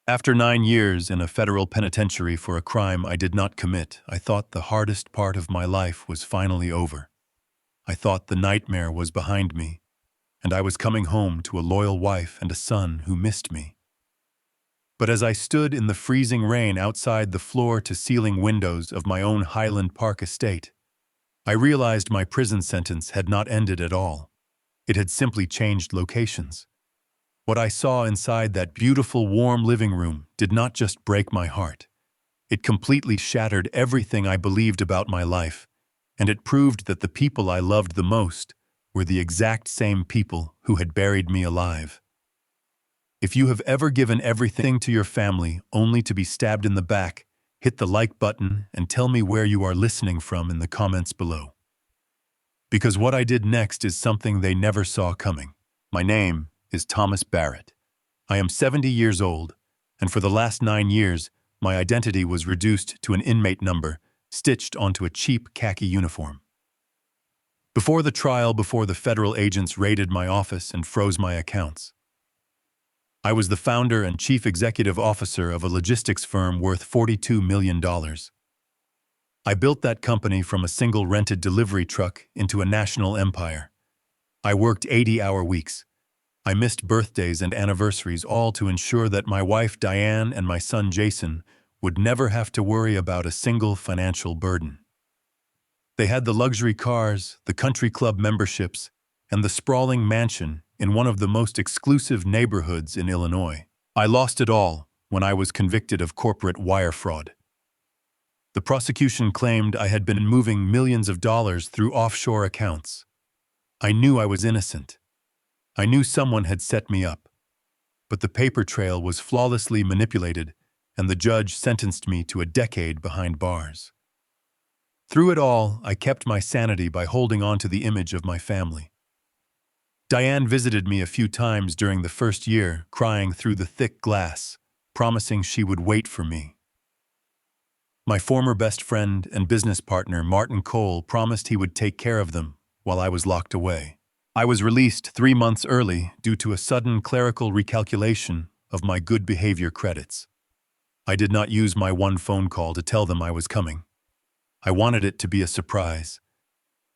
After 9 years in a federal penitentiary for a crime I did not commit, I thought the hardest part of my life was finally over. I thought the nightmare was behind me, and I was coming home to a loyal wife and a son who missed me. But as I stood in the freezing rain outside the floor-to-ceiling windows of my own Highland Park estate, I realized my prison sentence had not ended at all. It had simply changed locations. What I saw inside that beautiful, warm living room did not just break my heart. It completely shattered everything I believed about my life, and it proved that the people I loved the most were the exact same people who had buried me alive. If you have ever given everything to your family only to be stabbed in the back, hit the like button and tell me where you are listening from in the comments below. Because what I did next is something they never saw coming. My name is Thomas Barrett. I am 70 years old, and for the last 9 years, my identity was reduced to an inmate number stitched onto a cheap khaki uniform. Before the federal agents raided my office and froze my accounts, I was the founder and chief executive officer of a logistics firm worth $42 million. I built that company from a single rented delivery truck into a national empire. I worked 80-hour weeks. I missed birthdays and anniversaries, all to ensure that my wife Diane and my son Jason would never have to worry about a single financial burden. They had the luxury cars, the country club memberships, and the sprawling mansion in one of the most exclusive neighborhoods in Illinois. I lost it all when I was convicted of corporate wire fraud. The prosecution claimed I had been moving millions of dollars through offshore accounts. I knew I was innocent. I knew someone had set me up. But the paper trail was flawlessly manipulated, and the judge sentenced me to a decade behind bars. Through it all, I kept my sanity by holding on to the image of my family. Diane visited me a few times during the first year, crying through the thick glass, promising she would wait for me. My former best friend and business partner, Martin Cole, promised he would take care of them while I was locked away. I was released 3 months early due to a sudden clerical recalculation of my good behavior credits. I did not use my one phone call to tell them I was coming. I wanted it to be a surprise.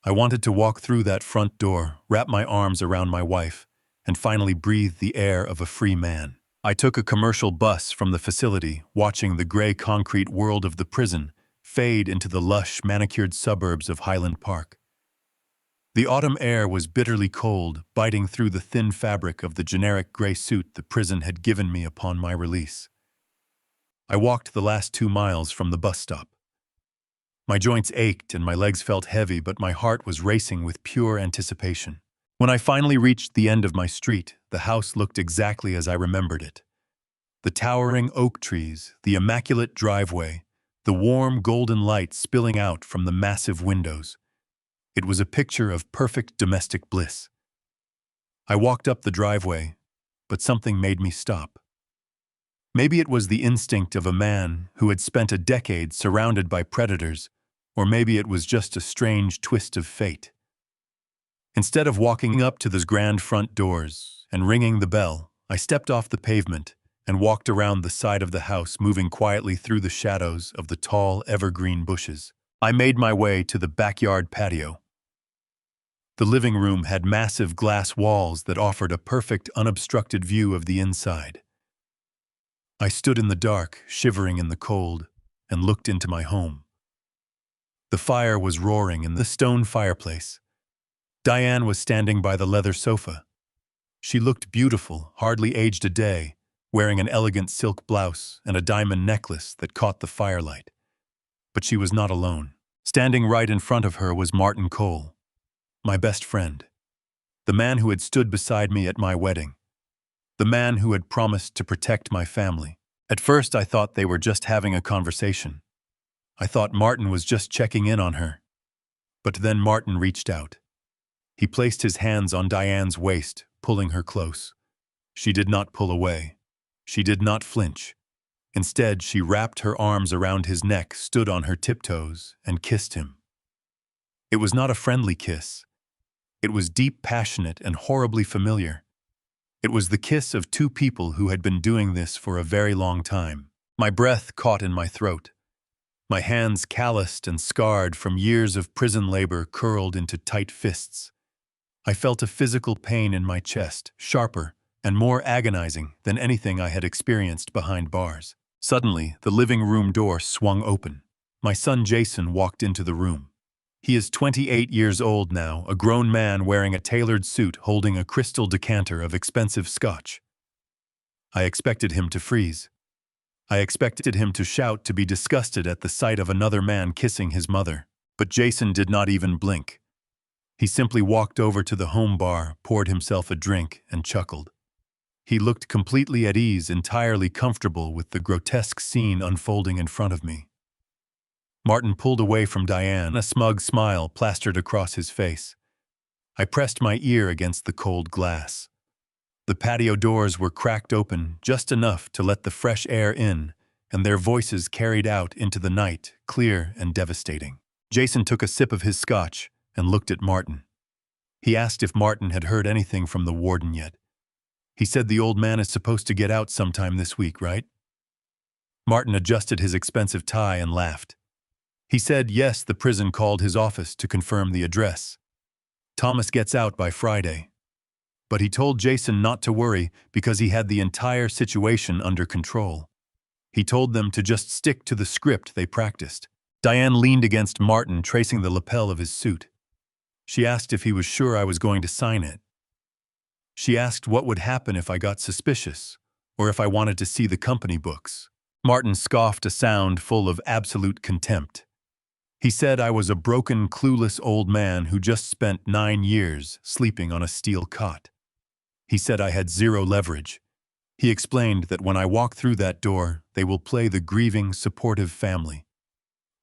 I wanted to walk through that front door, wrap my arms around my wife, and finally breathe the air of a free man. I took a commercial bus from the facility, watching the gray concrete world of the prison fade into the lush, manicured suburbs of Highland Park. The autumn air was bitterly cold, biting through the thin fabric of the generic gray suit the prison had given me upon my release. I walked the last 2 miles from the bus stop. My joints ached and my legs felt heavy, but my heart was racing with pure anticipation. When I finally reached the end of my street, the house looked exactly as I remembered it. The towering oak trees, the immaculate driveway, the warm golden light spilling out from the massive windows. It was a picture of perfect domestic bliss. I walked up the driveway, but something made me stop. Maybe it was the instinct of a man who had spent a decade surrounded by predators, or maybe it was just a strange twist of fate. Instead of walking up to those grand front doors and ringing the bell, I stepped off the pavement and walked around the side of the house, moving quietly through the shadows of the tall evergreen bushes. I made my way to the backyard patio. The living room had massive glass walls that offered a perfect, unobstructed view of the inside. I stood in the dark, shivering in the cold, and looked into my home. The fire was roaring in the stone fireplace. Diane was standing by the leather sofa. She looked beautiful, hardly aged a day, wearing an elegant silk blouse and a diamond necklace that caught the firelight. But she was not alone. Standing right in front of her was Martin Cole, my best friend, the man who had stood beside me at my wedding, the man who had promised to protect my family. At first, I thought they were just having a conversation. I thought Martin was just checking in on her. But then Martin reached out. He placed his hands on Diane's waist, pulling her close. She did not pull away. She did not flinch. Instead, she wrapped her arms around his neck, stood on her tiptoes, and kissed him. It was not a friendly kiss. It was deep, passionate, and horribly familiar. It was the kiss of two people who had been doing this for a very long time. My breath caught in my throat. My hands, calloused and scarred from years of prison labor, curled into tight fists. I felt a physical pain in my chest, sharper and more agonizing than anything I had experienced behind bars. Suddenly, the living room door swung open. My son Jason walked into the room. He is 28 years old now, a grown man wearing a tailored suit holding a crystal decanter of expensive scotch. I expected him to freeze. I expected him to shout, to be disgusted at the sight of another man kissing his mother. But Jason did not even blink. He simply walked over to the home bar, poured himself a drink, and chuckled. He looked completely at ease, entirely comfortable with the grotesque scene unfolding in front of me. Martin pulled away from Diane, a smug smile plastered across his face. I pressed my ear against the cold glass. The patio doors were cracked open just enough to let the fresh air in, and their voices carried out into the night, clear and devastating. Jason took a sip of his scotch and looked at Martin. He asked if Martin had heard anything from the warden yet. He said the old man is supposed to get out sometime this week, right? Martin adjusted his expensive tie and laughed. He said yes, the prison called his office to confirm the address. Thomas gets out by Friday. But he told Jason not to worry because he had the entire situation under control. He told them to just stick to the script they practiced. Diane leaned against Martin, tracing the lapel of his suit. She asked if he was sure I was going to sign it. She asked what would happen if I got suspicious, or if I wanted to see the company books. Martin scoffed, a sound full of absolute contempt. He said I was a broken, clueless old man who just spent 9 years sleeping on a steel cot. He said I had zero leverage. He explained that when I walk through that door, they will play the grieving, supportive family.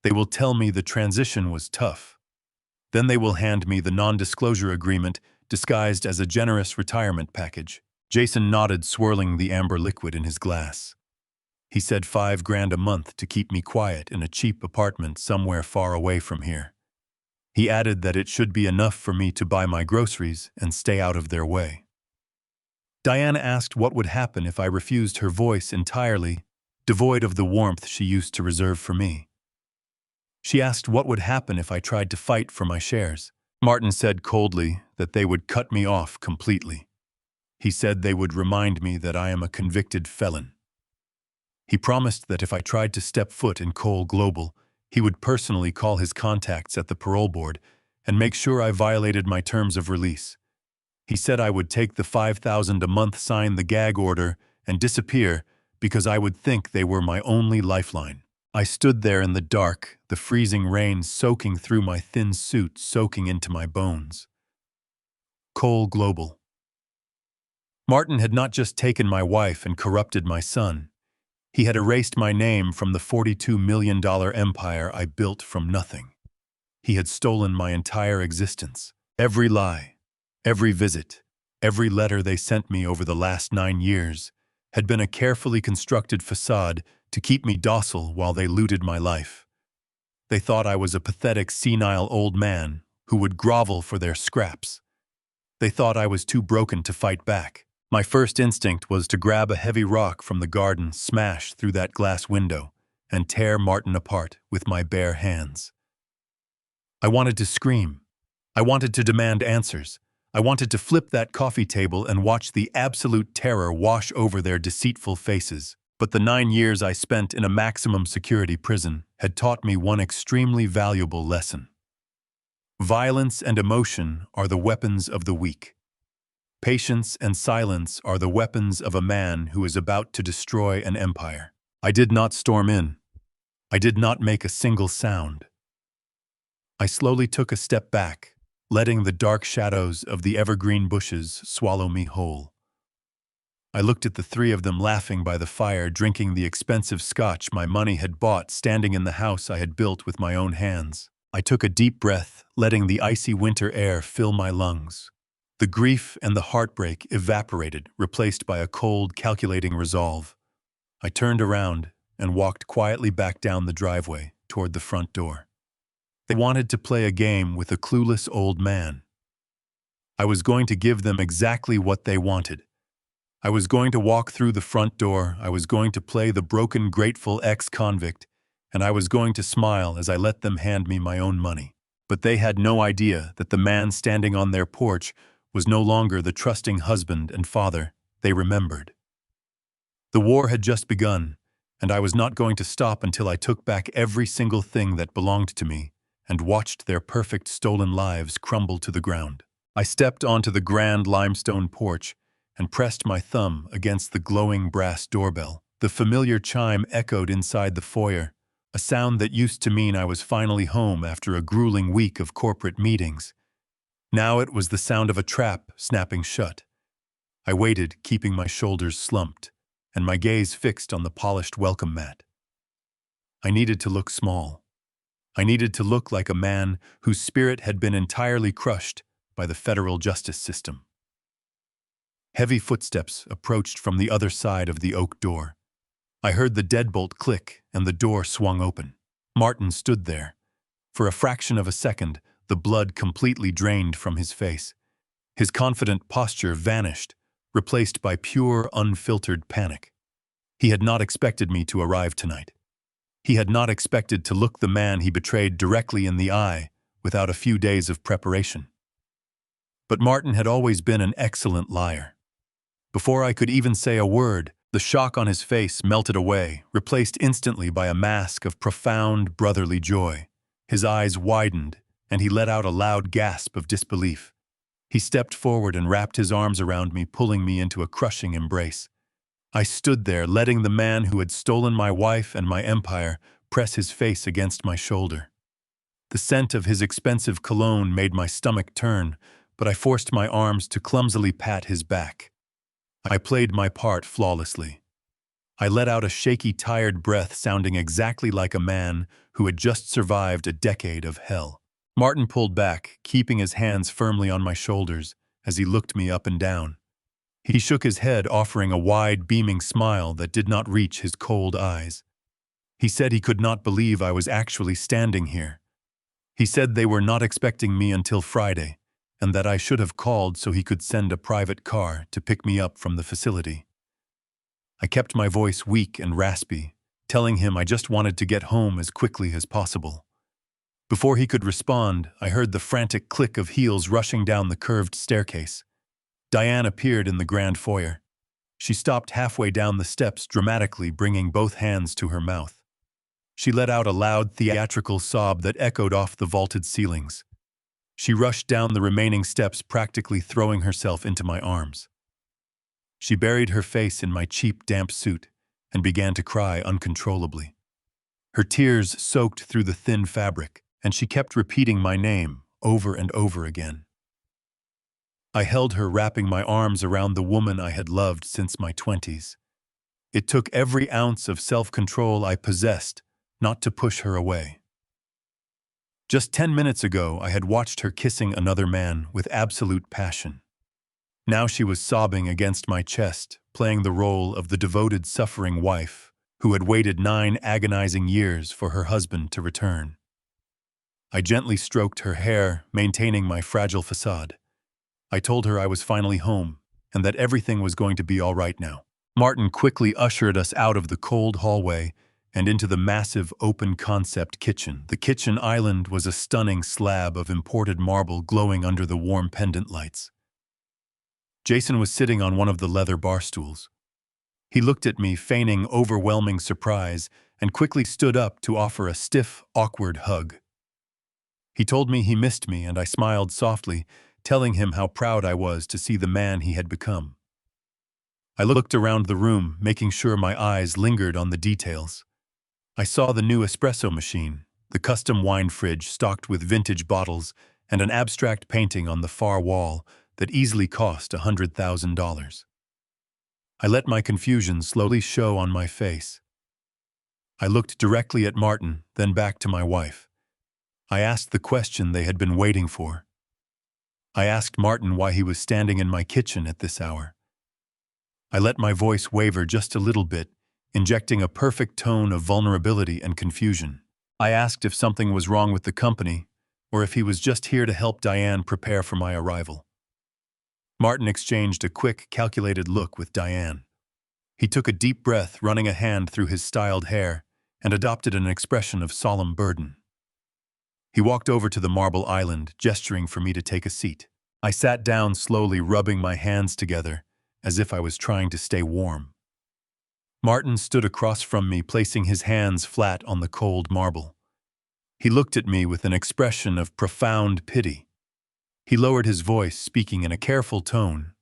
They will tell me the transition was tough. Then they will hand me the non-disclosure agreement disguised as a generous retirement package. Jason nodded, swirling the amber liquid in his glass. He said $5,000 a month to keep me quiet in a cheap apartment somewhere far away from here. He added that it should be enough for me to buy my groceries and stay out of their way. Diana asked what would happen if I refused, her voice entirely devoid of the warmth she used to reserve for me. She asked what would happen if I tried to fight for my shares. Martin said coldly that they would cut me off completely. He said they would remind me that I am a convicted felon. He promised that if I tried to step foot in Cole Global, he would personally call his contacts at the parole board and make sure I violated my terms of release. He said I would take the $5,000 a month, sign the gag order, and disappear because I would think they were my only lifeline. I stood there in the dark, the freezing rain soaking through my thin suit, soaking into my bones. Cole Global. Martin had not just taken my wife and corrupted my son. He had erased my name from the $42 million empire I built from nothing. He had stolen my entire existence. Every lie, every visit, every letter they sent me over the last 9 years had been a carefully constructed facade to keep me docile while they looted my life. They thought I was a pathetic, senile old man who would grovel for their scraps. They thought I was too broken to fight back. My first instinct was to grab a heavy rock from the garden, smash through that glass window, and tear Martin apart with my bare hands. I wanted to scream. I wanted to demand answers. I wanted to flip that coffee table and watch the absolute terror wash over their deceitful faces. But the 9 years I spent in a maximum security prison had taught me one extremely valuable lesson. Violence and emotion are the weapons of the weak. Patience and silence are the weapons of a man who is about to destroy an empire. I did not storm in. I did not make a single sound. I slowly took a step back, letting the dark shadows of the evergreen bushes swallow me whole. I looked at the three of them laughing by the fire, drinking the expensive scotch my money had bought, standing in the house I had built with my own hands. I took a deep breath, letting the icy winter air fill my lungs. The grief and the heartbreak evaporated, replaced by a cold, calculating resolve. I turned around and walked quietly back down the driveway toward the front door. They wanted to play a game with a clueless old man. I was going to give them exactly what they wanted. I was going to walk through the front door, I was going to play the broken, grateful ex-convict, and I was going to smile as I let them hand me my own money. But they had no idea that the man standing on their porch was no longer the trusting husband and father they remembered. The war had just begun, and I was not going to stop until I took back every single thing that belonged to me and watched their perfect stolen lives crumble to the ground. I stepped onto the grand limestone porch and pressed my thumb against the glowing brass doorbell. The familiar chime echoed inside the foyer, a sound that used to mean I was finally home after a grueling week of corporate meetings. Now it was the sound of a trap snapping shut. I waited, keeping my shoulders slumped and my gaze fixed on the polished welcome mat. I needed to look small. I needed to look like a man whose spirit had been entirely crushed by the federal justice system. Heavy footsteps approached from the other side of the oak door. I heard the deadbolt click and the door swung open. Martin stood there. For a fraction of a second, the blood completely drained from his face. His confident posture vanished, replaced by pure, unfiltered panic. He had not expected me to arrive tonight. He had not expected to look the man he betrayed directly in the eye without a few days of preparation. But Martin had always been an excellent liar. Before I could even say a word, the shock on his face melted away, replaced instantly by a mask of profound brotherly joy. His eyes widened, and he let out a loud gasp of disbelief. He stepped forward and wrapped his arms around me, pulling me into a crushing embrace. I stood there, letting the man who had stolen my wife and my empire press his face against my shoulder. The scent of his expensive cologne made my stomach turn, but I forced my arms to clumsily pat his back. I played my part flawlessly. I let out a shaky, tired breath sounding exactly like a man who had just survived a decade of hell. Martin pulled back, keeping his hands firmly on my shoulders as he looked me up and down. He shook his head, offering a wide, beaming smile that did not reach his cold eyes. He said he could not believe I was actually standing here. He said they were not expecting me until Friday, and that I should have called so he could send a private car to pick me up from the facility. I kept my voice weak and raspy, telling him I just wanted to get home as quickly as possible. Before he could respond, I heard the frantic click of heels rushing down the curved staircase. Diane appeared in the grand foyer. She stopped halfway down the steps, dramatically bringing both hands to her mouth. She let out a loud, theatrical sob that echoed off the vaulted ceilings. She rushed down the remaining steps, practically throwing herself into my arms. She buried her face in my cheap, damp suit and began to cry uncontrollably. Her tears soaked through the thin fabric, and she kept repeating my name over and over again. I held her, wrapping my arms around the woman I had loved since my 20s. It took every ounce of self-control I possessed not to push her away. Just 10 minutes ago, I had watched her kissing another man with absolute passion. Now she was sobbing against my chest, playing the role of the devoted, suffering wife who had waited 9 agonizing years for her husband to return. I gently stroked her hair, maintaining my fragile facade. I told her I was finally home and that everything was going to be all right now. Martin quickly ushered us out of the cold hallway and into the massive open-concept kitchen. The kitchen island was a stunning slab of imported marble glowing under the warm pendant lights. Jason was sitting on one of the leather bar stools. He looked at me, feigning overwhelming surprise, and quickly stood up to offer a stiff, awkward hug. He told me he missed me, and I smiled softly, telling him how proud I was to see the man he had become. I looked around the room, making sure my eyes lingered on the details. I saw the new espresso machine, the custom wine fridge stocked with vintage bottles, and an abstract painting on the far wall that easily cost $100,000. I let my confusion slowly show on my face. I looked directly at Martin, then back to my wife. I asked the question they had been waiting for. I asked Martin why he was standing in my kitchen at this hour. I let my voice waver just a little bit, injecting a perfect tone of vulnerability and confusion. I asked if something was wrong with the company, or if he was just here to help Diane prepare for my arrival. Martin exchanged a quick, calculated look with Diane. He took a deep breath, running a hand through his styled hair, and adopted an expression of solemn burden. He walked over to the marble island, gesturing for me to take a seat. I sat down slowly, rubbing my hands together, as if I was trying to stay warm. Martin stood across from me, placing his hands flat on the cold marble. He looked at me with an expression of profound pity. He lowered his voice, speaking in a careful tone.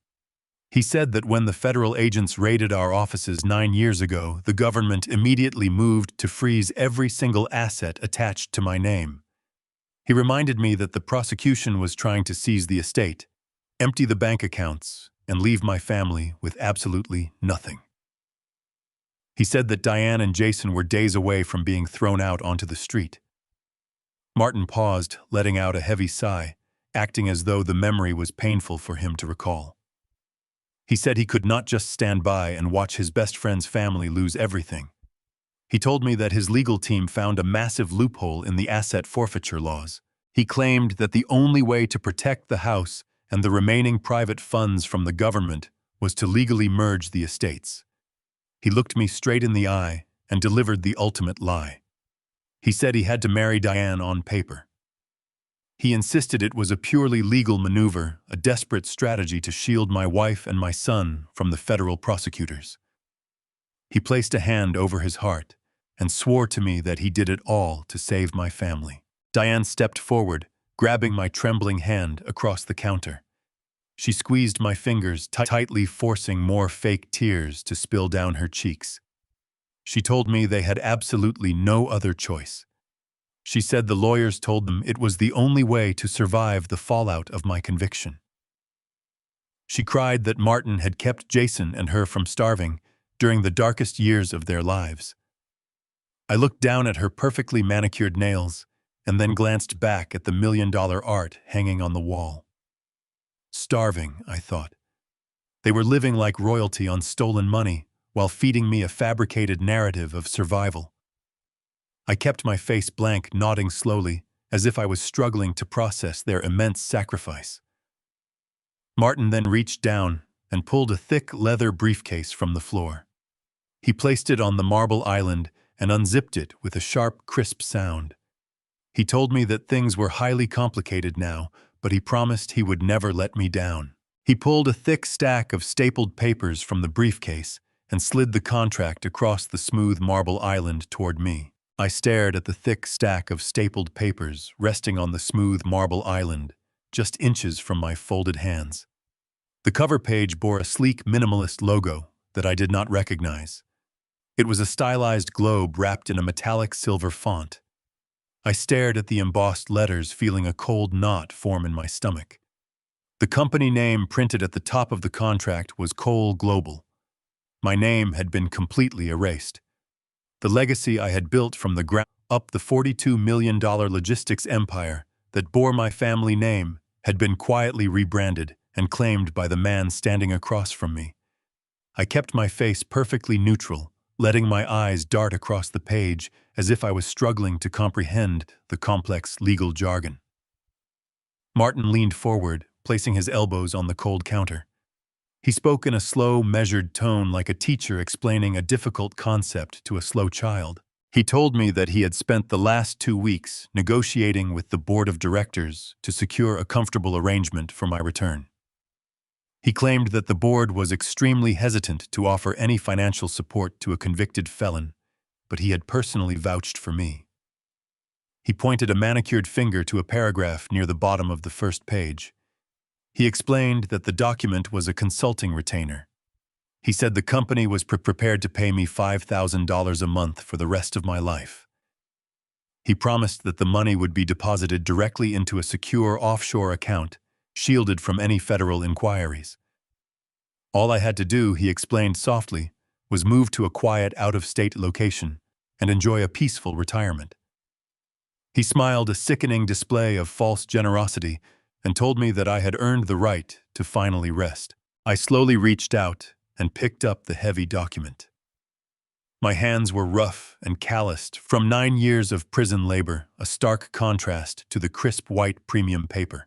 He said that when the federal agents raided our offices 9 years ago, the government immediately moved to freeze every single asset attached to my name. He reminded me that the prosecution was trying to seize the estate, empty the bank accounts, and leave my family with absolutely nothing. He said that Diane and Jason were days away from being thrown out onto the street. Martin paused, letting out a heavy sigh, acting as though the memory was painful for him to recall. He said he could not just stand by and watch his best friend's family lose everything. He told me that his legal team found a massive loophole in the asset forfeiture laws. He claimed that the only way to protect the house and the remaining private funds from the government was to legally merge the estates. He looked me straight in the eye and delivered the ultimate lie. He said he had to marry Diane on paper. He insisted it was a purely legal maneuver, a desperate strategy to shield my wife and my son from the federal prosecutors. He placed a hand over his heart and swore to me that he did it all to save my family. Diane stepped forward, grabbing my trembling hand across the counter. She squeezed my fingers tightly, forcing more fake tears to spill down her cheeks. She told me they had absolutely no other choice. She said the lawyers told them it was the only way to survive the fallout of my conviction. She cried that Martin had kept Jason and her from starving during the darkest years of their lives. I looked down at her perfectly manicured nails and then glanced back at the $1,000,000 art hanging on the wall. Starving, I thought. They were living like royalty on stolen money while feeding me a fabricated narrative of survival. I kept my face blank, nodding slowly, as if I was struggling to process their immense sacrifice. Martin then reached down and pulled a thick leather briefcase from the floor. He placed it on the marble island and unzipped it with a sharp, crisp sound. He told me that things were highly complicated now, but he promised he would never let me down. He pulled a thick stack of stapled papers from the briefcase and slid the contract across the smooth marble island toward me. I stared at the thick stack of stapled papers resting on the smooth marble island, just inches from my folded hands. The cover page bore a sleek minimalist logo that I did not recognize. It was a stylized globe wrapped in a metallic silver font. I stared at the embossed letters, feeling a cold knot form in my stomach. The company name printed at the top of the contract was Cole Global. My name had been completely erased. The legacy I had built from the ground up, the $42 million logistics empire that bore my family name, had been quietly rebranded and claimed by the man standing across from me. I kept my face perfectly neutral, letting my eyes dart across the page as if I was struggling to comprehend the complex legal jargon. Martin leaned forward, placing his elbows on the cold counter. He spoke in a slow, measured tone, like a teacher explaining a difficult concept to a slow child. He told me that he had spent the last 2 weeks negotiating with the board of directors to secure a comfortable arrangement for my return. He claimed that the board was extremely hesitant to offer any financial support to a convicted felon, but he had personally vouched for me. He pointed a manicured finger to a paragraph near the bottom of the first page. He explained that the document was a consulting retainer. He said the company was prepared to pay me $5,000 a month for the rest of my life. He promised that the money would be deposited directly into a secure offshore account, shielded from any federal inquiries. All I had to do, he explained softly, was move to a quiet, out-of-state location and enjoy a peaceful retirement. He smiled, a sickening display of false generosity, and told me that I had earned the right to finally rest. I slowly reached out and picked up the heavy document. My hands were rough and calloused from 9 years of prison labor, a stark contrast to the crisp white premium paper.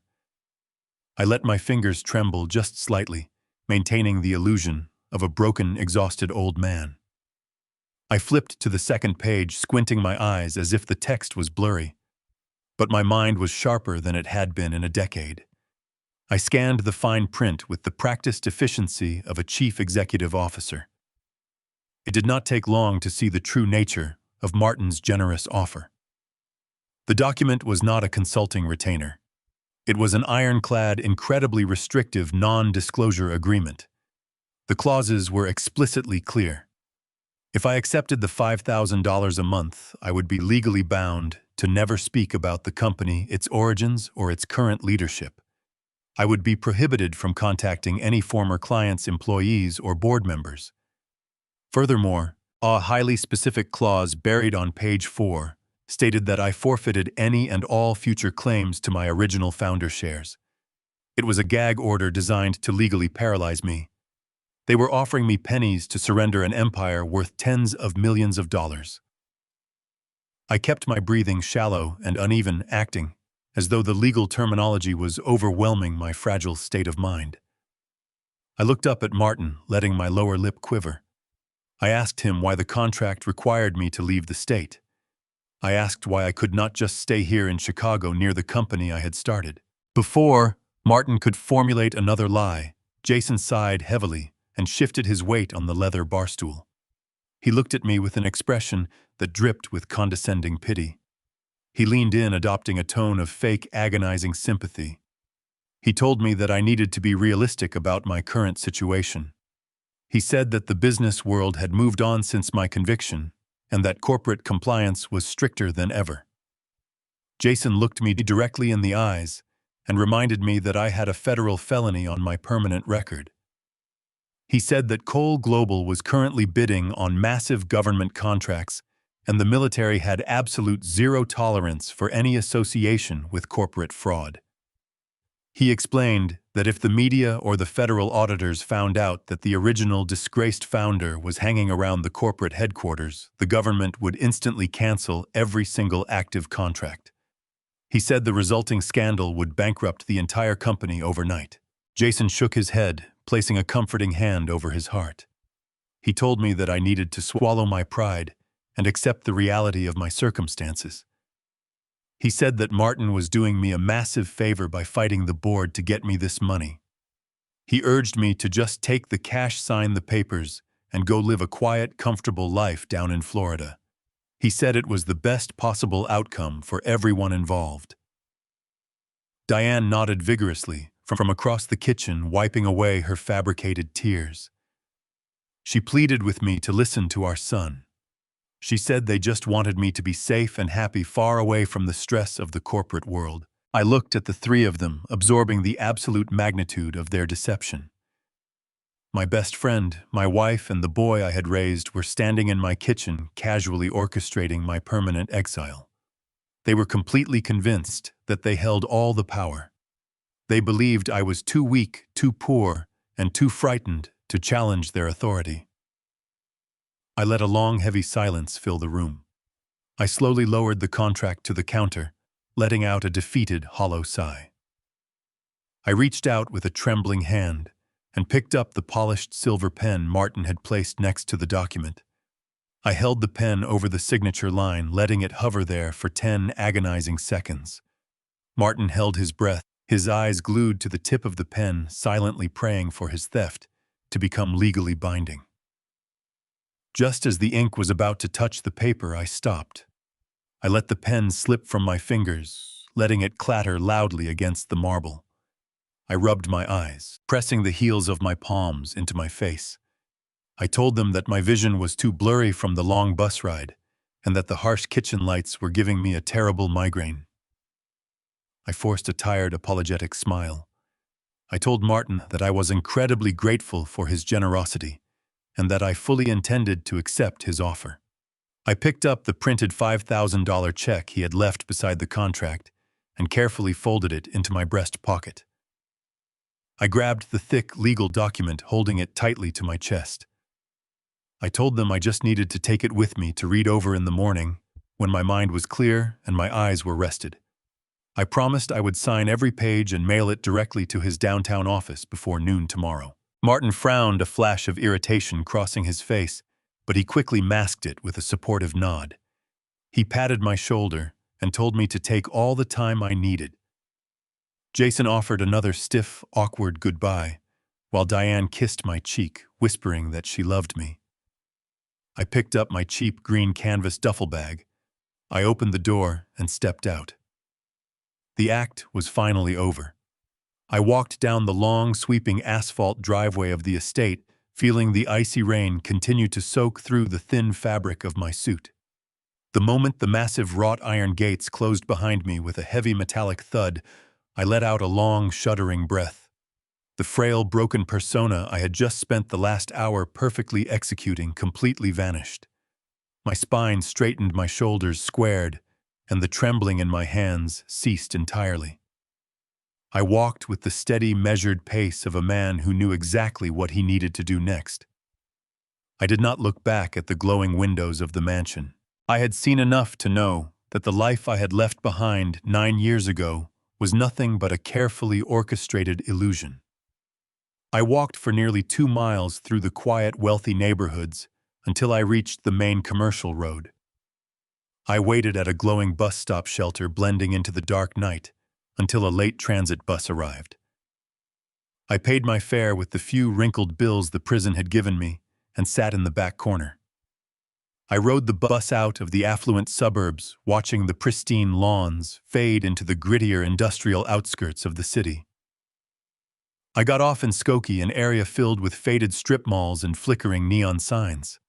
I let my fingers tremble just slightly, maintaining the illusion of a broken, exhausted old man. I flipped to the second page, squinting my eyes as if the text was blurry. But my mind was sharper than it had been in a decade. I scanned the fine print with the practiced efficiency of a chief executive officer. It did not take long to see the true nature of Martin's generous offer. The document was not a consulting retainer. It was an ironclad, incredibly restrictive non-disclosure agreement. The clauses were explicitly clear. If I accepted the $5,000 a month, I would be legally bound to never speak about the company, its origins, or its current leadership. I would be prohibited from contacting any former clients, employees, or board members. Furthermore, a highly specific clause buried on page 4 stated that I forfeited any and all future claims to my original founder shares. It was a gag order designed to legally paralyze me. They were offering me pennies to surrender an empire worth tens of millions of dollars. I kept my breathing shallow and uneven, acting as though the legal terminology was overwhelming my fragile state of mind. I looked up at Martin, letting my lower lip quiver. I asked him why the contract required me to leave the state. I asked why I could not just stay here in Chicago near the company I had started. Before Martin could formulate another lie, Jason sighed heavily and shifted his weight on the leather barstool. He looked at me with an expression that dripped with condescending pity. He leaned in, adopting a tone of fake, agonizing sympathy. He told me that I needed to be realistic about my current situation. He said that the business world had moved on since my conviction, and that corporate compliance was stricter than ever. Jason looked me directly in the eyes and reminded me that I had a federal felony on my permanent record. He said that Cole Global was currently bidding on massive government contracts, and the military had absolute zero tolerance for any association with corporate fraud. He explained that if the media or the federal auditors found out that the original disgraced founder was hanging around the corporate headquarters, the government would instantly cancel every single active contract. He said the resulting scandal would bankrupt the entire company overnight. Jason shook his head, placing a comforting hand over his heart. He told me that I needed to swallow my pride and accept the reality of my circumstances. He said that Martin was doing me a massive favor by fighting the board to get me this money. He urged me to just take the cash, sign the papers, and go live a quiet, comfortable life down in Florida. He said it was the best possible outcome for everyone involved. Diane nodded vigorously from across the kitchen, wiping away her fabricated tears. She pleaded with me to listen to our son. She said they just wanted me to be safe and happy, far away from the stress of the corporate world. I looked at the three of them, absorbing the absolute magnitude of their deception. My best friend, my wife, and the boy I had raised were standing in my kitchen, casually orchestrating my permanent exile. They were completely convinced that they held all the power. They believed I was too weak, too poor, and too frightened to challenge their authority. I let a long, heavy silence fill the room. I slowly lowered the contract to the counter, letting out a defeated, hollow sigh. I reached out with a trembling hand and picked up the polished silver pen Martin had placed next to the document. I held the pen over the signature line, letting it hover there for 10 agonizing seconds. Martin held his breath, his eyes glued to the tip of the pen, silently praying for his theft to become legally binding. Just as the ink was about to touch the paper, I stopped. I let the pen slip from my fingers, letting it clatter loudly against the marble. I rubbed my eyes, pressing the heels of my palms into my face. I told them that my vision was too blurry from the long bus ride, and that the harsh kitchen lights were giving me a terrible migraine. I forced a tired, apologetic smile. I told Martin that I was incredibly grateful for his generosity, and that I fully intended to accept his offer. I picked up the printed $5,000 check he had left beside the contract and carefully folded it into my breast pocket. I grabbed the thick legal document, holding it tightly to my chest. I told them I just needed to take it with me to read over in the morning when my mind was clear and my eyes were rested. I promised I would sign every page and mail it directly to his downtown office before noon tomorrow. Martin frowned, a flash of irritation crossing his face, but he quickly masked it with a supportive nod. He patted my shoulder and told me to take all the time I needed. Jason offered another stiff, awkward goodbye, while Diane kissed my cheek, whispering that she loved me. I picked up my cheap green canvas duffel bag. I opened the door and stepped out. The act was finally over. I walked down the long, sweeping asphalt driveway of the estate, feeling the icy rain continue to soak through the thin fabric of my suit. The moment the massive wrought iron gates closed behind me with a heavy metallic thud, I let out a long, shuddering breath. The frail, broken persona I had just spent the last hour perfectly executing completely vanished. My spine straightened, my shoulders squared, and the trembling in my hands ceased entirely. I walked with the steady, measured pace of a man who knew exactly what he needed to do next. I did not look back at the glowing windows of the mansion. I had seen enough to know that the life I had left behind 9 years ago was nothing but a carefully orchestrated illusion. I walked for nearly 2 miles through the quiet, wealthy neighborhoods until I reached the main commercial road. I waited at a glowing bus stop shelter blending into the dark night until a late transit bus arrived. I paid my fare with the few wrinkled bills the prison had given me and sat in the back corner. I rode the bus out of the affluent suburbs, watching the pristine lawns fade into the grittier industrial outskirts of the city. I got off in Skokie, an area filled with faded strip malls and flickering neon signs.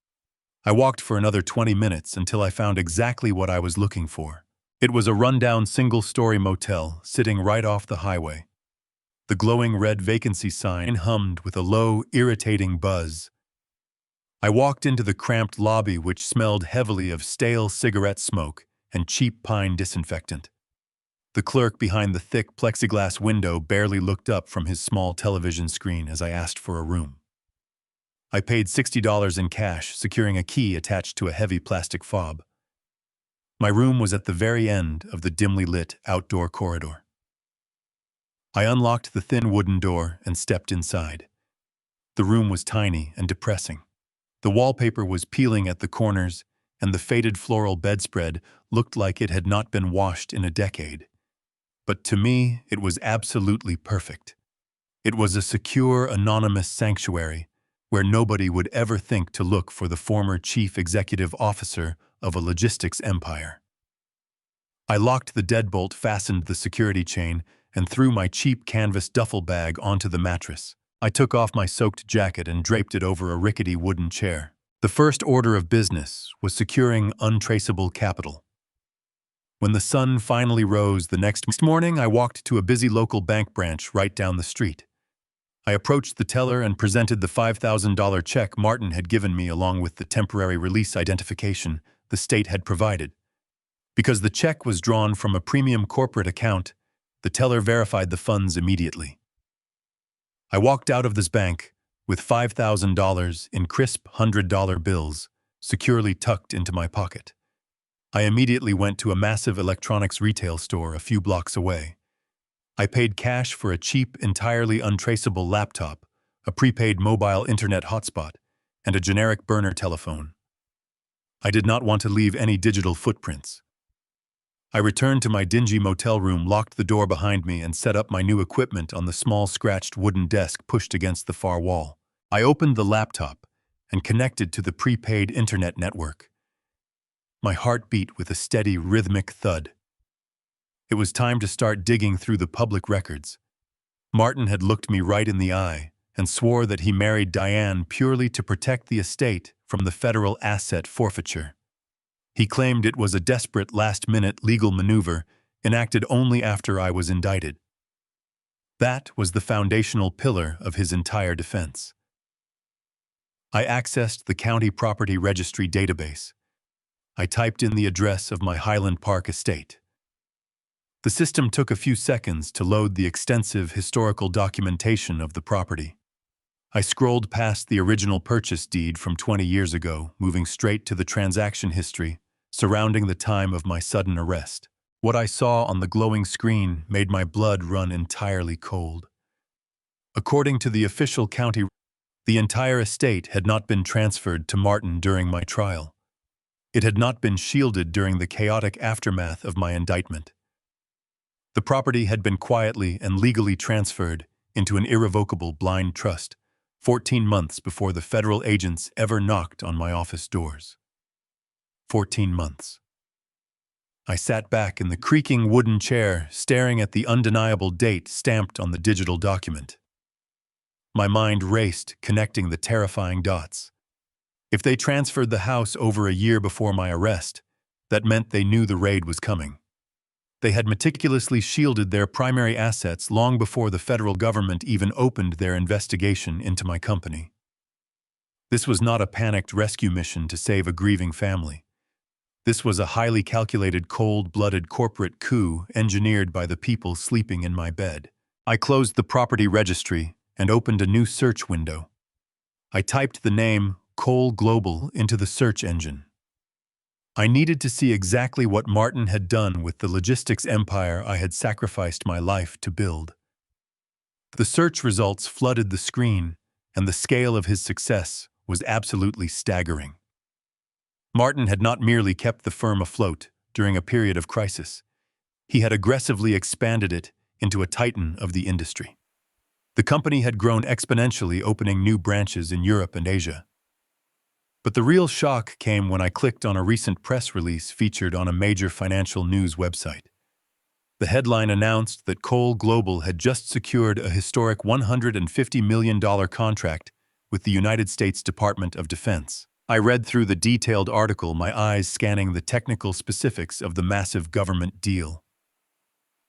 I walked for another 20 minutes until I found exactly what I was looking for. It was a rundown single-story motel sitting right off the highway. The glowing red vacancy sign hummed with a low, irritating buzz. I walked into the cramped lobby, which smelled heavily of stale cigarette smoke and cheap pine disinfectant. The clerk behind the thick plexiglass window barely looked up from his small television screen as I asked for a room. I paid $60 in cash, securing a key attached to a heavy plastic fob. My room was at the very end of the dimly lit outdoor corridor. I unlocked the thin wooden door and stepped inside. The room was tiny and depressing. The wallpaper was peeling at the corners, and the faded floral bedspread looked like it had not been washed in a decade. But to me, it was absolutely perfect. It was a secure, anonymous sanctuary where nobody would ever think to look for the former chief executive officer of a logistics empire. I locked the deadbolt, fastened the security chain, and threw my cheap canvas duffel bag onto the mattress. I took off my soaked jacket and draped it over a rickety wooden chair. The first order of business was securing untraceable capital. When the sun finally rose the next morning, I walked to a busy local bank branch right down the street. I approached the teller and presented the $5,000 check Martin had given me along with the temporary release identification the state had provided. Because the check was drawn from a premium corporate account, the teller verified the funds immediately. I walked out of this bank with $5,000 in crisp $100 bills securely tucked into my pocket. I immediately went to a massive electronics retail store a few blocks away. I paid cash for a cheap, entirely untraceable laptop, a prepaid mobile internet hotspot, and a generic burner telephone. I did not want to leave any digital footprints. I returned to my dingy motel room, locked the door behind me, and set up my new equipment on the small scratched wooden desk pushed against the far wall. I opened the laptop and connected to the prepaid internet network. My heart beat with a steady, rhythmic thud. It was time to start digging through the public records. Martin had looked me right in the eye and swore that he married Diane purely to protect the estate from the federal asset forfeiture. He claimed it was a desperate last-minute legal maneuver enacted only after I was indicted. That was the foundational pillar of his entire defense. I accessed the county property registry database. I typed in the address of my Highland Park estate. The system took a few seconds to load the extensive historical documentation of the property. I scrolled past the original purchase deed from 20 years ago, moving straight to the transaction history surrounding the time of my sudden arrest. What I saw on the glowing screen made my blood run entirely cold. According to the official county, the entire estate had not been transferred to Martin during my trial. It had not been shielded during the chaotic aftermath of my indictment. The property had been quietly and legally transferred into an irrevocable blind trust 14 months before the federal agents ever knocked on my office doors. 14 months. I sat back in the creaking wooden chair, staring at the undeniable date stamped on the digital document. My mind raced, connecting the terrifying dots. If they transferred the house over a year before my arrest, that meant they knew the raid was coming. They had meticulously shielded their primary assets long before the federal government even opened their investigation into my company. This was not a panicked rescue mission to save a grieving family. This was a highly calculated, cold-blooded corporate coup engineered by the people sleeping in my bed. I closed the property registry and opened a new search window. I typed the name Cole Global into the search engine. I needed to see exactly what Martin had done with the logistics empire I had sacrificed my life to build. The search results flooded the screen, and the scale of his success was absolutely staggering. Martin had not merely kept the firm afloat during a period of crisis. He had aggressively expanded it into a titan of the industry. The company had grown exponentially, opening new branches in Europe and Asia. But the real shock came when I clicked on a recent press release featured on a major financial news website. The headline announced that Cole Global had just secured a historic $150 million contract with the United States Department of Defense. I read through the detailed article, my eyes scanning the technical specifics of the massive government deal.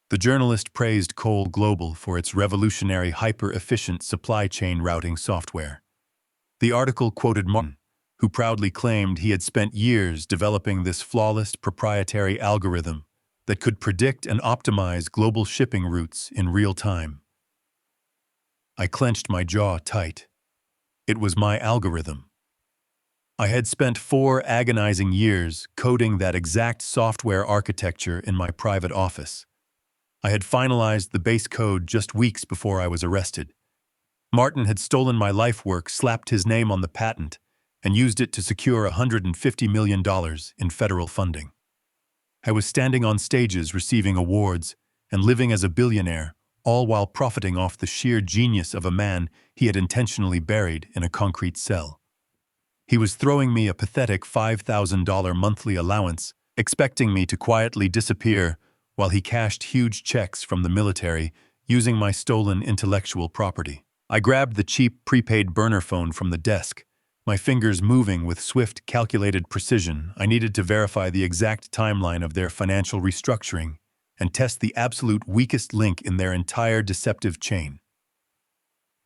The journalist praised Cole Global for its revolutionary hyper-efficient supply chain routing software. The article quoted Martin, who proudly claimed he had spent years developing this flawless proprietary algorithm that could predict and optimize global shipping routes in real time. I clenched my jaw tight. It was my algorithm. I had spent 4 agonizing years coding that exact software architecture in my private office. I had finalized the base code just weeks before I was arrested. Martin had stolen my life work, slapped his name on the patent, and used it to secure $150 million in federal funding. I was standing on stages receiving awards and living as a billionaire, all while profiting off the sheer genius of a man he had intentionally buried in a concrete cell. He was throwing me a pathetic $5,000 monthly allowance, expecting me to quietly disappear while he cashed huge checks from the military using my stolen intellectual property. I grabbed the cheap prepaid burner phone from the desk, my fingers moving with swift, calculated precision. I needed to verify the exact timeline of their financial restructuring and test the absolute weakest link in their entire deceptive chain.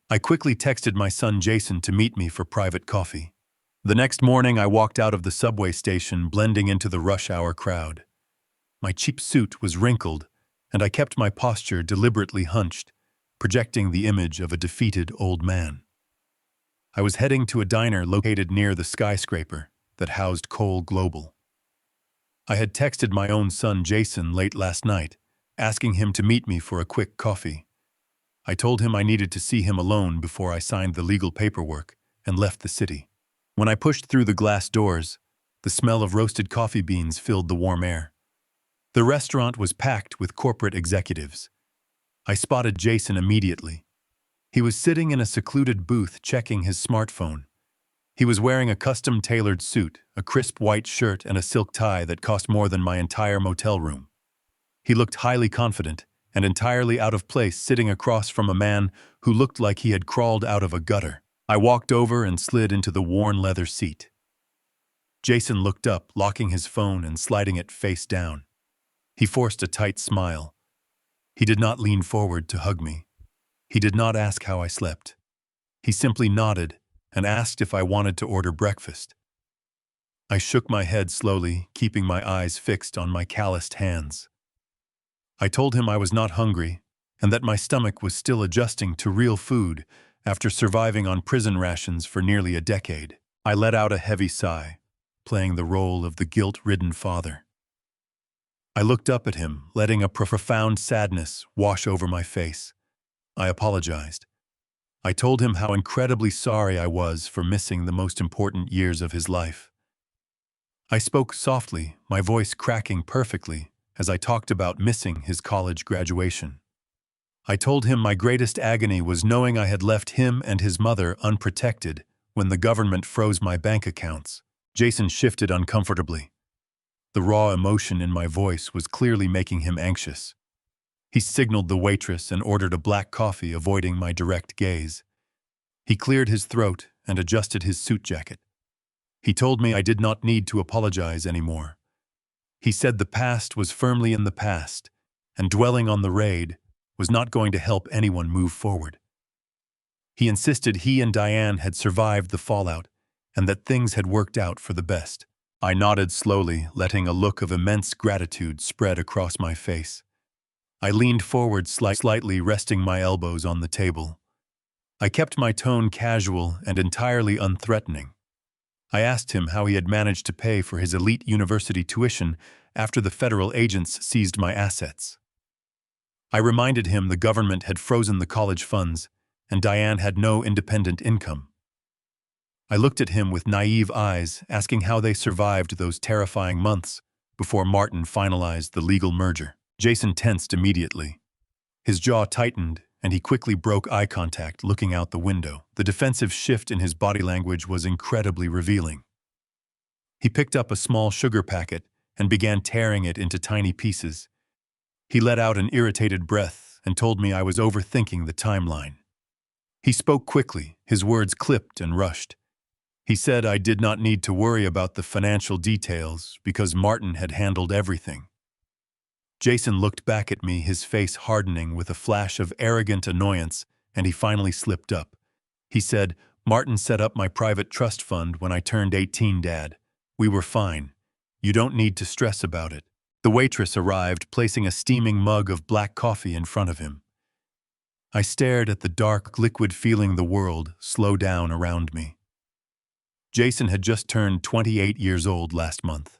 I quickly texted my son Jason to meet me for private coffee. The next morning, I walked out of the subway station, blending into the rush hour crowd. My cheap suit was wrinkled, and I kept my posture deliberately hunched, projecting the image of a defeated old man. I was heading to a diner located near the skyscraper that housed Cole Global. I had texted my own son Jason late last night, asking him to meet me for a quick coffee. I told him I needed to see him alone before I signed the legal paperwork and left the city. When I pushed through the glass doors, the smell of roasted coffee beans filled the warm air. The restaurant was packed with corporate executives. I spotted Jason immediately. He was sitting in a secluded booth checking his smartphone. He was wearing a custom-tailored suit, a crisp white shirt, and a silk tie that cost more than my entire motel room. He looked highly confident and entirely out of place, sitting across from a man who looked like he had crawled out of a gutter. I walked over and slid into the worn leather seat. Jason looked up, locking his phone and sliding it face down. He forced a tight smile. He did not lean forward to hug me. He did not ask how I slept. He simply nodded and asked if I wanted to order breakfast. I shook my head slowly, keeping my eyes fixed on my calloused hands. I told him I was not hungry and that my stomach was still adjusting to real food after surviving on prison rations for nearly a decade. I let out a heavy sigh, playing the role of the guilt-ridden father. I looked up at him, letting a profound sadness wash over my face. I apologized. I told him how incredibly sorry I was for missing the most important years of his life. I spoke softly, my voice cracking perfectly, as I talked about missing his college graduation. I told him my greatest agony was knowing I had left him and his mother unprotected when the government froze my bank accounts. Jason shifted uncomfortably. The raw emotion in my voice was clearly making him anxious. He signaled the waitress and ordered a black coffee, avoiding my direct gaze. He cleared his throat and adjusted his suit jacket. He told me I did not need to apologize anymore. He said the past was firmly in the past, and dwelling on the raid was not going to help anyone move forward. He insisted he and Diane had survived the fallout and that things had worked out for the best. I nodded slowly, letting a look of immense gratitude spread across my face. I leaned forward slightly, resting my elbows on the table. I kept my tone casual and entirely unthreatening. I asked him how he had managed to pay for his elite university tuition after the federal agents seized my assets. I reminded him the government had frozen the college funds, and Diane had no independent income. I looked at him with naive eyes, asking how they survived those terrifying months before Martin finalized the legal merger. Jason tensed immediately. His jaw tightened, and he quickly broke eye contact, looking out the window. The defensive shift in his body language was incredibly revealing. He picked up a small sugar packet and began tearing it into tiny pieces. He let out an irritated breath and told me I was overthinking the timeline. He spoke quickly, his words clipped and rushed. He said I did not need to worry about the financial details because Martin had handled everything. Jason looked back at me, his face hardening with a flash of arrogant annoyance, and he finally slipped up. He said, "Martin set up my private trust fund when I turned 18, Dad. We were fine. You don't need to stress about it." The waitress arrived, placing a steaming mug of black coffee in front of him. I stared at the dark liquid, feeling the world slow down around me. Jason had just turned 28 years old last month.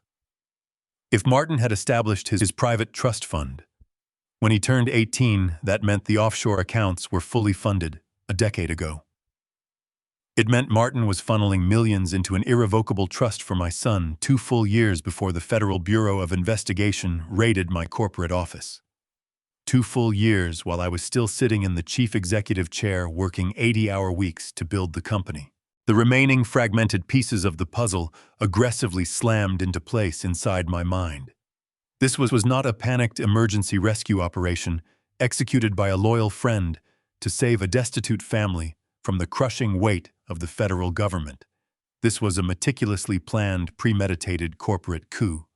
If Martin had established his private trust fund when he turned 18, that meant the offshore accounts were fully funded a decade ago. It meant Martin was funneling millions into an irrevocable trust for my son 2 full years before the Federal Bureau of Investigation raided my corporate office. 2 full years while I was still sitting in the chief executive chair working 80-hour weeks to build the company. The remaining fragmented pieces of the puzzle aggressively slammed into place inside my mind. This was not a panicked emergency rescue operation executed by a loyal friend to save a destitute family from the crushing weight of the federal government. This was a meticulously planned, premeditated corporate coup.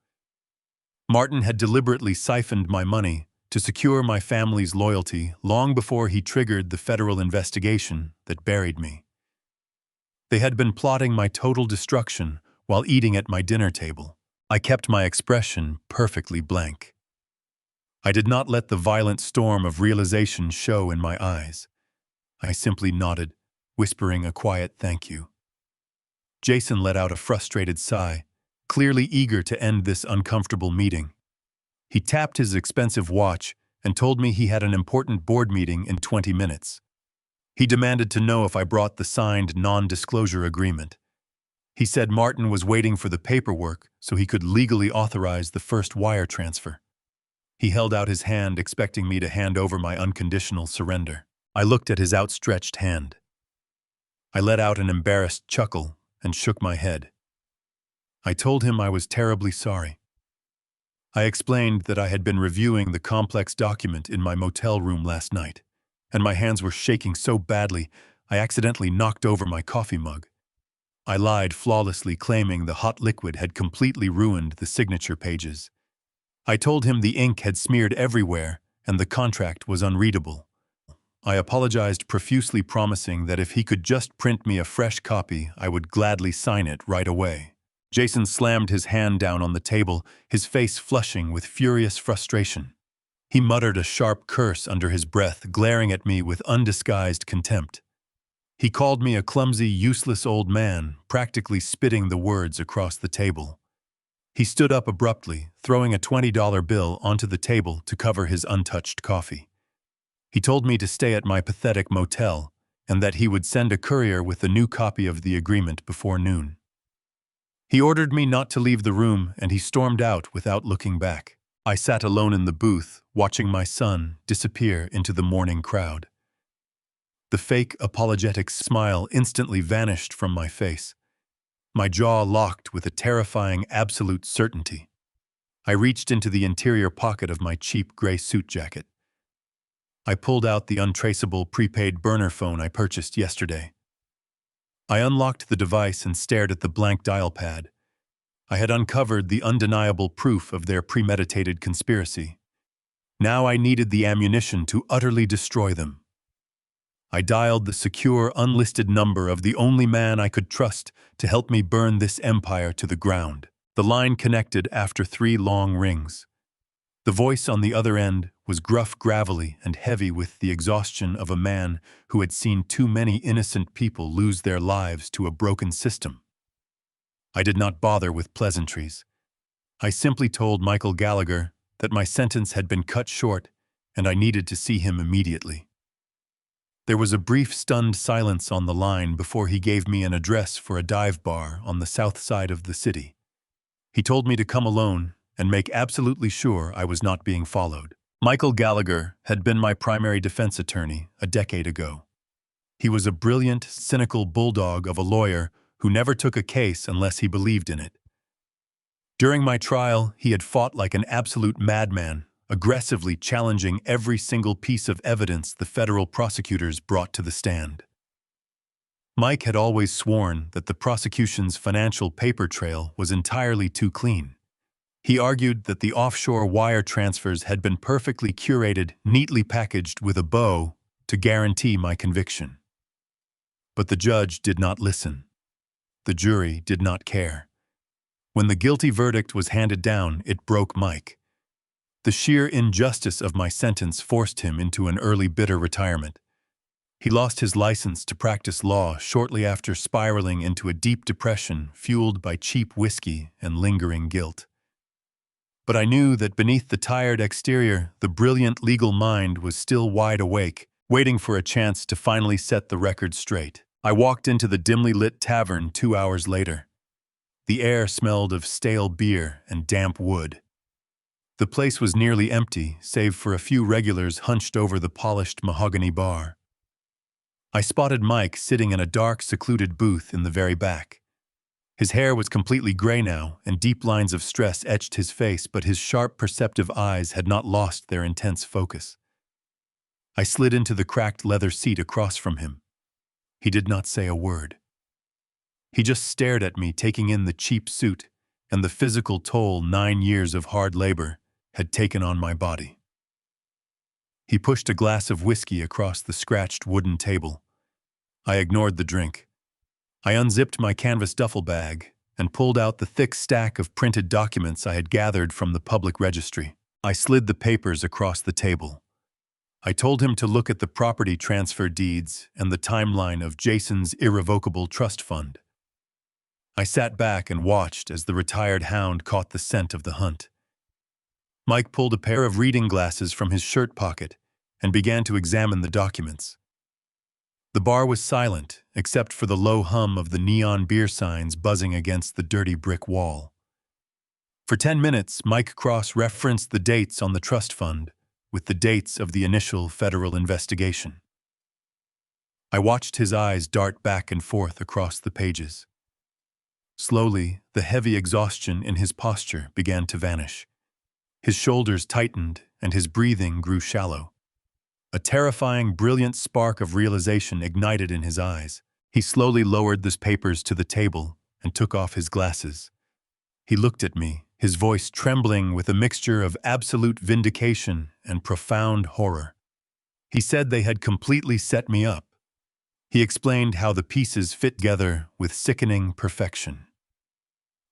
Martin had deliberately siphoned my money to secure my family's loyalty long before he triggered the federal investigation that buried me. They had been plotting my total destruction while eating at my dinner table. I kept my expression perfectly blank. I did not let the violent storm of realization show in my eyes. I simply nodded, whispering a quiet thank you. Jason let out a frustrated sigh, clearly eager to end this uncomfortable meeting. He tapped his expensive watch and told me he had an important board meeting in 20 minutes. He demanded to know if I brought the signed non-disclosure agreement. He said Martin was waiting for the paperwork so he could legally authorize the first wire transfer. He held out his hand, expecting me to hand over my unconditional surrender. I looked at his outstretched hand. I let out an embarrassed chuckle and shook my head. I told him I was terribly sorry. I explained that I had been reviewing the complex document in my motel room last night, and my hands were shaking so badly I accidentally knocked over my coffee mug. I lied flawlessly, claiming the hot liquid had completely ruined the signature pages. I told him the ink had smeared everywhere and the contract was unreadable. I apologized profusely, promising that if he could just print me a fresh copy, I would gladly sign it right away. Jason slammed his hand down on the table, his face flushing with furious frustration. He muttered a sharp curse under his breath, glaring at me with undisguised contempt. He called me a clumsy, useless old man, practically spitting the words across the table. He stood up abruptly, throwing a $20 bill onto the table to cover his untouched coffee. He told me to stay at my pathetic motel and that he would send a courier with a new copy of the agreement before noon. He ordered me not to leave the room, and he stormed out without looking back. I sat alone in the booth, watching my son disappear into the morning crowd. The fake apologetic smile instantly vanished from my face. My jaw locked with a terrifying absolute certainty. I reached into the interior pocket of my cheap gray suit jacket. I pulled out the untraceable prepaid burner phone I purchased yesterday. I unlocked the device and stared at the blank dial pad. I had uncovered the undeniable proof of their premeditated conspiracy. Now I needed the ammunition to utterly destroy them. I dialed the secure, unlisted number of the only man I could trust to help me burn this empire to the ground. The line connected after 3 long rings. The voice on the other end was gruff, gravelly, and heavy with the exhaustion of a man who had seen too many innocent people lose their lives to a broken system. I did not bother with pleasantries. I simply told Michael Gallagher that my sentence had been cut short and I needed to see him immediately. There was a brief, stunned silence on the line before he gave me an address for a dive bar on the south side of the city. He told me to come alone and make absolutely sure I was not being followed. Michael Gallagher had been my primary defense attorney a decade ago. He was a brilliant, cynical bulldog of a lawyer who never took a case unless he believed in it. During my trial, he had fought like an absolute madman, aggressively challenging every single piece of evidence the federal prosecutors brought to the stand. Mike had always sworn that the prosecution's financial paper trail was entirely too clean. He argued that the offshore wire transfers had been perfectly curated, neatly packaged with a bow to guarantee my conviction. But the judge did not listen. The jury did not care. When the guilty verdict was handed down, it broke Mike. The sheer injustice of my sentence forced him into an early, bitter retirement. He lost his license to practice law shortly after spiraling into a deep depression fueled by cheap whiskey and lingering guilt. But I knew that beneath the tired exterior, the brilliant legal mind was still wide awake, waiting for a chance to finally set the record straight. I walked into the dimly lit tavern 2 hours later. The air smelled of stale beer and damp wood. The place was nearly empty, save for a few regulars hunched over the polished mahogany bar. I spotted Mike sitting in a dark, secluded booth in the very back. His hair was completely gray now, and deep lines of stress etched his face, but his sharp, perceptive eyes had not lost their intense focus. I slid into the cracked leather seat across from him. He did not say a word. He just stared at me, taking in the cheap suit and the physical toll 9 years of hard labor had taken on my body. He pushed a glass of whiskey across the scratched wooden table. I ignored the drink. I unzipped my canvas duffel bag and pulled out the thick stack of printed documents I had gathered from the public registry. I slid the papers across the table. I told him to look at the property transfer deeds and the timeline of Jason's irrevocable trust fund. I sat back and watched as the retired hound caught the scent of the hunt. Mike pulled a pair of reading glasses from his shirt pocket and began to examine the documents. The bar was silent, except for the low hum of the neon beer signs buzzing against the dirty brick wall. For 10 minutes, Mike cross-referenced the dates on the trust fund with the dates of the initial federal investigation. I watched his eyes dart back and forth across the pages. Slowly, the heavy exhaustion in his posture began to vanish. His shoulders tightened and his breathing grew shallow. A terrifying, brilliant spark of realization ignited in his eyes. He slowly lowered the papers to the table and took off his glasses. He looked at me, his voice trembling with a mixture of absolute vindication and profound horror. He said they had completely set me up. He explained how the pieces fit together with sickening perfection.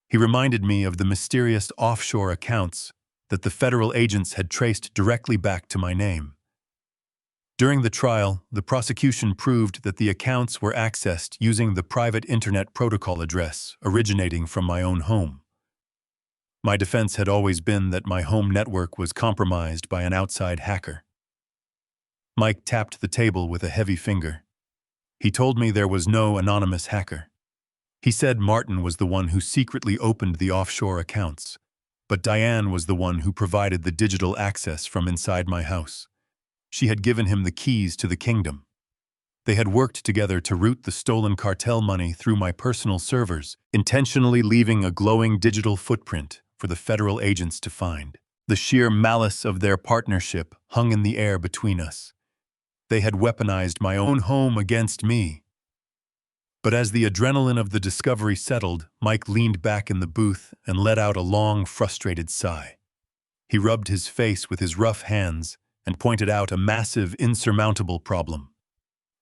He reminded me of the mysterious offshore accounts that the federal agents had traced directly back to my name. During the trial, the prosecution proved that the accounts were accessed using the private internet protocol address originating from my own home. My defense had always been that my home network was compromised by an outside hacker. Mike tapped the table with a heavy finger. He told me there was no anonymous hacker. He said Martin was the one who secretly opened the offshore accounts, but Diane was the one who provided the digital access from inside my house. She had given him the keys to the kingdom. They had worked together to route the stolen cartel money through my personal servers, intentionally leaving a glowing digital footprint for the federal agents to find. The sheer malice of their partnership hung in the air between us. They had weaponized my own home against me. But as the adrenaline of the discovery settled, Mike leaned back in the booth and let out a long, frustrated sigh. He rubbed his face with his rough hands and pointed out a massive, insurmountable problem.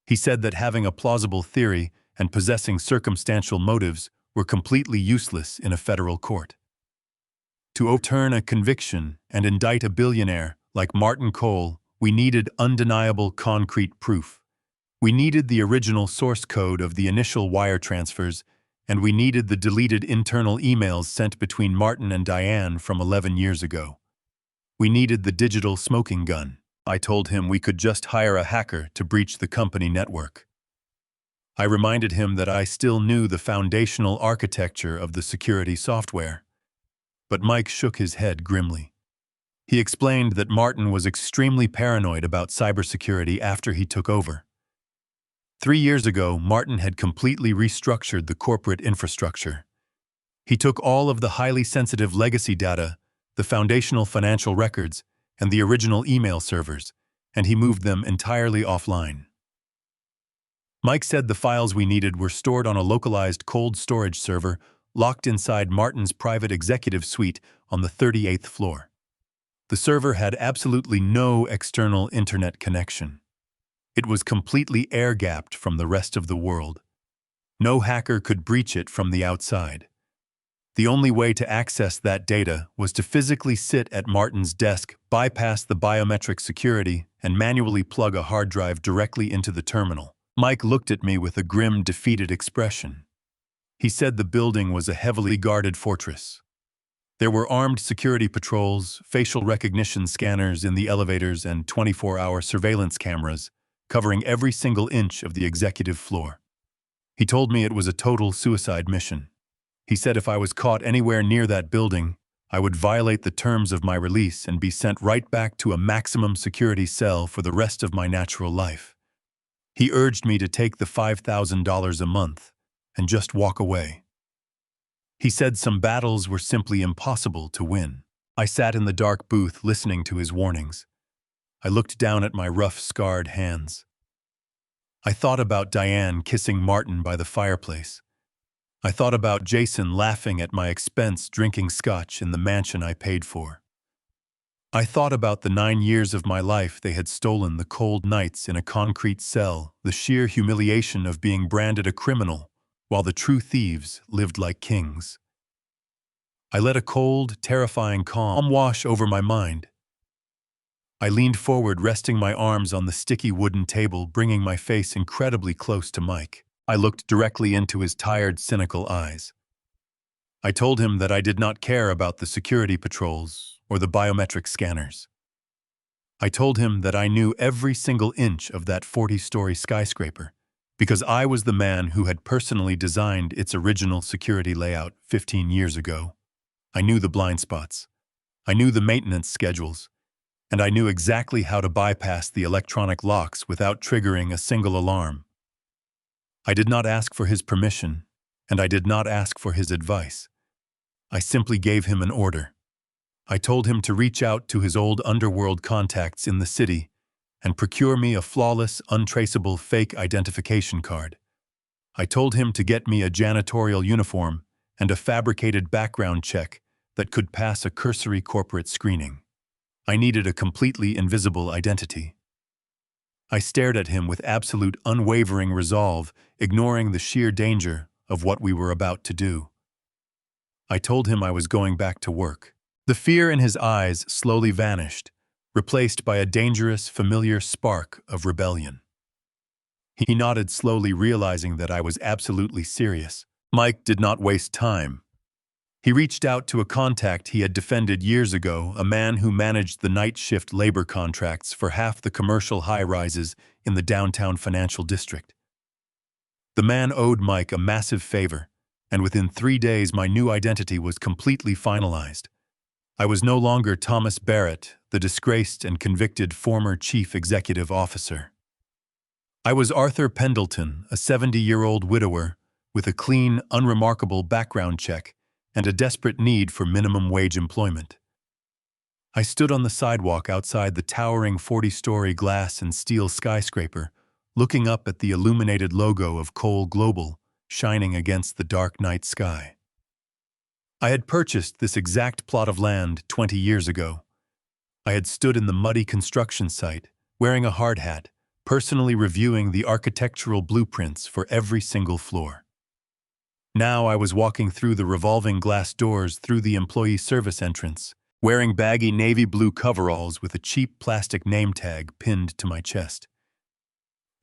He said that having a plausible theory and possessing circumstantial motives were completely useless in a federal court. To overturn a conviction and indict a billionaire like Martin Cole, we needed undeniable concrete proof. We needed the original source code of the initial wire transfers, and we needed the deleted internal emails sent between Martin and Diane from 11 years ago. We needed the digital smoking gun. I told him we could just hire a hacker to breach the company network. I reminded him that I still knew the foundational architecture of the security software. But Mike shook his head grimly. He explained that Martin was extremely paranoid about cybersecurity after he took over. 3 years ago, Martin had completely restructured the corporate infrastructure. He took all of the highly sensitive legacy data, the foundational financial records, and the original email servers, and he moved them entirely offline. Mike said the files we needed were stored on a localized cold storage server locked inside Martin's private executive suite on the 38th floor. The server had absolutely no external internet connection. It was completely air-gapped from the rest of the world. No hacker could breach it from the outside. The only way to access that data was to physically sit at Martin's desk, bypass the biometric security, and manually plug a hard drive directly into the terminal. Mike looked at me with a grim, defeated expression. He said the building was a heavily guarded fortress. There were armed security patrols, facial recognition scanners in the elevators, and 24-hour surveillance cameras covering every single inch of the executive floor. He told me it was a total suicide mission. He said if I was caught anywhere near that building, I would violate the terms of my release and be sent right back to a maximum security cell for the rest of my natural life. He urged me to take the $5,000 a month and just walk away. He said some battles were simply impossible to win. I sat in the dark booth listening to his warnings. I looked down at my rough, scarred hands. I thought about Diane kissing Martin by the fireplace. I thought about Jason laughing at my expense drinking scotch in the mansion I paid for. I thought about the 9 years of my life they had stolen, the cold nights in a concrete cell, the sheer humiliation of being branded a criminal, while the true thieves lived like kings. I let a cold, terrifying calm wash over my mind. I leaned forward, resting my arms on the sticky wooden table, bringing my face incredibly close to Mike. I looked directly into his tired, cynical eyes. I told him that I did not care about the security patrols or the biometric scanners. I told him that I knew every single inch of that 40-story skyscraper because I was the man who had personally designed its original security layout 15 years ago. I knew the blind spots. I knew the maintenance schedules. And I knew exactly how to bypass the electronic locks without triggering a single alarm. I did not ask for his permission, and I did not ask for his advice. I simply gave him an order. I told him to reach out to his old underworld contacts in the city and procure me a flawless, untraceable fake identification card. I told him to get me a janitorial uniform and a fabricated background check that could pass a cursory corporate screening. I needed a completely invisible identity. I stared at him with absolute unwavering resolve, ignoring the sheer danger of what we were about to do. I told him I was going back to work. The fear in his eyes slowly vanished, replaced by a dangerous, familiar spark of rebellion. He nodded slowly, realizing that I was absolutely serious. Mike did not waste time. He reached out to a contact he had defended years ago, a man who managed the night shift labor contracts for half the commercial high-rises in the downtown financial district. The man owed Mike a massive favor, and within 3 days my new identity was completely finalized. I was no longer Thomas Barrett, the disgraced and convicted former chief executive officer. I was Arthur Pendleton, a 70-year-old widower with a clean, unremarkable background check and a desperate need for minimum wage employment. I stood on the sidewalk outside the towering 40-story glass and steel skyscraper, looking up at the illuminated logo of Coal Global shining against the dark night sky. I had purchased this exact plot of land 20 years ago. I had stood in the muddy construction site, wearing a hard hat, personally reviewing the architectural blueprints for every single floor. Now I was walking through the revolving glass doors through the employee service entrance, wearing baggy navy blue coveralls with a cheap plastic name tag pinned to my chest.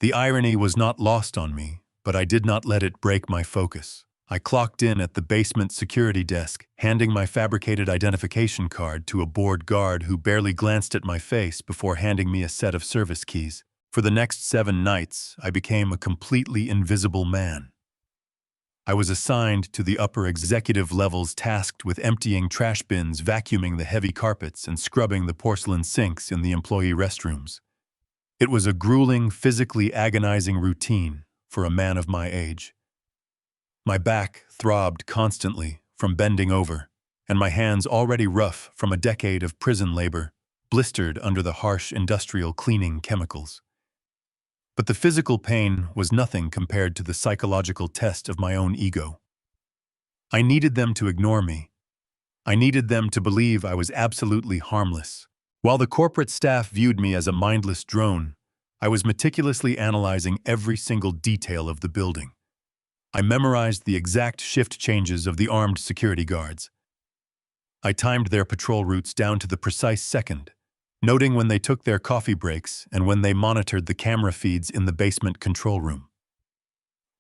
The irony was not lost on me, but I did not let it break my focus. I clocked in at the basement security desk, handing my fabricated identification card to a bored guard who barely glanced at my face before handing me a set of service keys. For the next 7 nights, I became a completely invisible man. I was assigned to the upper executive levels tasked with emptying trash bins, vacuuming the heavy carpets, and scrubbing the porcelain sinks in the employee restrooms. It was a grueling, physically agonizing routine for a man of my age. My back throbbed constantly from bending over, and my hands, already rough from a decade of prison labor, blistered under the harsh industrial cleaning chemicals. But the physical pain was nothing compared to the psychological test of my own ego. I needed them to ignore me. I needed them to believe I was absolutely harmless. While the corporate staff viewed me as a mindless drone, I was meticulously analyzing every single detail of the building. I memorized the exact shift changes of the armed security guards. I timed their patrol routes down to the precise second, noting when they took their coffee breaks and when they monitored the camera feeds in the basement control room.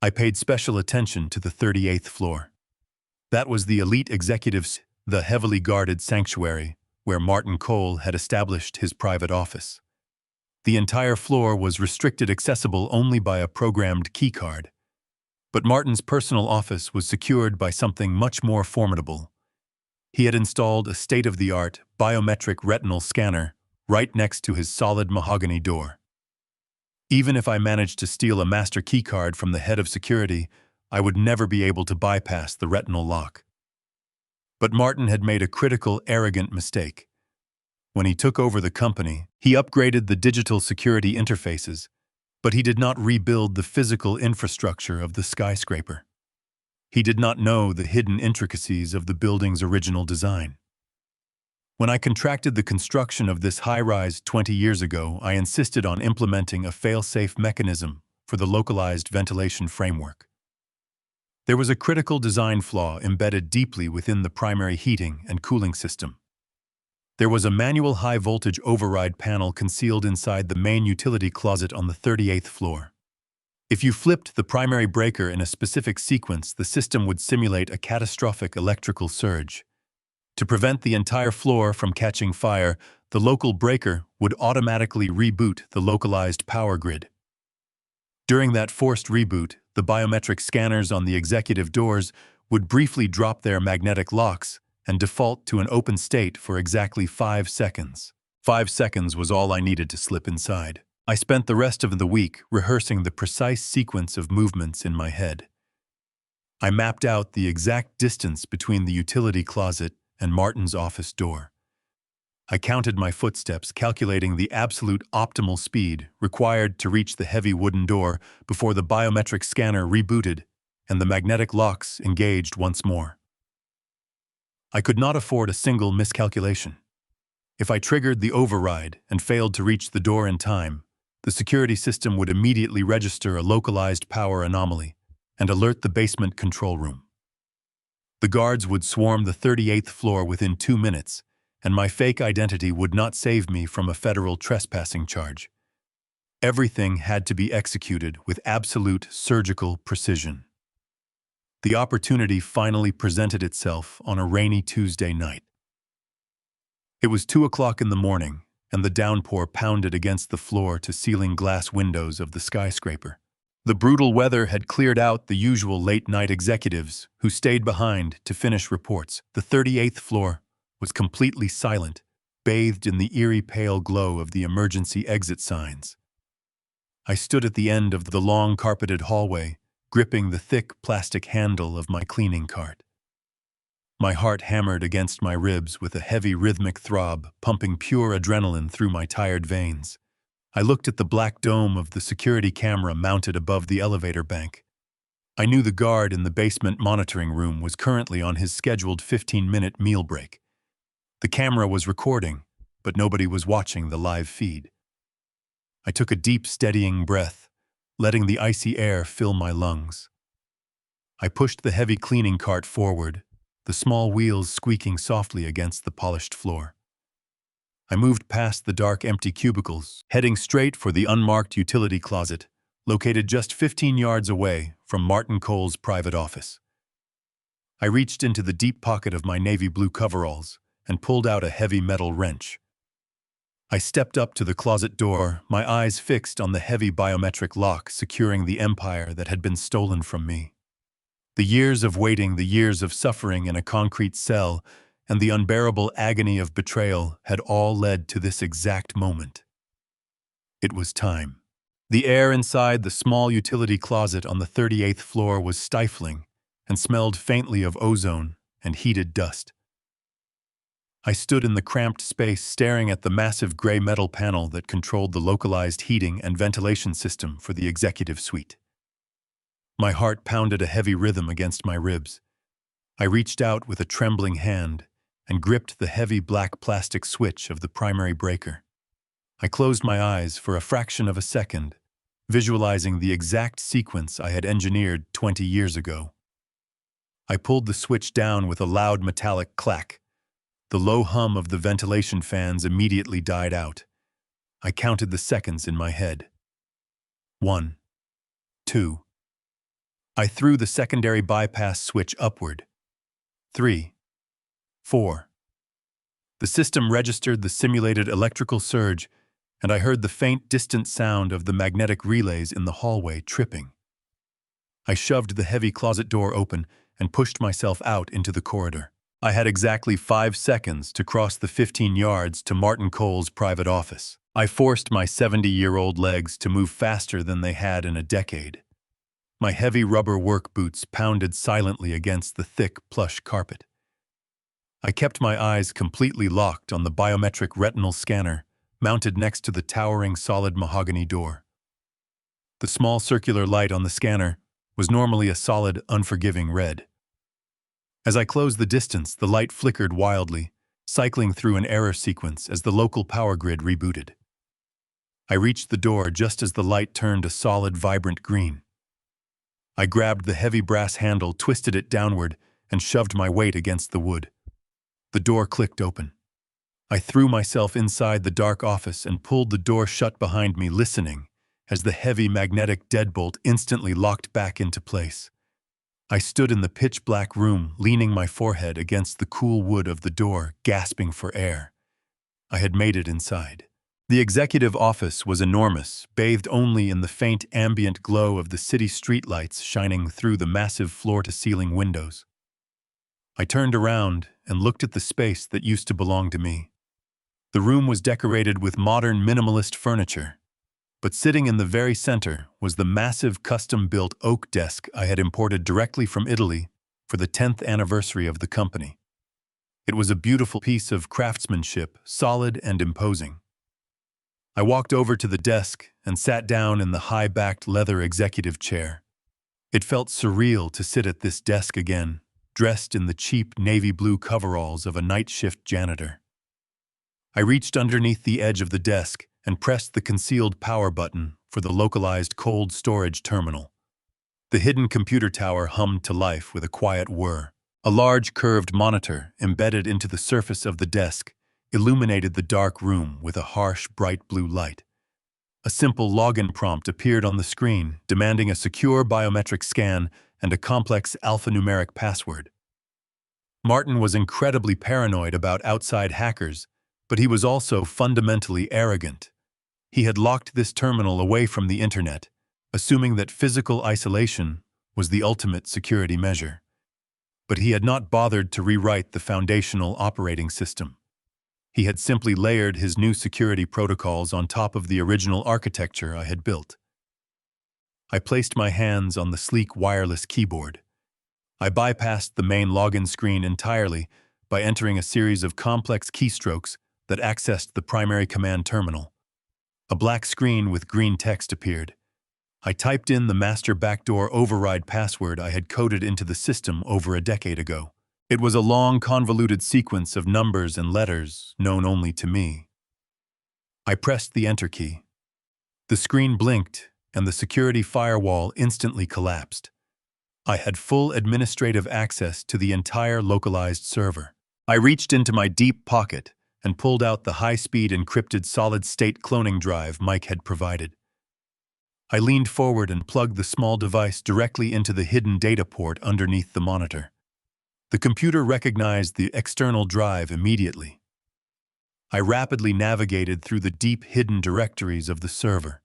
I paid special attention to the 38th floor. That was the elite executives, the heavily guarded sanctuary, where Martin Cole had established his private office. The entire floor was restricted accessible only by a programmed keycard. But Martin's personal office was secured by something much more formidable. He had installed a state-of-the-art biometric retinal scanner right next to his solid mahogany door. Even if I managed to steal a master keycard from the head of security, I would never be able to bypass the retinal lock. But Martin had made a critical, arrogant mistake. When he took over the company, he upgraded the digital security interfaces, but he did not rebuild the physical infrastructure of the skyscraper. He did not know the hidden intricacies of the building's original design. When I contracted the construction of this high-rise 20 years ago, I insisted on implementing a fail-safe mechanism for the localized ventilation framework. There was a critical design flaw embedded deeply within the primary heating and cooling system. There was a manual high-voltage override panel concealed inside the main utility closet on the 38th floor. If you flipped the primary breaker in a specific sequence, the system would simulate a catastrophic electrical surge. To prevent the entire floor from catching fire, the local breaker would automatically reboot the localized power grid. During that forced reboot, the biometric scanners on the executive doors would briefly drop their magnetic locks and default to an open state for exactly 5 seconds. 5 seconds was all I needed to slip inside. I spent the rest of the week rehearsing the precise sequence of movements in my head. I mapped out the exact distance between the utility closet and Martin's office door. I counted my footsteps, calculating the absolute optimal speed required to reach the heavy wooden door before the biometric scanner rebooted and the magnetic locks engaged once more. I could not afford a single miscalculation. If I triggered the override and failed to reach the door in time, the security system would immediately register a localized power anomaly and alert the basement control room. The guards would swarm the 38th floor within 2 minutes, and my fake identity would not save me from a federal trespassing charge. Everything had to be executed with absolute surgical precision. The opportunity finally presented itself on a rainy Tuesday night. It was 2 o'clock in the morning, and the downpour pounded against the floor-to-ceiling glass windows of the skyscraper. The brutal weather had cleared out the usual late-night executives who stayed behind to finish reports. The 38th floor was completely silent, bathed in the eerie pale glow of the emergency exit signs. I stood at the end of the long carpeted hallway, gripping the thick plastic handle of my cleaning cart. My heart hammered against my ribs with a heavy rhythmic throb, pumping pure adrenaline through my tired veins. I looked at the black dome of the security camera mounted above the elevator bank. I knew the guard in the basement monitoring room was currently on his scheduled 15-minute meal break. The camera was recording, but nobody was watching the live feed. I took a deep, steadying breath, letting the icy air fill my lungs. I pushed the heavy cleaning cart forward, the small wheels squeaking softly against the polished floor. I moved past the dark, empty cubicles, heading straight for the unmarked utility closet, located just 15 yards away from Martin Cole's private office. I reached into the deep pocket of my navy blue coveralls and pulled out a heavy metal wrench. I stepped up to the closet door, my eyes fixed on the heavy biometric lock securing the empire that had been stolen from me. The years of waiting, the years of suffering in a concrete cell, and the unbearable agony of betrayal had all led to this exact moment. It was time. The air inside the small utility closet on the 38th floor was stifling and smelled faintly of ozone and heated dust. I stood in the cramped space staring at the massive gray metal panel that controlled the localized heating and ventilation system for the executive suite. My heart pounded a heavy rhythm against my ribs. I reached out with a trembling hand and gripped the heavy black plastic switch of the primary breaker. I closed my eyes for a fraction of a second, visualizing the exact sequence I had engineered 20 years ago. I pulled the switch down with a loud metallic clack. The low hum of the ventilation fans immediately died out. I counted the seconds in my head. 1, 2. I threw the secondary bypass switch upward. 3, 4. The system registered the simulated electrical surge, and I heard the faint, distant sound of the magnetic relays in the hallway tripping. I shoved the heavy closet door open and pushed myself out into the corridor. I had exactly 5 seconds to cross the 15 yards to Martin Cole's private office. I forced my 70-year-old legs to move faster than they had in a decade. My heavy rubber work boots pounded silently against the thick, plush carpet. I kept my eyes completely locked on the biometric retinal scanner mounted next to the towering solid mahogany door. The small circular light on the scanner was normally a solid, unforgiving red. As I closed the distance, the light flickered wildly, cycling through an error sequence as the local power grid rebooted. I reached the door just as the light turned a solid, vibrant green. I grabbed the heavy brass handle, twisted it downward, and shoved my weight against the wood. The door clicked open. I threw myself inside the dark office and pulled the door shut behind me, listening as the heavy magnetic deadbolt instantly locked back into place. I stood in the pitch-black room, leaning my forehead against the cool wood of the door, gasping for air. I had made it inside. The executive office was enormous, bathed only in the faint ambient glow of the city streetlights shining through the massive floor-to-ceiling windows. I turned around and looked at the space that used to belong to me. The room was decorated with modern minimalist furniture, but sitting in the very center was the massive custom-built oak desk I had imported directly from Italy for the 10th anniversary of the company. It was a beautiful piece of craftsmanship, solid and imposing. I walked over to the desk and sat down in the high-backed leather executive chair. It felt surreal to sit at this desk again, dressed in the cheap navy blue coveralls of a night shift janitor. I reached underneath the edge of the desk and pressed the concealed power button for the localized cold storage terminal. The hidden computer tower hummed to life with a quiet whir. A large curved monitor embedded into the surface of the desk illuminated the dark room with a harsh, bright blue light. A simple login prompt appeared on the screen, demanding a secure biometric scan and a complex alphanumeric password. Martin was incredibly paranoid about outside hackers, but he was also fundamentally arrogant. He had locked this terminal away from the internet, assuming that physical isolation was the ultimate security measure. But he had not bothered to rewrite the foundational operating system. He had simply layered his new security protocols on top of the original architecture I had built. I placed my hands on the sleek wireless keyboard. I bypassed the main login screen entirely by entering a series of complex keystrokes that accessed the primary command terminal. A black screen with green text appeared. I typed in the master backdoor override password I had coded into the system over a decade ago. It was a long, convoluted sequence of numbers and letters known only to me. I pressed the enter key. The screen blinked, and the security firewall instantly collapsed. I had full administrative access to the entire localized server. I reached into my deep pocket and pulled out the high-speed encrypted solid-state cloning drive Mike had provided. I leaned forward and plugged the small device directly into the hidden data port underneath the monitor. The computer recognized the external drive immediately. I rapidly navigated through the deep hidden directories of the server.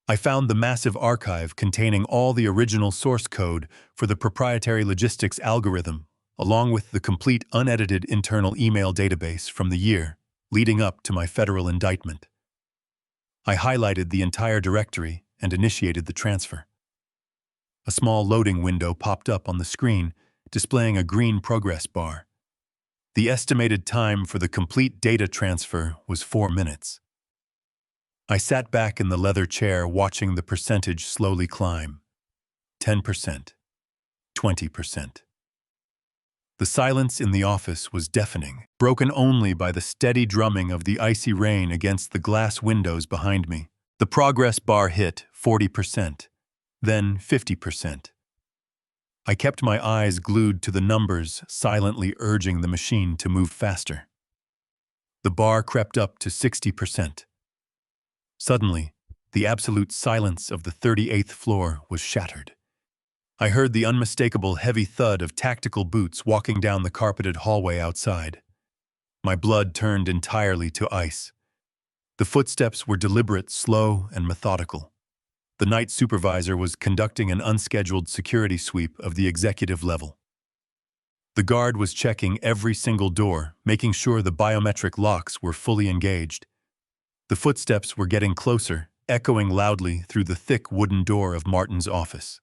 I found the massive archive containing all the original source code for the proprietary logistics algorithm, along with the complete unedited internal email database from the year leading up to my federal indictment. I highlighted the entire directory and initiated the transfer. A small loading window popped up on the screen, displaying a green progress bar. The estimated time for the complete data transfer was 4 minutes. I sat back in the leather chair watching the percentage slowly climb. 10%. 20%. The silence in the office was deafening, broken only by the steady drumming of the icy rain against the glass windows behind me. The progress bar hit 40%, then 50%. I kept my eyes glued to the numbers, silently urging the machine to move faster. The bar crept up to 60%. Suddenly, the absolute silence of the 38th floor was shattered. I heard the unmistakable heavy thud of tactical boots walking down the carpeted hallway outside. My blood turned entirely to ice. The footsteps were deliberate, slow, and methodical. The night supervisor was conducting an unscheduled security sweep of the executive level. The guard was checking every single door, making sure the biometric locks were fully engaged. The footsteps were getting closer, echoing loudly through the thick wooden door of Martin's office.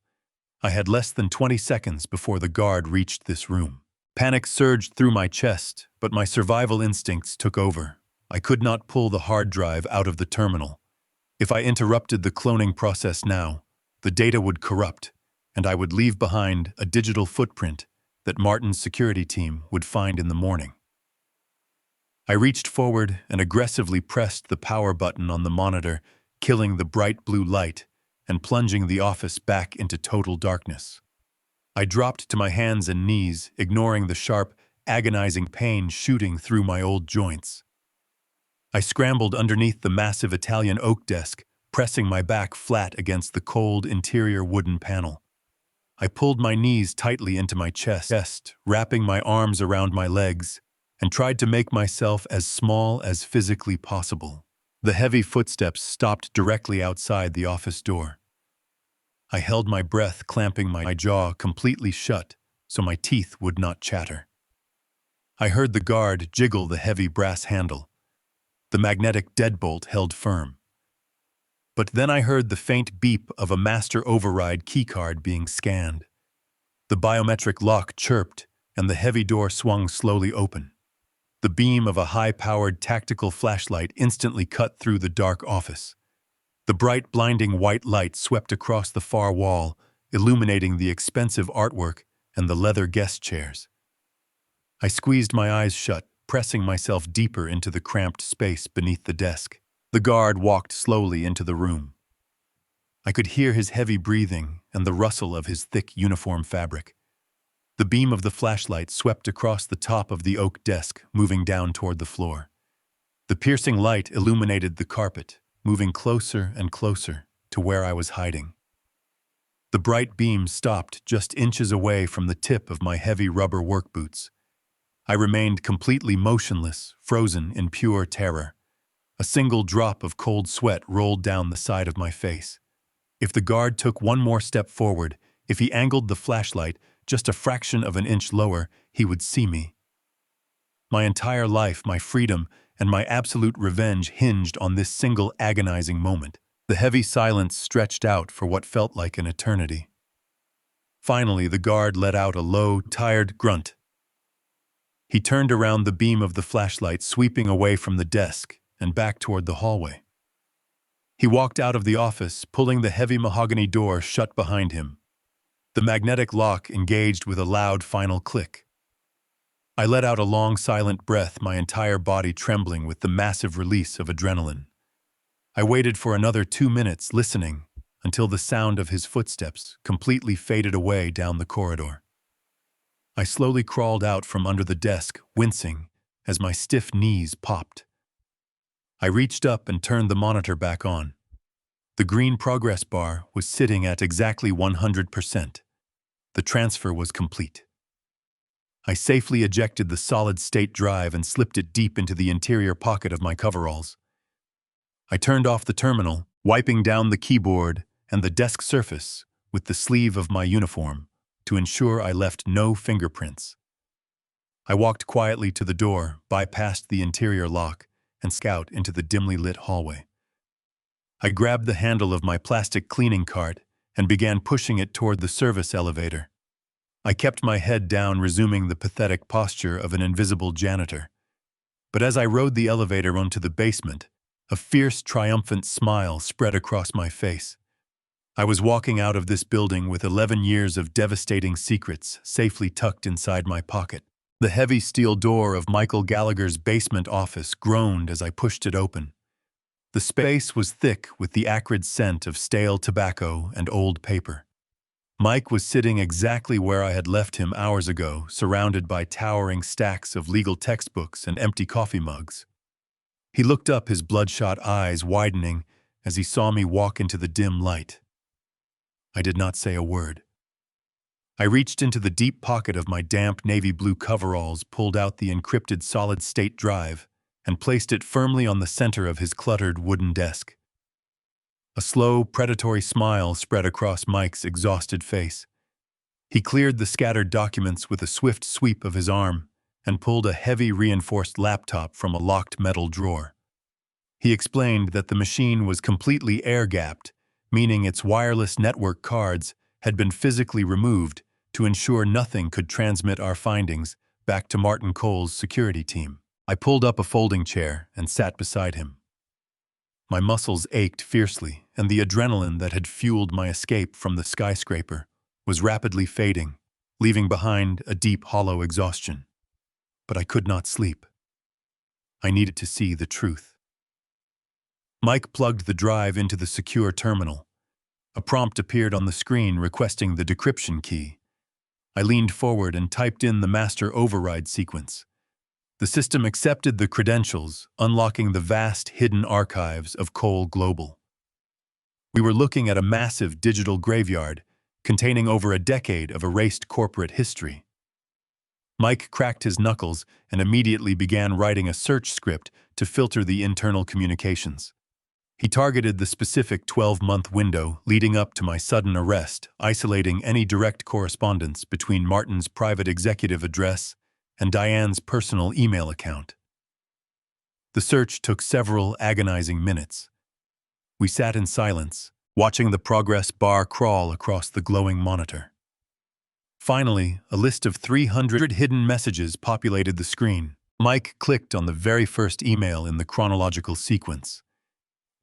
I had less than 20 seconds before the guard reached this room. Panic surged through my chest, but my survival instincts took over. I could not pull the hard drive out of the terminal. If I interrupted the cloning process now, the data would corrupt, and I would leave behind a digital footprint that Martin's security team would find in the morning. I reached forward and aggressively pressed the power button on the monitor, killing the bright blue light and plunging the office back into total darkness. I dropped to my hands and knees, ignoring the sharp, agonizing pain shooting through my old joints. I scrambled underneath the massive Italian oak desk, pressing my back flat against the cold interior wooden panel. I pulled my knees tightly into my chest, wrapping my arms around my legs, and tried to make myself as small as physically possible. The heavy footsteps stopped directly outside the office door. I held my breath, clamping my jaw completely shut so my teeth would not chatter. I heard the guard jiggle the heavy brass handle. The magnetic deadbolt held firm. But then I heard the faint beep of a master override keycard being scanned. The biometric lock chirped, and the heavy door swung slowly open. The beam of a high-powered tactical flashlight instantly cut through the dark office. The bright, blinding white light swept across the far wall, illuminating the expensive artwork and the leather guest chairs. I squeezed my eyes shut, pressing myself deeper into the cramped space beneath the desk. The guard walked slowly into the room. I could hear his heavy breathing and the rustle of his thick uniform fabric. The beam of the flashlight swept across the top of the oak desk, moving down toward the floor. The piercing light illuminated the carpet, moving closer and closer to where I was hiding. The bright beam stopped just inches away from the tip of my heavy rubber work boots. I remained completely motionless, frozen in pure terror. A single drop of cold sweat rolled down the side of my face. If the guard took one more step forward, if he angled the flashlight just a fraction of an inch lower, he would see me. My entire life, my freedom, and my absolute revenge hinged on this single agonizing moment. The heavy silence stretched out for what felt like an eternity. Finally, the guard let out a low, tired grunt. He turned around the beam of the flashlight, sweeping away from the desk and back toward the hallway. He walked out of the office, pulling the heavy mahogany door shut behind him. The magnetic lock engaged with a loud final click. I let out a long, silent breath, my entire body trembling with the massive release of adrenaline. I waited for another 2 minutes, listening, until the sound of his footsteps completely faded away down the corridor. I slowly crawled out from under the desk, wincing as my stiff knees popped. I reached up and turned the monitor back on. The green progress bar was sitting at exactly 100%. The transfer was complete. I safely ejected the solid-state drive and slipped it deep into the interior pocket of my coveralls. I turned off the terminal, wiping down the keyboard and the desk surface with the sleeve of my uniform to ensure I left no fingerprints. I walked quietly to the door, bypassed the interior lock, and scout into the dimly lit hallway. I grabbed the handle of my plastic cleaning cart and began pushing it toward the service elevator. I kept my head down, resuming the pathetic posture of an invisible janitor. But as I rode the elevator onto the basement, a fierce, triumphant smile spread across my face. I was walking out of this building with 11 years of devastating secrets safely tucked inside my pocket. The heavy steel door of Michael Gallagher's basement office groaned as I pushed it open. The space was thick with the acrid scent of stale tobacco and old paper. Mike was sitting exactly where I had left him hours ago, surrounded by towering stacks of legal textbooks and empty coffee mugs. He looked up, his bloodshot eyes widening as he saw me walk into the dim light. I did not say a word. I reached into the deep pocket of my damp navy blue coveralls, pulled out the encrypted solid-state drive, and placed it firmly on the center of his cluttered wooden desk. A slow, predatory smile spread across Mike's exhausted face. He cleared the scattered documents with a swift sweep of his arm and pulled a heavy reinforced laptop from a locked metal drawer. He explained that the machine was completely air-gapped, meaning its wireless network cards had been physically removed to ensure nothing could transmit our findings back to Martin Cole's security team. I pulled up a folding chair and sat beside him. My muscles ached fiercely, and the adrenaline that had fueled my escape from the skyscraper was rapidly fading, leaving behind a deep, hollow exhaustion. But I could not sleep. I needed to see the truth. Mike plugged the drive into the secure terminal. A prompt appeared on the screen requesting the decryption key. I leaned forward and typed in the master override sequence. The system accepted the credentials, unlocking the vast hidden archives of Cole Global. We were looking at a massive digital graveyard containing over a decade of erased corporate history. Mike cracked his knuckles and immediately began writing a search script to filter the internal communications. He targeted the specific 12-month window leading up to my sudden arrest, isolating any direct correspondence between Martin's private executive address and Diane's personal email account. The search took several agonizing minutes. We sat in silence, watching the progress bar crawl across the glowing monitor. Finally, a list of 300 hidden messages populated the screen. Mike clicked on the very first email in the chronological sequence.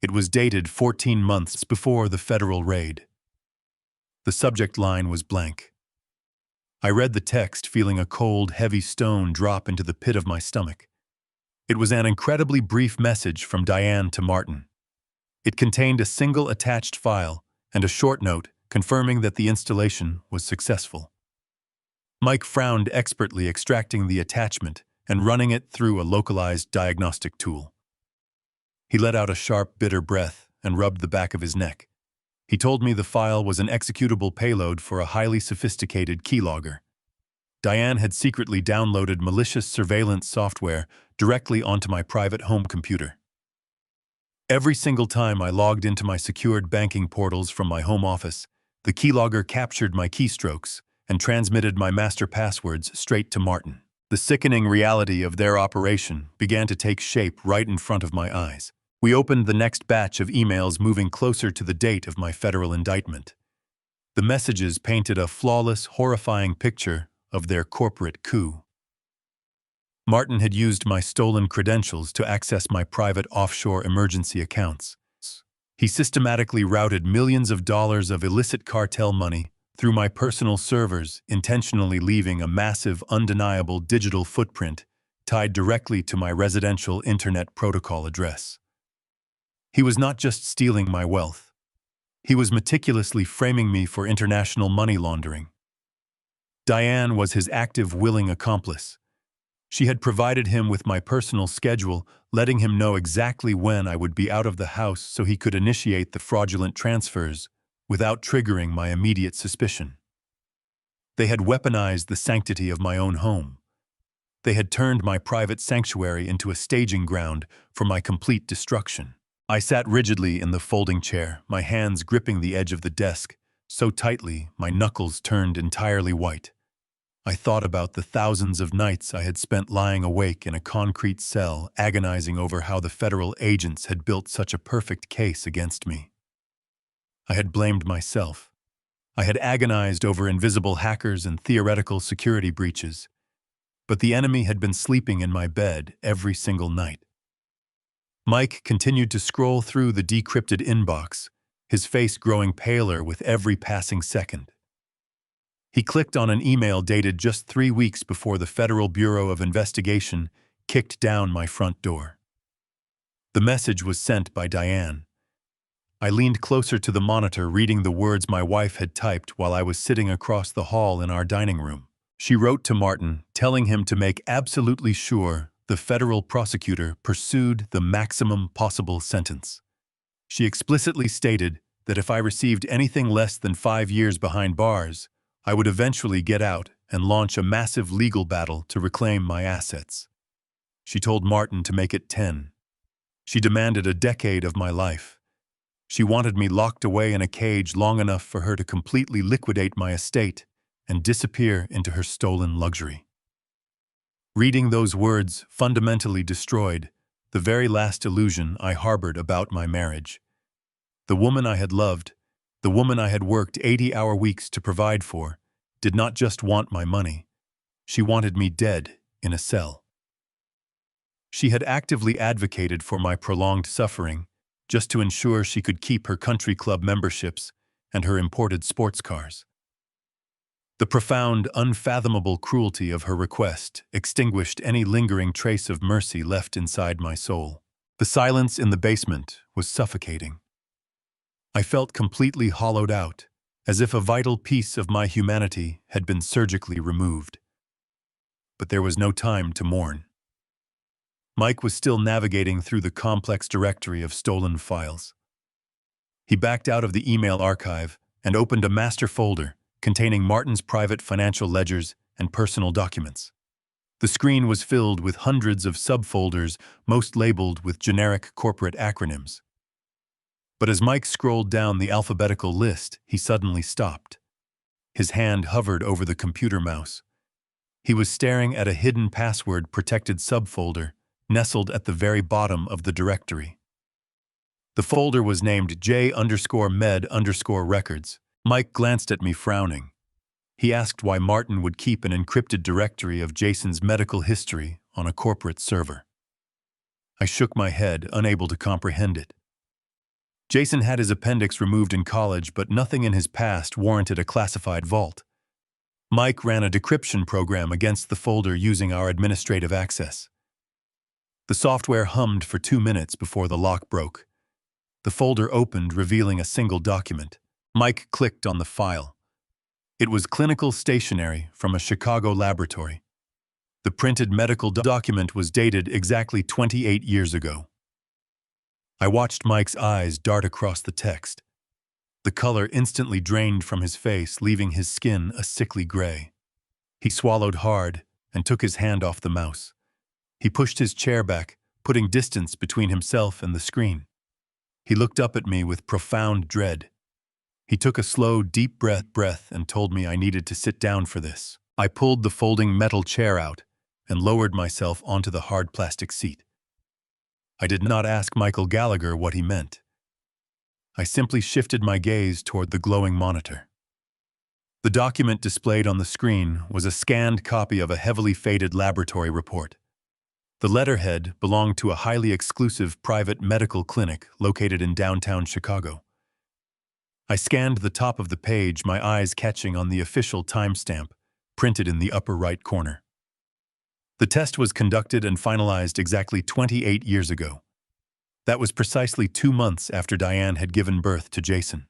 It was dated 14 months before the federal raid. The subject line was blank. I read the text, feeling a cold, heavy stone drop into the pit of my stomach. It was an incredibly brief message from Diane to Martin. It contained a single attached file and a short note confirming that the installation was successful. Mike frowned, expertly extracting the attachment and running it through a localized diagnostic tool. He let out a sharp, bitter breath and rubbed the back of his neck. He told me the file was an executable payload for a highly sophisticated keylogger. Diane had secretly downloaded malicious surveillance software directly onto my private home computer. Every single time I logged into my secured banking portals from my home office, the keylogger captured my keystrokes and transmitted my master passwords straight to Martin. The sickening reality of their operation began to take shape right in front of my eyes. We opened the next batch of emails, moving closer to the date of my federal indictment. The messages painted a flawless, horrifying picture of their corporate coup. Martin had used my stolen credentials to access my private offshore emergency accounts. He systematically routed millions of dollars of illicit cartel money through my personal servers, intentionally leaving a massive, undeniable digital footprint tied directly to my residential internet protocol address. He was not just stealing my wealth. He was meticulously framing me for international money laundering. Diane was his active, willing accomplice. She had provided him with my personal schedule, letting him know exactly when I would be out of the house so he could initiate the fraudulent transfers without triggering my immediate suspicion. They had weaponized the sanctity of my own home. They had turned my private sanctuary into a staging ground for my complete destruction. I sat rigidly in the folding chair, my hands gripping the edge of the desk, so tightly my knuckles turned entirely white. I thought about the thousands of nights I had spent lying awake in a concrete cell, agonizing over how the federal agents had built such a perfect case against me. I had blamed myself. I had agonized over invisible hackers and theoretical security breaches. But the enemy had been sleeping in my bed every single night. Mike continued to scroll through the decrypted inbox, his face growing paler with every passing second. He clicked on an email dated just 3 weeks before the Federal Bureau of Investigation kicked down my front door. The message was sent by Diane. I leaned closer to the monitor, reading the words my wife had typed while I was sitting across the hall in our dining room. She wrote to Martin, telling him to make absolutely sure the federal prosecutor pursued the maximum possible sentence. She explicitly stated that if I received anything less than 5 years behind bars, I would eventually get out and launch a massive legal battle to reclaim my assets. She told Martin to make it 10. She demanded a decade of my life. She wanted me locked away in a cage long enough for her to completely liquidate my estate and disappear into her stolen luxury. Reading those words fundamentally destroyed the very last illusion I harbored about my marriage. The woman I had loved, the woman I had worked 80-hour weeks to provide for, did not just want my money. She wanted me dead in a cell. She had actively advocated for my prolonged suffering just to ensure she could keep her country club memberships and her imported sports cars. The profound, unfathomable cruelty of her request extinguished any lingering trace of mercy left inside my soul. The silence in the basement was suffocating. I felt completely hollowed out, as if a vital piece of my humanity had been surgically removed. But there was no time to mourn. Mike was still navigating through the complex directory of stolen files. He backed out of the email archive and opened a master folder containing Martin's private financial ledgers and personal documents. The screen was filled with hundreds of subfolders, most labeled with generic corporate acronyms. But as Mike scrolled down the alphabetical list, he suddenly stopped. His hand hovered over the computer mouse. He was staring at a hidden password-protected subfolder nestled at the very bottom of the directory. The folder was named J_Med_Records. Mike glanced at me, frowning. He asked why Martin would keep an encrypted directory of Jason's medical history on a corporate server. I shook my head, unable to comprehend it. Jason had his appendix removed in college, but nothing in his past warranted a classified vault. Mike ran a decryption program against the folder using our administrative access. The software hummed for 2 minutes before the lock broke. The folder opened, revealing a single document. Mike clicked on the file. It was clinical stationery from a Chicago laboratory. The printed medical document was dated exactly 28 years ago. I watched Mike's eyes dart across the text. The color instantly drained from his face, leaving his skin a sickly gray. He swallowed hard and took his hand off the mouse. He pushed his chair back, putting distance between himself and the screen. He looked up at me with profound dread. He took a slow, deep breath and told me I needed to sit down for this. I pulled the folding metal chair out and lowered myself onto the hard plastic seat. I did not ask Michael Gallagher what he meant. I simply shifted my gaze toward the glowing monitor. The document displayed on the screen was a scanned copy of a heavily faded laboratory report. The letterhead belonged to a highly exclusive private medical clinic located in downtown Chicago. I scanned the top of the page, my eyes catching on the official timestamp, printed in the upper right corner. The test was conducted and finalized exactly 28 years ago. That was precisely 2 months after Diane had given birth to Jason.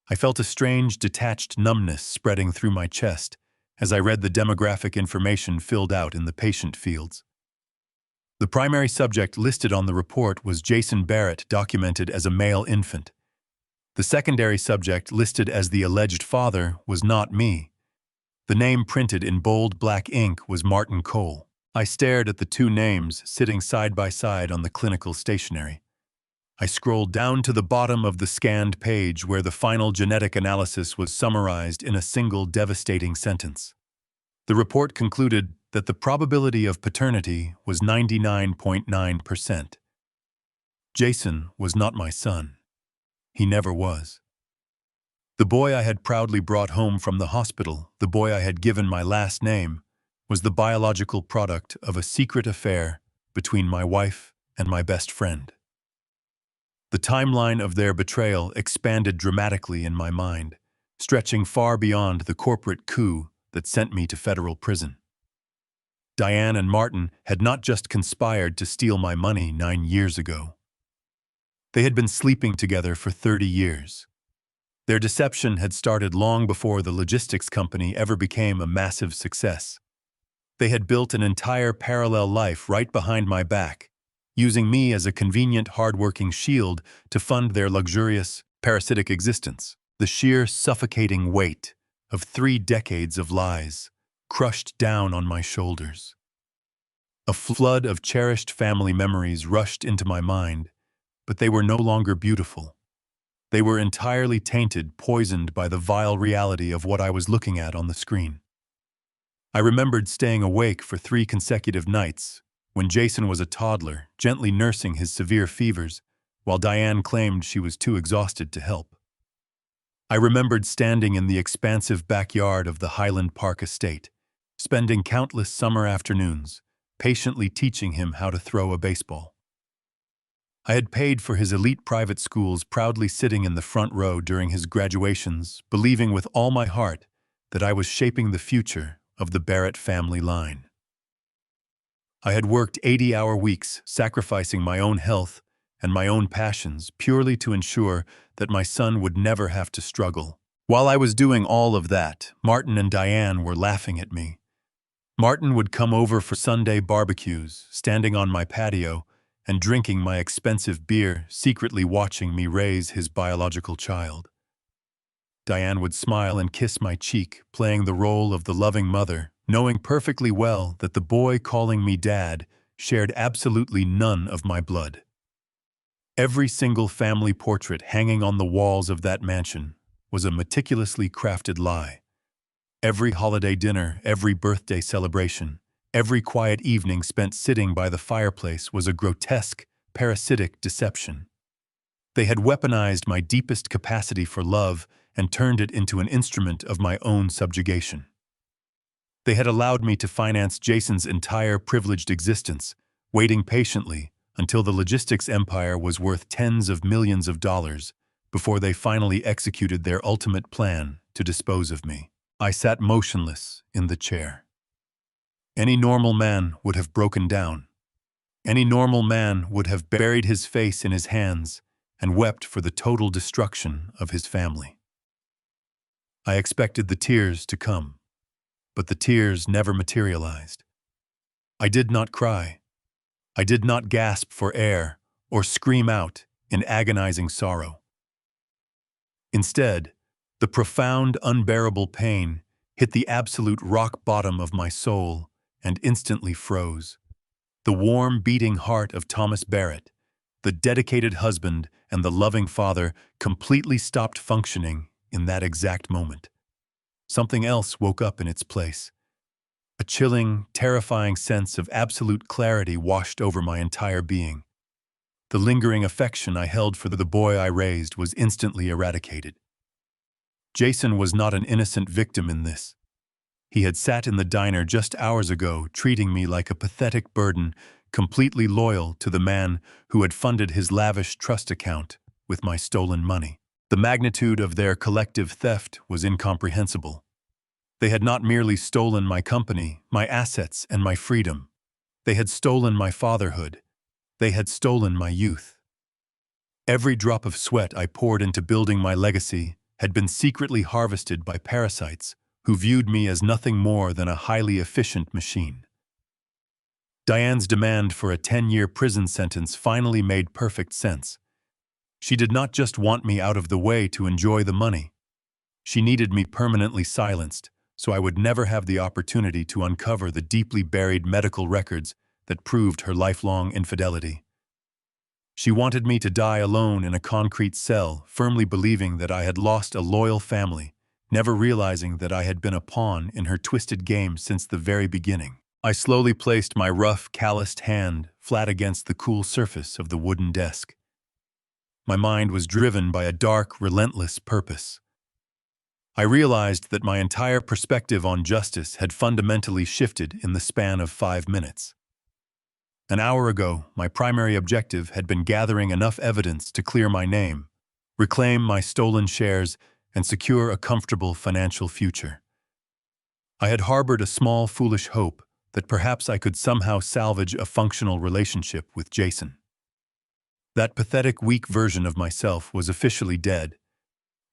I felt a strange, detached numbness spreading through my chest as I read the demographic information filled out in the patient fields. The primary subject listed on the report was Jason Barrett, documented as a male infant. The secondary subject listed as the alleged father was not me. The name printed in bold black ink was Martin Cole. I stared at the two names sitting side by side on the clinical stationery. I scrolled down to the bottom of the scanned page where the final genetic analysis was summarized in a single devastating sentence. The report concluded that the probability of paternity was 99.9%. Jason was not my son. He never was. The boy I had proudly brought home from the hospital, the boy I had given my last name, was the biological product of a secret affair between my wife and my best friend. The timeline of their betrayal expanded dramatically in my mind, stretching far beyond the corporate coup that sent me to federal prison. Diane and Martin had not just conspired to steal my money 9 years ago. They had been sleeping together for 30 years. Their deception had started long before the logistics company ever became a massive success. They had built an entire parallel life right behind my back, using me as a convenient, hard-working shield to fund their luxurious, parasitic existence. The sheer suffocating weight of 3 decades of lies crushed down on my shoulders. A flood of cherished family memories rushed into my mind, but they were no longer beautiful. They were entirely tainted, poisoned by the vile reality of what I was looking at on the screen. I remembered staying awake for 3 consecutive nights when Jason was a toddler, gently nursing his severe fevers, while Diane claimed she was too exhausted to help. I remembered standing in the expansive backyard of the Highland Park estate, spending countless summer afternoons, patiently teaching him how to throw a baseball. I had paid for his elite private schools, proudly sitting in the front row during his graduations, believing with all my heart that I was shaping the future of the Barrett family line. I had worked 80-hour weeks, sacrificing my own health and my own passions purely to ensure that my son would never have to struggle. While I was doing all of that, Martin and Diane were laughing at me. Martin would come over for Sunday barbecues, standing on my patio and drinking my expensive beer, secretly watching me raise his biological child. Diane would smile and kiss my cheek, playing the role of the loving mother, knowing perfectly well that the boy calling me dad shared absolutely none of my blood. Every single family portrait hanging on the walls of that mansion was a meticulously crafted lie. Every holiday dinner, every birthday celebration, every quiet evening spent sitting by the fireplace was a grotesque, parasitic deception. They had weaponized my deepest capacity for love and turned it into an instrument of my own subjugation. They had allowed me to finance Jason's entire privileged existence, waiting patiently until the logistics empire was worth tens of millions of dollars before they finally executed their ultimate plan to dispose of me. I sat motionless in the chair. Any normal man would have broken down. Any normal man would have buried his face in his hands and wept for the total destruction of his family. I expected the tears to come, but the tears never materialized. I did not cry. I did not gasp for air or scream out in agonizing sorrow. Instead, the profound, unbearable pain hit the absolute rock bottom of my soul and instantly froze. The warm, beating heart of Thomas Barrett, the dedicated husband and the loving father, completely stopped functioning in that exact moment. Something else woke up in its place. A chilling, terrifying sense of absolute clarity washed over my entire being. The lingering affection I held for the boy I raised was instantly eradicated. Jason was not an innocent victim in this. He had sat in the diner just hours ago, treating me like a pathetic burden, completely loyal to the man who had funded his lavish trust account with my stolen money. The magnitude of their collective theft was incomprehensible. They had not merely stolen my company, my assets, and my freedom. They had stolen my fatherhood. They had stolen my youth. Every drop of sweat I poured into building my legacy had been secretly harvested by parasites who viewed me as nothing more than a highly efficient machine. Diane's demand for a 10-year prison sentence finally made perfect sense. She did not just want me out of the way to enjoy the money. She needed me permanently silenced, so I would never have the opportunity to uncover the deeply buried medical records that proved her lifelong infidelity. She wanted me to die alone in a concrete cell, firmly believing that I had lost a loyal family, never realizing that I had been a pawn in her twisted game since the very beginning. I slowly placed my rough, calloused hand flat against the cool surface of the wooden desk. My mind was driven by a dark, relentless purpose. I realized that my entire perspective on justice had fundamentally shifted in the span of 5 minutes. An hour ago, my primary objective had been gathering enough evidence to clear my name, reclaim my stolen shares, and secure a comfortable financial future. I had harbored a small, foolish hope that perhaps I could somehow salvage a functional relationship with Jason. That pathetic, weak version of myself was officially dead.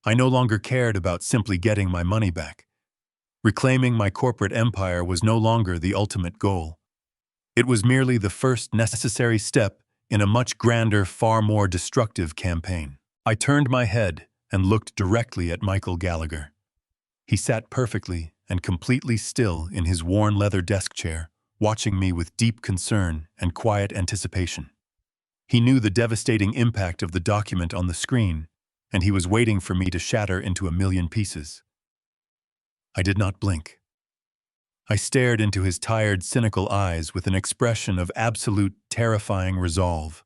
I no longer cared about simply getting my money back. Reclaiming my corporate empire was no longer the ultimate goal. It was merely the first necessary step in a much grander, far more destructive campaign. I turned my head and looked directly at Michael Gallagher. He sat perfectly and completely still in his worn leather desk chair, watching me with deep concern and quiet anticipation. He knew the devastating impact of the document on the screen, and he was waiting for me to shatter into a million pieces. I did not blink. I stared into his tired, cynical eyes with an expression of absolute, terrifying resolve.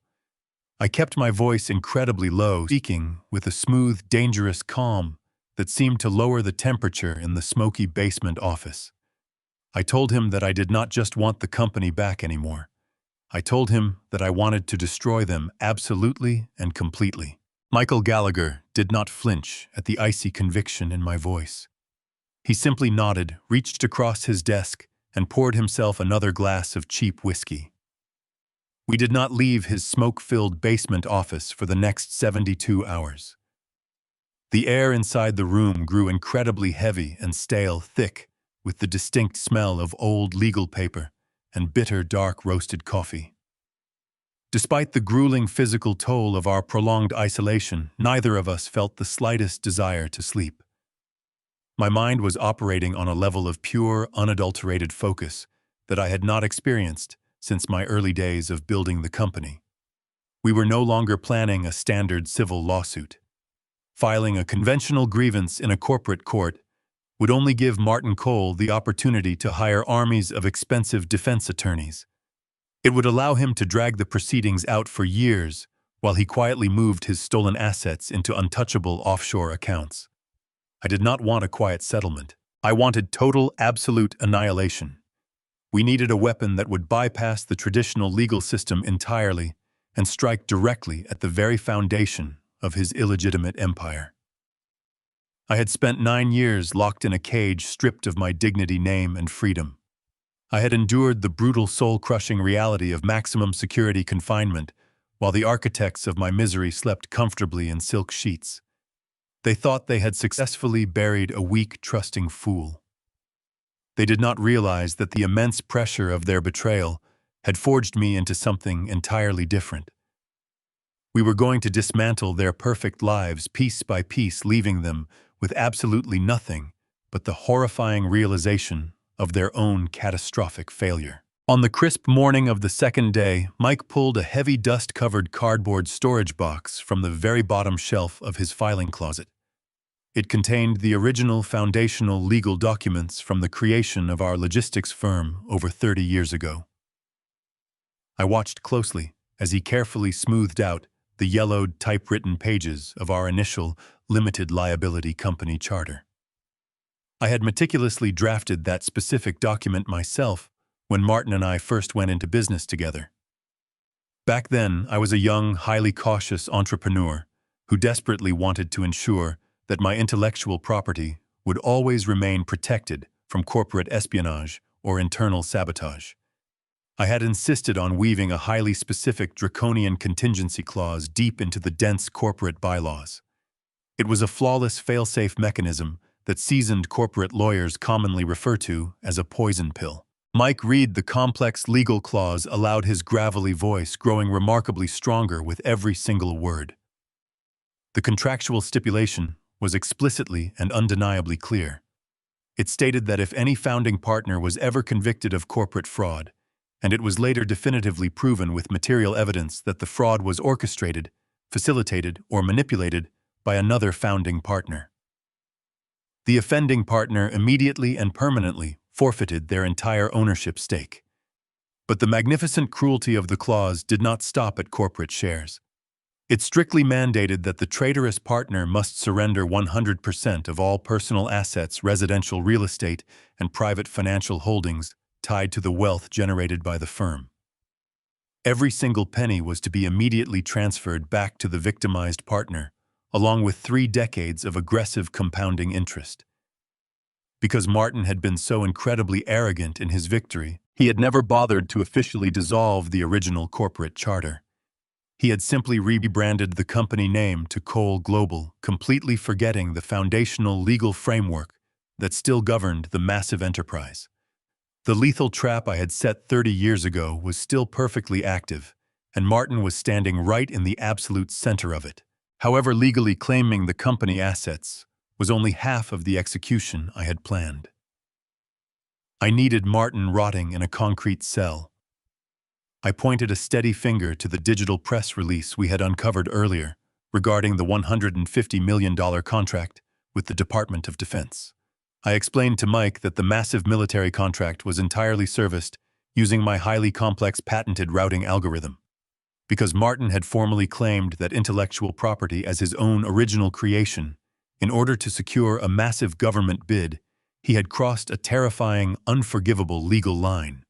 I kept my voice incredibly low, speaking with a smooth, dangerous calm that seemed to lower the temperature in the smoky basement office. I told him that I did not just want the company back anymore. I told him that I wanted to destroy them absolutely and completely. Michael Gallagher did not flinch at the icy conviction in my voice. He simply nodded, reached across his desk, and poured himself another glass of cheap whiskey. We did not leave his smoke-filled basement office for the next 72 hours. The air inside the room grew incredibly heavy and stale, thick, with the distinct smell of old legal paper and bitter, dark roasted coffee. Despite the grueling physical toll of our prolonged isolation, neither of us felt the slightest desire to sleep. My mind was operating on a level of pure, unadulterated focus that I had not experienced since my early days of building the company. We were no longer planning a standard civil lawsuit. Filing a conventional grievance in a corporate court would only give Martin Cole the opportunity to hire armies of expensive defense attorneys. It would allow him to drag the proceedings out for years while he quietly moved his stolen assets into untouchable offshore accounts. I did not want a quiet settlement. I wanted total, absolute annihilation. We needed a weapon that would bypass the traditional legal system entirely and strike directly at the very foundation of his illegitimate empire. I had spent 9 years locked in a cage stripped of my dignity, name, and freedom. I had endured the brutal, soul-crushing reality of maximum security confinement, while the architects of my misery slept comfortably in silk sheets. They thought they had successfully buried a weak, trusting fool. They did not realize that the immense pressure of their betrayal had forged me into something entirely different. We were going to dismantle their perfect lives piece by piece, leaving them with absolutely nothing but the horrifying realization of their own catastrophic failure. On the crisp morning of the second day, Mike pulled a heavy dust-covered cardboard storage box from the very bottom shelf of his filing closet. It contained the original foundational legal documents from the creation of our logistics firm over 30 years ago. I watched closely as he carefully smoothed out the yellowed typewritten pages of our initial limited liability company charter. I had meticulously drafted that specific document myself when Martin and I first went into business together. Back then, I was a young, highly cautious entrepreneur who desperately wanted to ensure that my intellectual property would always remain protected from corporate espionage or internal sabotage. I had insisted on weaving a highly specific draconian contingency clause deep into the dense corporate bylaws. It was a flawless fail-safe mechanism that seasoned corporate lawyers commonly refer to as a poison pill. Mike Reed, the complex legal clause, allowed his gravelly voice growing remarkably stronger with every single word. The contractual stipulation was explicitly and undeniably clear. It stated that if any founding partner was ever convicted of corporate fraud, and it was later definitively proven with material evidence that the fraud was orchestrated, facilitated, or manipulated by another founding partner, the offending partner immediately and permanently forfeited their entire ownership stake. But the magnificent cruelty of the clause did not stop at corporate shares. It strictly mandated that the traitorous partner must surrender 100% of all personal assets, residential real estate, and private financial holdings tied to the wealth generated by the firm. Every single penny was to be immediately transferred back to the victimized partner, along with 3 decades of aggressive compounding interest. Because Martin had been so incredibly arrogant in his victory, he had never bothered to officially dissolve the original corporate charter. He had simply rebranded the company name to Cole Global, completely forgetting the foundational legal framework that still governed the massive enterprise. The lethal trap I had set 30 years ago was still perfectly active, and Martin was standing right in the absolute center of it. However, legally claiming the company assets was only half of the execution I had planned. I needed Martin rotting in a concrete cell. I pointed a steady finger to the digital press release we had uncovered earlier regarding the $150 million contract with the Department of Defense. I explained to Mike that the massive military contract was entirely serviced using my highly complex patented routing algorithm. Because Martin had formally claimed that intellectual property as his own original creation, in order to secure a massive government bid, he had crossed a terrifying, unforgivable legal line.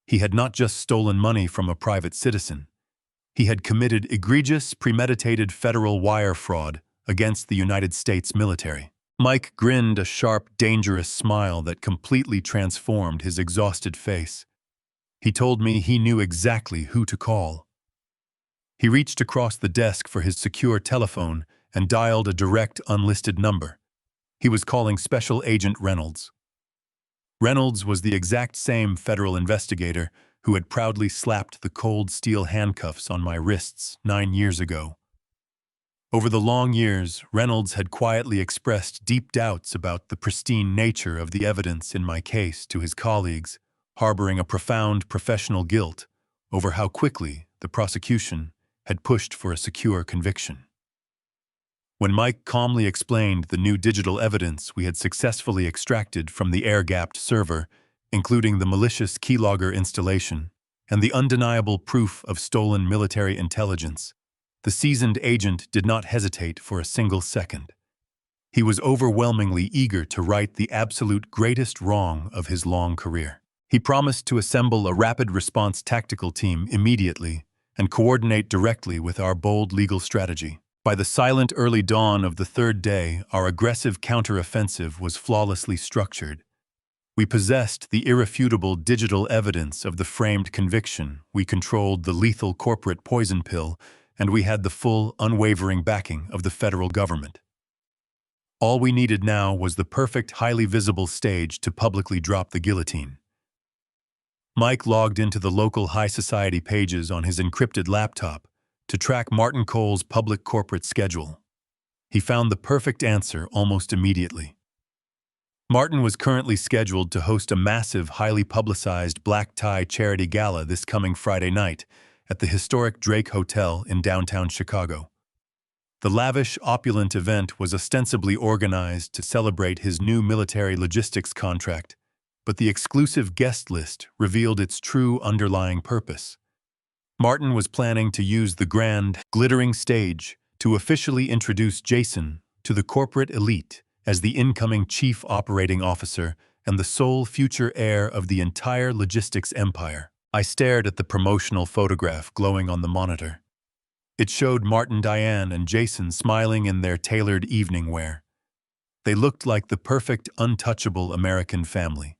He had not just stolen money from a private citizen. He had committed egregious, premeditated federal wire fraud against the United States military. Mike grinned a sharp, dangerous smile that completely transformed his exhausted face. He told me he knew exactly who to call. He reached across the desk for his secure telephone and dialed a direct, unlisted number. He was calling Special Agent Reynolds. Reynolds was the exact same federal investigator who had proudly slapped the cold steel handcuffs on my wrists 9 years ago. Over the long years, Reynolds had quietly expressed deep doubts about the pristine nature of the evidence in my case to his colleagues, harboring a profound professional guilt over how quickly the prosecution had pushed for a secure conviction. When Mike calmly explained the new digital evidence we had successfully extracted from the air-gapped server, including the malicious keylogger installation and the undeniable proof of stolen military intelligence, the seasoned agent did not hesitate for a single second. He was overwhelmingly eager to right the absolute greatest wrong of his long career. He promised to assemble a rapid response tactical team immediately and coordinate directly with our bold legal strategy. By the silent early dawn of the third day, our aggressive counteroffensive was flawlessly structured. We possessed the irrefutable digital evidence of the framed conviction, we controlled the lethal corporate poison pill, and we had the full, unwavering backing of the federal government. All we needed now was the perfect, highly visible stage to publicly drop the guillotine. Mike logged into the local high society pages on his encrypted laptop, to track Martin Cole's public corporate schedule. He found the perfect answer almost immediately. Martin was currently scheduled to host a massive, highly publicized black tie charity gala this coming Friday night at the historic Drake Hotel in downtown Chicago. The lavish, opulent event was ostensibly organized to celebrate his new military logistics contract, but the exclusive guest list revealed its true underlying purpose. Martin was planning to use the grand, glittering stage to officially introduce Jason to the corporate elite as the incoming chief operating officer and the sole future heir of the entire logistics empire. I stared at the promotional photograph glowing on the monitor. It showed Martin, Diane, and Jason smiling in their tailored evening wear. They looked like the perfect, untouchable American family.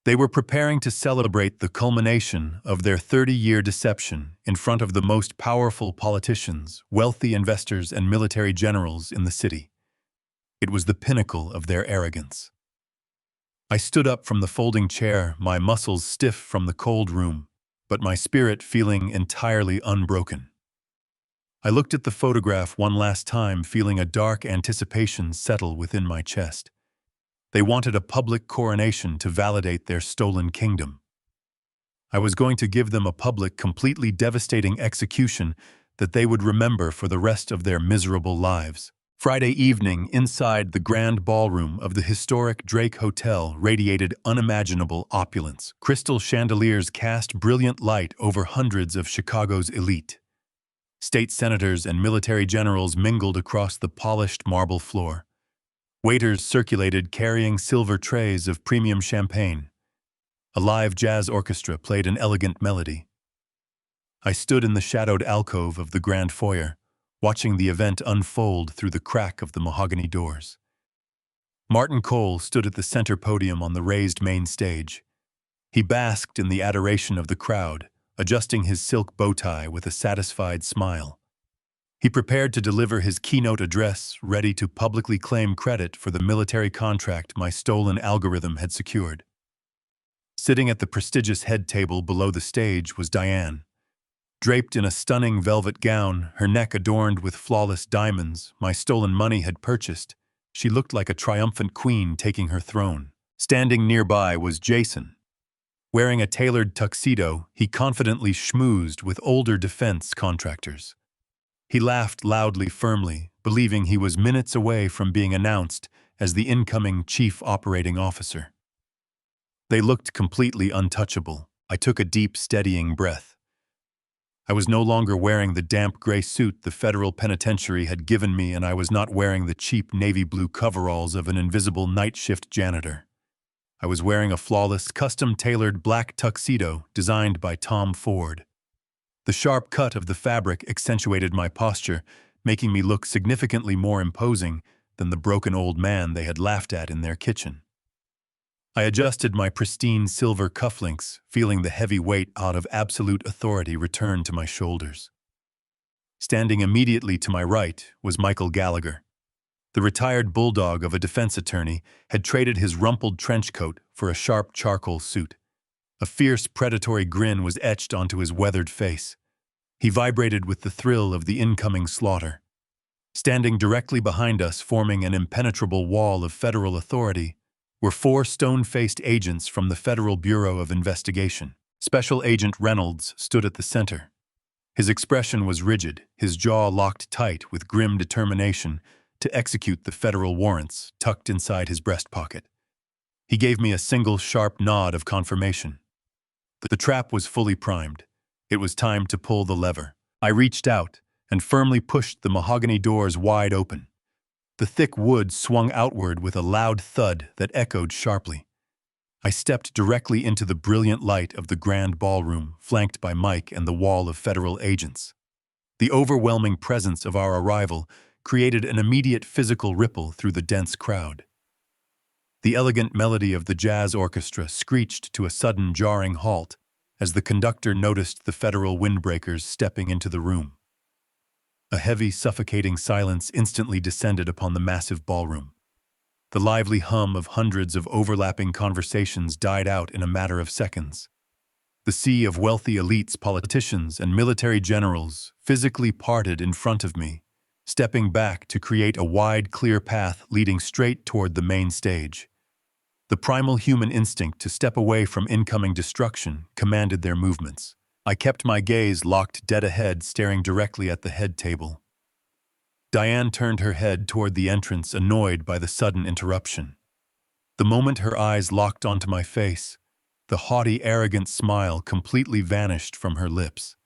They were preparing to celebrate the culmination of their 30-year deception in front of the most powerful politicians, wealthy investors, and military generals in the city. It was the pinnacle of their arrogance. I stood up from the folding chair, my muscles stiff from the cold room, but my spirit feeling entirely unbroken. I looked at the photograph one last time, feeling a dark anticipation settle within my chest. They wanted a public coronation to validate their stolen kingdom. I was going to give them a public, completely devastating execution that they would remember for the rest of their miserable lives. Friday evening, inside the grand ballroom of the historic Drake Hotel radiated unimaginable opulence. Crystal chandeliers cast brilliant light over hundreds of Chicago's elite. State senators and military generals mingled across the polished marble floor. Waiters circulated carrying silver trays of premium champagne. A live jazz orchestra played an elegant melody. I stood in the shadowed alcove of the grand foyer, watching the event unfold through the crack of the mahogany doors. Martin Cole stood at the center podium on the raised main stage. He basked in the adoration of the crowd, adjusting his silk bow tie with a satisfied smile. He prepared to deliver his keynote address, ready to publicly claim credit for the military contract my stolen algorithm had secured. Sitting at the prestigious head table below the stage was Diane. Draped in a stunning velvet gown, her neck adorned with flawless diamonds my stolen money had purchased, she looked like a triumphant queen taking her throne. Standing nearby was Jason. Wearing a tailored tuxedo, he confidently schmoozed with older defense contractors. He laughed loudly, firmly, believing he was minutes away from being announced as the incoming chief operating officer. They looked completely untouchable. I took a deep, steadying breath. I was no longer wearing the damp gray suit the federal penitentiary had given me, and I was not wearing the cheap navy blue coveralls of an invisible night shift janitor. I was wearing a flawless, custom-tailored black tuxedo designed by Tom Ford. The sharp cut of the fabric accentuated my posture, making me look significantly more imposing than the broken old man they had laughed at in their kitchen. I adjusted my pristine silver cufflinks, feeling the heavy weight out of absolute authority return to my shoulders. Standing immediately to my right was Michael Gallagher. The retired bulldog of a defense attorney had traded his rumpled trench coat for a sharp charcoal suit. A fierce, predatory grin was etched onto his weathered face. He vibrated with the thrill of the incoming slaughter. Standing directly behind us, forming an impenetrable wall of federal authority, were 4 stone-faced agents from the Federal Bureau of Investigation. Special Agent Reynolds stood at the center. His expression was rigid, his jaw locked tight with grim determination to execute the federal warrants tucked inside his breast pocket. He gave me a single sharp nod of confirmation. The trap was fully primed. It was time to pull the lever. I reached out and firmly pushed the mahogany doors wide open. The thick wood swung outward with a loud thud that echoed sharply. I stepped directly into the brilliant light of the grand ballroom, flanked by Mike and the wall of federal agents. The overwhelming presence of our arrival created an immediate physical ripple through the dense crowd. The elegant melody of the jazz orchestra screeched to a sudden jarring halt as the conductor noticed the federal windbreakers stepping into the room. A heavy, suffocating silence instantly descended upon the massive ballroom. The lively hum of hundreds of overlapping conversations died out in a matter of seconds. The sea of wealthy elites, politicians, and military generals physically parted in front of me, stepping back to create a wide, clear path leading straight toward the main stage. The primal human instinct to step away from incoming destruction commanded their movements. I kept my gaze locked dead ahead, staring directly at the head table. Diane turned her head toward the entrance, annoyed by the sudden interruption. The moment her eyes locked onto my face, the haughty, arrogant smile completely vanished from her lips.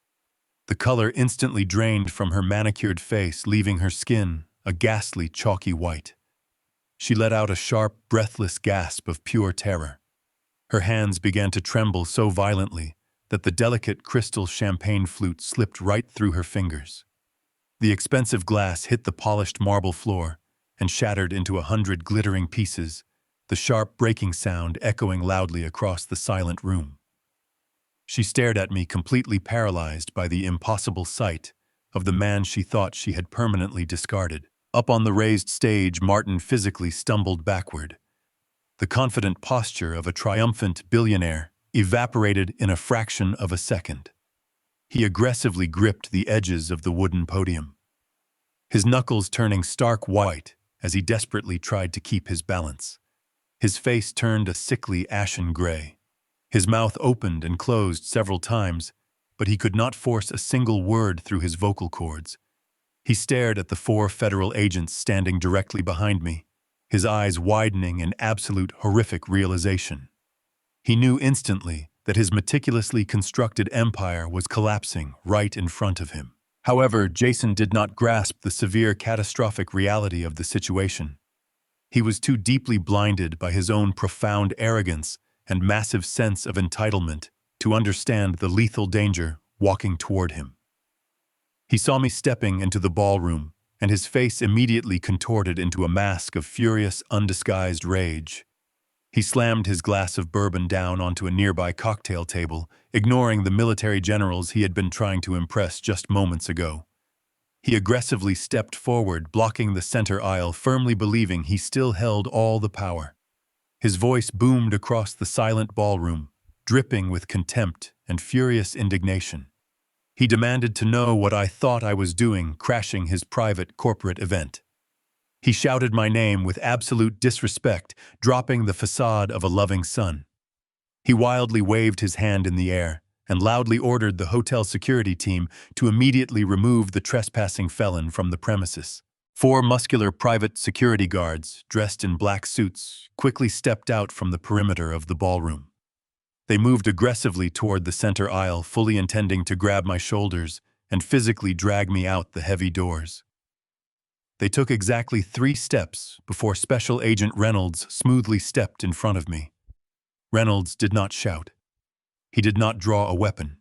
The color instantly drained from her manicured face, leaving her skin a ghastly, chalky white. She let out a sharp, breathless gasp of pure terror. Her hands began to tremble so violently that the delicate crystal champagne flute slipped right through her fingers. The expensive glass hit the polished marble floor and shattered into 100 glittering pieces, the sharp breaking sound echoing loudly across the silent room. She stared at me, completely paralyzed by the impossible sight of the man she thought she had permanently discarded. Up on the raised stage, Martin physically stumbled backward. The confident posture of a triumphant billionaire evaporated in a fraction of a second. He aggressively gripped the edges of the wooden podium, his knuckles turning stark white as he desperately tried to keep his balance. His face turned a sickly ashen gray. His mouth opened and closed several times, but he could not force a single word through his vocal cords. He stared at the 4 federal agents standing directly behind me, his eyes widening in absolute horrific realization. He knew instantly that his meticulously constructed empire was collapsing right in front of him. However, Jason did not grasp the severe, catastrophic reality of the situation. He was too deeply blinded by his own profound arrogance and massive sense of entitlement to understand the lethal danger walking toward him. He saw me stepping into the ballroom, and his face immediately contorted into a mask of furious, undisguised rage. He slammed his glass of bourbon down onto a nearby cocktail table, ignoring the military generals he had been trying to impress just moments ago. He aggressively stepped forward, blocking the center aisle, firmly believing he still held all the power. His voice boomed across the silent ballroom, dripping with contempt and furious indignation. He demanded to know what I thought I was doing, crashing his private corporate event. He shouted my name with absolute disrespect, dropping the facade of a loving son. He wildly waved his hand in the air and loudly ordered the hotel security team to immediately remove the trespassing felon from the premises. 4 muscular private security guards, dressed in black suits, quickly stepped out from the perimeter of the ballroom. They moved aggressively toward the center aisle, fully intending to grab my shoulders and physically drag me out the heavy doors. They took exactly 3 steps before Special Agent Reynolds smoothly stepped in front of me. Reynolds did not shout. He did not draw a weapon.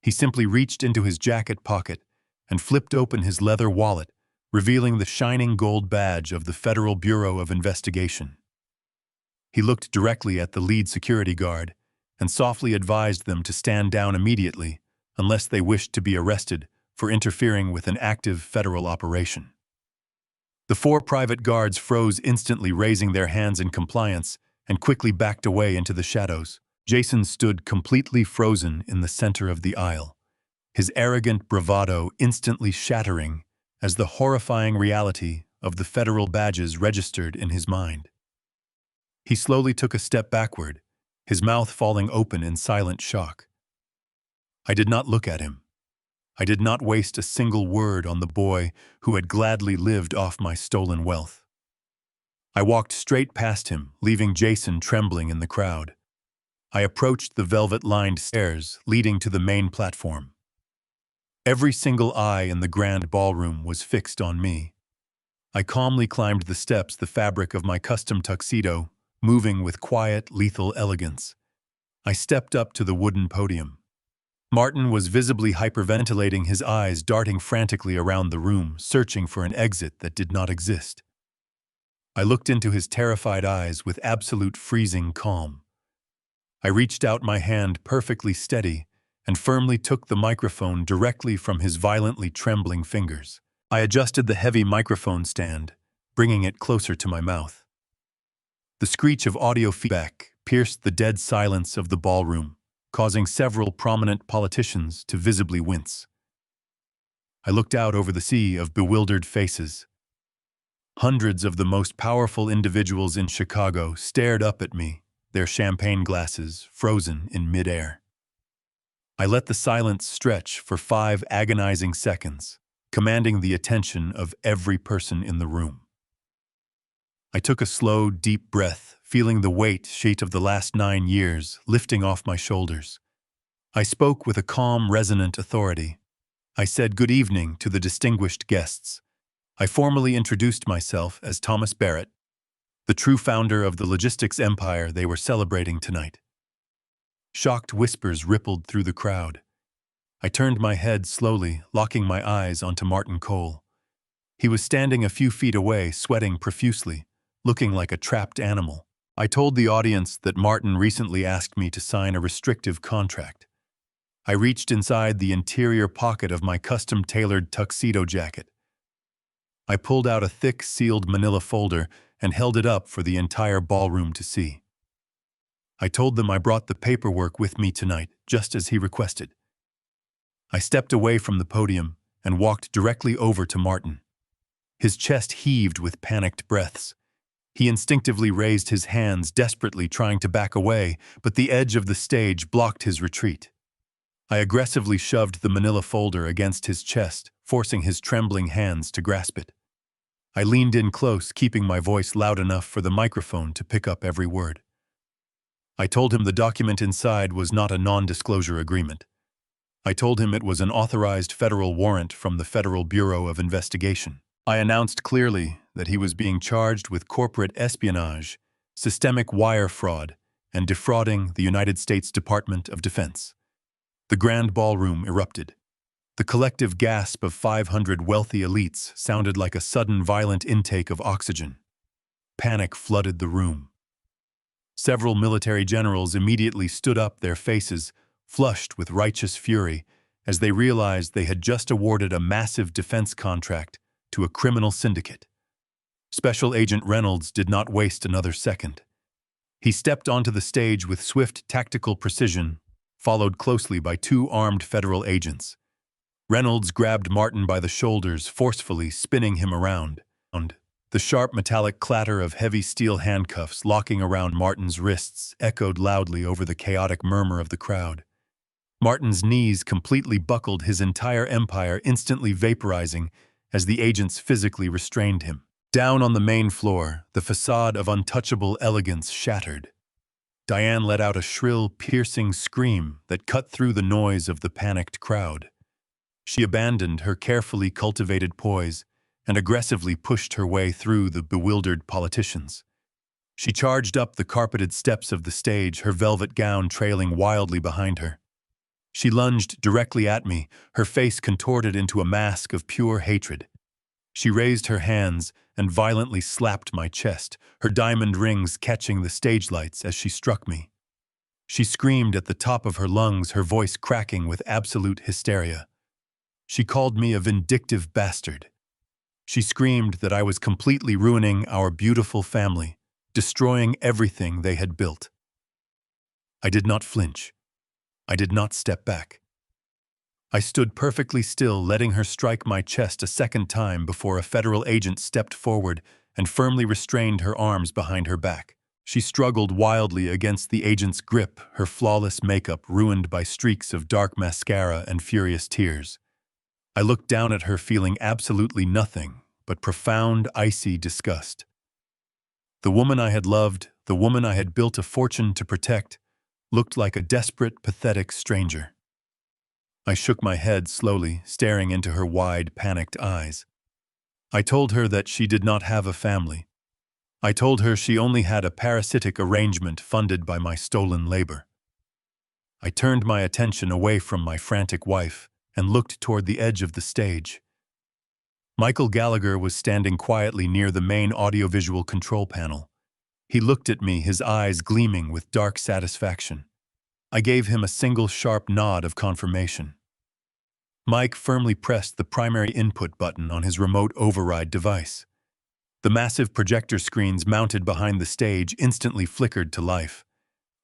He simply reached into his jacket pocket and flipped open his leather wallet, revealing the shining gold badge of the Federal Bureau of Investigation. He looked directly at the lead security guard and softly advised them to stand down immediately unless they wished to be arrested for interfering with an active federal operation. The 4 private guards froze instantly, raising their hands in compliance, and quickly backed away into the shadows. Jason stood completely frozen in the center of the aisle, his arrogant bravado instantly shattering as the horrifying reality of the federal badges registered in his mind. He slowly took a step backward, his mouth falling open in silent shock. I did not look at him. I did not waste a single word on the boy who had gladly lived off my stolen wealth. I walked straight past him, leaving Jason trembling in the crowd. I approached the velvet-lined stairs leading to the main platform. Every single eye in the grand ballroom was fixed on me. I calmly climbed the steps, the fabric of my custom tuxedo moving with quiet, lethal elegance. I stepped up to the wooden podium. Martin was visibly hyperventilating, his eyes darting frantically around the room, searching for an exit that did not exist. I looked into his terrified eyes with absolute freezing calm. I reached out my hand, perfectly steady, and firmly took the microphone directly from his violently trembling fingers. I adjusted the heavy microphone stand, bringing it closer to my mouth. The screech of audio feedback pierced the dead silence of the ballroom, causing several prominent politicians to visibly wince. I looked out over the sea of bewildered faces. Hundreds of the most powerful individuals in Chicago stared up at me, their champagne glasses frozen in midair. I let the silence stretch for 5 agonizing seconds, commanding the attention of every person in the room. I took a slow, deep breath, feeling the weight of the last 9 years lifting off my shoulders. I spoke with a calm, resonant authority. I said good evening to the distinguished guests. I formally introduced myself as Thomas Barrett, the true founder of the logistics empire they were celebrating tonight. Shocked whispers rippled through the crowd. I turned my head slowly, locking my eyes onto Martin Cole. He was standing a few feet away, sweating profusely, looking like a trapped animal. I told the audience that Martin recently asked me to sign a restrictive contract. I reached inside the interior pocket of my custom-tailored tuxedo jacket. I pulled out a thick, sealed manila folder and held it up for the entire ballroom to see. I told them I brought the paperwork with me tonight, just as he requested. I stepped away from the podium and walked directly over to Martin. His chest heaved with panicked breaths. He instinctively raised his hands, desperately trying to back away, but the edge of the stage blocked his retreat. I aggressively shoved the manila folder against his chest, forcing his trembling hands to grasp it. I leaned in close, keeping my voice loud enough for the microphone to pick up every word. I told him the document inside was not a non-disclosure agreement. I told him it was an authorized federal warrant from the Federal Bureau of Investigation. I announced clearly that he was being charged with corporate espionage, systemic wire fraud, and defrauding the United States Department of Defense. The grand ballroom erupted. The collective gasp of 500 wealthy elites sounded like a sudden violent intake of oxygen. Panic flooded the room. Several military generals immediately stood up, their faces flushed with righteous fury, as they realized they had just awarded a massive defense contract to a criminal syndicate. Special Agent Reynolds did not waste another second. He stepped onto the stage with swift tactical precision, followed closely by 2 armed federal agents. Reynolds grabbed Martin by the shoulders, forcefully spinning him around. The sharp metallic clatter of heavy steel handcuffs locking around Martin's wrists echoed loudly over the chaotic murmur of the crowd. Martin's knees completely buckled, his entire empire instantly vaporizing as the agents physically restrained him. Down on the main floor, the facade of untouchable elegance shattered. Diane let out a shrill, piercing scream that cut through the noise of the panicked crowd. She abandoned her carefully cultivated poise and aggressively pushed her way through the bewildered politicians. She charged up the carpeted steps of the stage, her velvet gown trailing wildly behind her. She lunged directly at me, her face contorted into a mask of pure hatred. She raised her hands and violently slapped my chest, her diamond rings catching the stage lights as she struck me. She screamed at the top of her lungs, her voice cracking with absolute hysteria. She called me a vindictive bastard. She screamed that I was completely ruining our beautiful family, destroying everything they had built. I did not flinch. I did not step back. I stood perfectly still, letting her strike my chest a second time before a federal agent stepped forward and firmly restrained her arms behind her back. She struggled wildly against the agent's grip, her flawless makeup ruined by streaks of dark mascara and furious tears. I looked down at her, feeling absolutely nothing but profound, icy disgust. The woman I had loved, the woman I had built a fortune to protect, looked like a desperate, pathetic stranger. I shook my head slowly, staring into her wide, panicked eyes. I told her that she did not have a family. I told her she only had a parasitic arrangement funded by my stolen labor. I turned my attention away from my frantic wife and looked toward the edge of the stage. Michael Gallagher was standing quietly near the main audiovisual control panel. He looked at me, his eyes gleaming with dark satisfaction. I gave him a single sharp nod of confirmation. Mike firmly pressed the primary input button on his remote override device. The massive projector screens mounted behind the stage instantly flickered to life.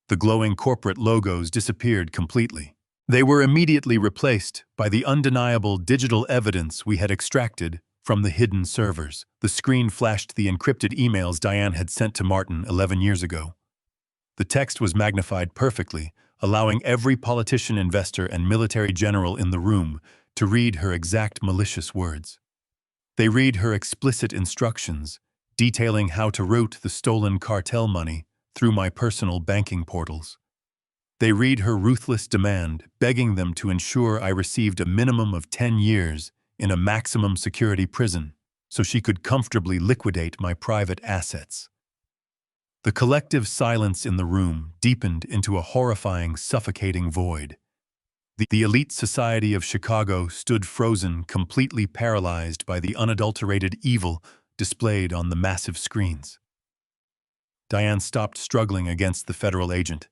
The glowing corporate logos disappeared completely. They were immediately replaced by the undeniable digital evidence we had extracted from the hidden servers. The screen flashed the encrypted emails Diane had sent to Martin 11 years ago. The text was magnified perfectly, allowing every politician, investor, and military general in the room to read her exact malicious words. They read her explicit instructions, detailing how to route the stolen cartel money through my personal banking portals. They read her ruthless demand, begging them to ensure I received a minimum of 10 years in a maximum security prison so she could comfortably liquidate my private assets. The collective silence in the room deepened into a horrifying, suffocating void. The elite society of Chicago stood frozen, completely paralyzed by the unadulterated evil displayed on the massive screens. Diane stopped struggling against the federal agent.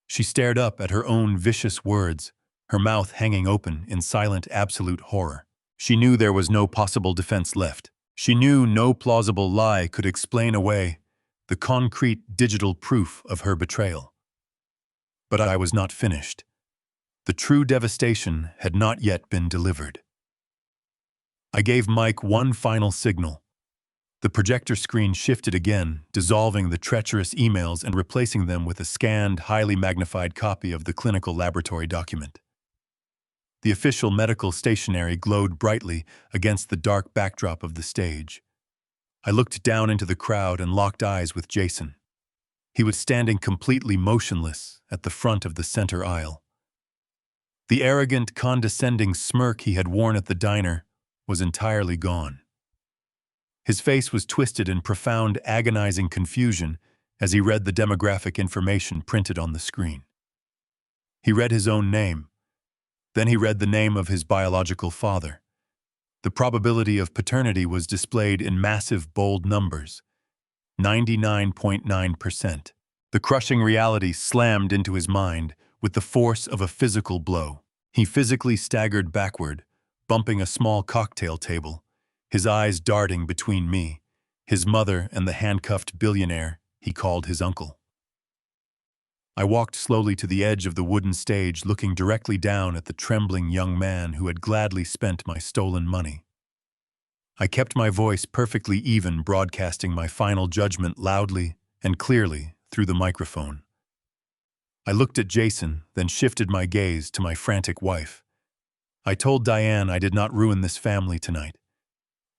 She stared up at her own vicious words, her mouth hanging open in silent, absolute horror. She knew there was no possible defense left. She knew no plausible lie could explain away the concrete digital proof of her betrayal. But I was not finished. The true devastation had not yet been delivered. I gave Mike one final signal. The projector screen shifted again, dissolving the treacherous emails and replacing them with a scanned, highly magnified copy of the clinical laboratory document. The official medical stationery glowed brightly against the dark backdrop of the stage. I looked down into the crowd and locked eyes with Jason. He was standing completely motionless at the front of the center aisle. The arrogant, condescending smirk he had worn at the diner was entirely gone. His face was twisted in profound, agonizing confusion as he read the demographic information printed on the screen. He read his own name. Then he read the name of his biological father. The probability of paternity was displayed in massive, bold numbers. 99.9%. The crushing reality slammed into his mind with the force of a physical blow. He physically staggered backward, bumping a small cocktail table, his eyes darting between me, his mother, and the handcuffed billionaire he called his uncle. I walked slowly to the edge of the wooden stage, looking directly down at the trembling young man who had gladly spent my stolen money. I kept my voice perfectly even, broadcasting my final judgment loudly and clearly through the microphone. I looked at Jason, then shifted my gaze to my frantic wife. I told Diane I did not ruin this family tonight.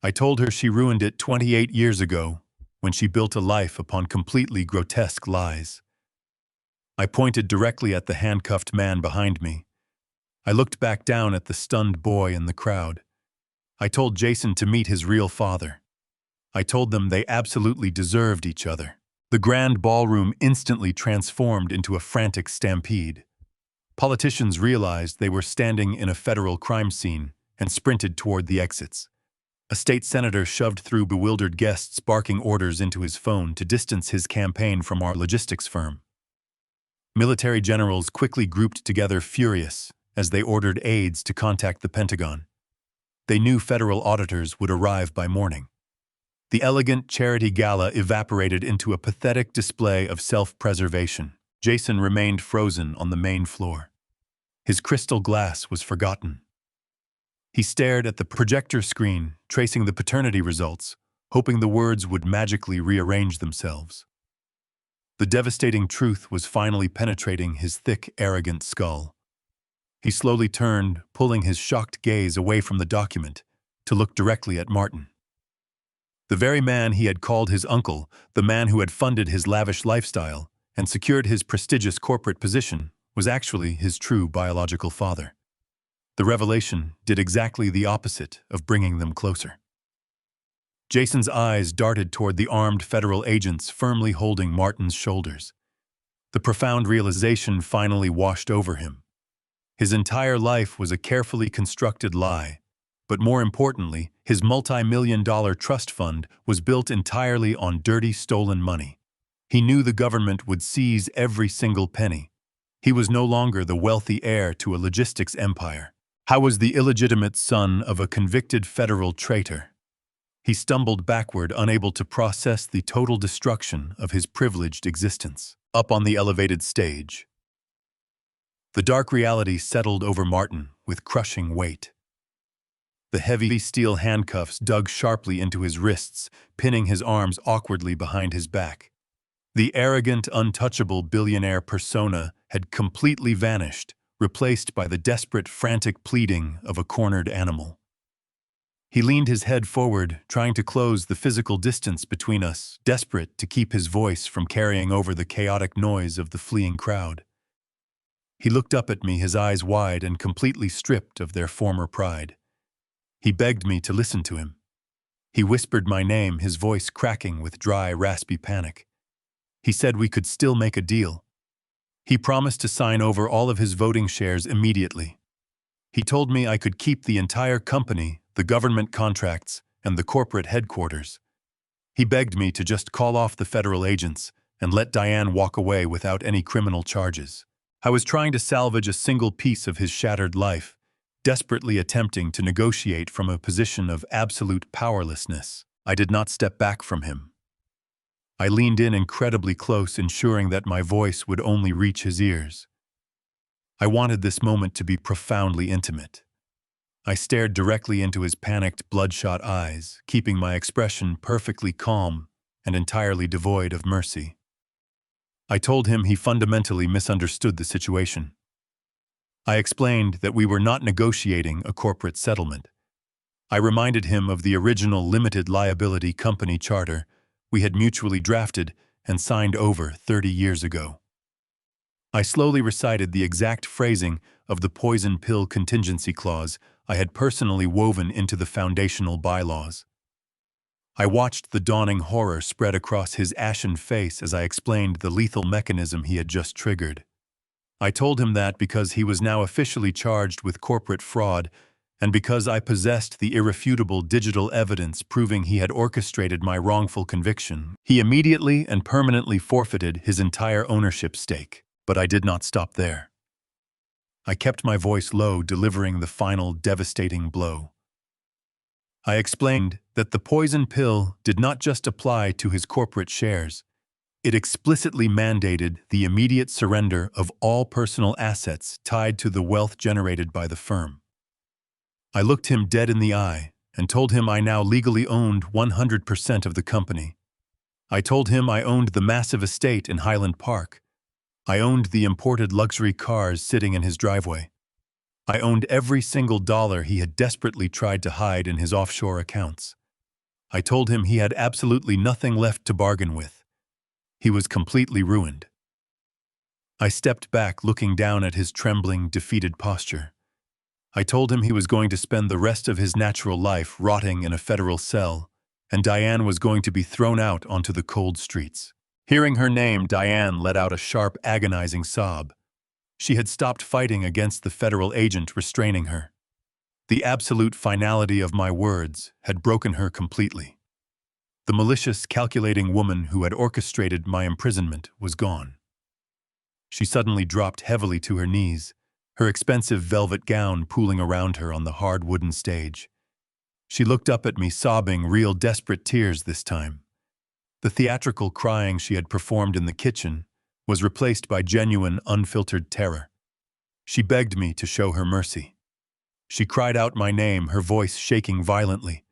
I told her she ruined it 28 years ago when she built a life upon completely grotesque lies. I pointed directly at the handcuffed man behind me. I looked back down at the stunned boy in the crowd. I told Jason to meet his real father. I told them they absolutely deserved each other. The grand ballroom instantly transformed into a frantic stampede. Politicians realized they were standing in a federal crime scene and sprinted toward the exits. A state senator shoved through bewildered guests, barking orders into his phone to distance his campaign from our logistics firm. Military generals quickly grouped together, furious, as they ordered aides to contact the Pentagon. They knew federal auditors would arrive by morning. The elegant charity gala evaporated into a pathetic display of self-preservation. Jason remained frozen on the main floor. His crystal glass was forgotten. He stared at the projector screen, tracing the paternity results, hoping the words would magically rearrange themselves. The devastating truth was finally penetrating his thick, arrogant skull. He slowly turned, pulling his shocked gaze away from the document to look directly at Martin. The very man he had called his uncle, the man who had funded his lavish lifestyle and secured his prestigious corporate position, was actually his true biological father. The revelation did exactly the opposite of bringing them closer. Jason's eyes darted toward the armed federal agents firmly holding Martin's shoulders. The profound realization finally washed over him. His entire life was a carefully constructed lie, but more importantly, his multi-million-dollar trust fund was built entirely on dirty, stolen money. He knew the government would seize every single penny. He was no longer the wealthy heir to a logistics empire. How was the illegitimate son of a convicted federal traitor? He stumbled backward, unable to process the total destruction of his privileged existence. Up on the elevated stage, the dark reality settled over Martin with crushing weight. The heavy steel handcuffs dug sharply into his wrists, pinning his arms awkwardly behind his back. The arrogant, untouchable billionaire persona had completely vanished, replaced by the desperate, frantic pleading of a cornered animal. He leaned his head forward, trying to close the physical distance between us, desperate to keep his voice from carrying over the chaotic noise of the fleeing crowd. He looked up at me, his eyes wide and completely stripped of their former pride. He begged me to listen to him. He whispered my name, his voice cracking with dry, raspy panic. He said we could still make a deal. He promised to sign over all of his voting shares immediately. He told me I could keep the entire company, the government contracts, and the corporate headquarters. He begged me to just call off the federal agents and let Diane walk away without any criminal charges. I was trying to salvage a single piece of his shattered life, desperately attempting to negotiate from a position of absolute powerlessness. I did not step back from him. I leaned in incredibly close, ensuring that my voice would only reach his ears. I wanted this moment to be profoundly intimate. I stared directly into his panicked, bloodshot eyes, keeping my expression perfectly calm and entirely devoid of mercy. I told him he fundamentally misunderstood the situation. I explained that we were not negotiating a corporate settlement. I reminded him of the original limited liability company charter we had mutually drafted and signed over 30 years ago. I slowly recited the exact phrasing of the poison pill contingency clause I had personally woven into the foundational bylaws. I watched the dawning horror spread across his ashen face as I explained the lethal mechanism he had just triggered. I told him that because he was now officially charged with corporate fraud, and because I possessed the irrefutable digital evidence proving he had orchestrated my wrongful conviction, he immediately and permanently forfeited his entire ownership stake. But I did not stop there. I kept my voice low, delivering the final devastating blow. I explained that the poison pill did not just apply to his corporate shares. It explicitly mandated the immediate surrender of all personal assets tied to the wealth generated by the firm. I looked him dead in the eye and told him I now legally owned 100% of the company. I told him I owned the massive estate in Highland Park. I owned the imported luxury cars sitting in his driveway. I owned every single dollar he had desperately tried to hide in his offshore accounts. I told him he had absolutely nothing left to bargain with. He was completely ruined. I stepped back, looking down at his trembling, defeated posture. I told him he was going to spend the rest of his natural life rotting in a federal cell, and Diane was going to be thrown out onto the cold streets. Hearing her name, Diane let out a sharp, agonizing sob. She had stopped fighting against the federal agent restraining her. The absolute finality of my words had broken her completely. The malicious, calculating woman who had orchestrated my imprisonment was gone. She suddenly dropped heavily to her knees, her expensive velvet gown pooling around her on the hard wooden stage. She looked up at me, sobbing real desperate tears this time. The theatrical crying she had performed in the kitchen was replaced by genuine, unfiltered terror. She begged me to show her mercy. She cried out my name, her voice shaking violently.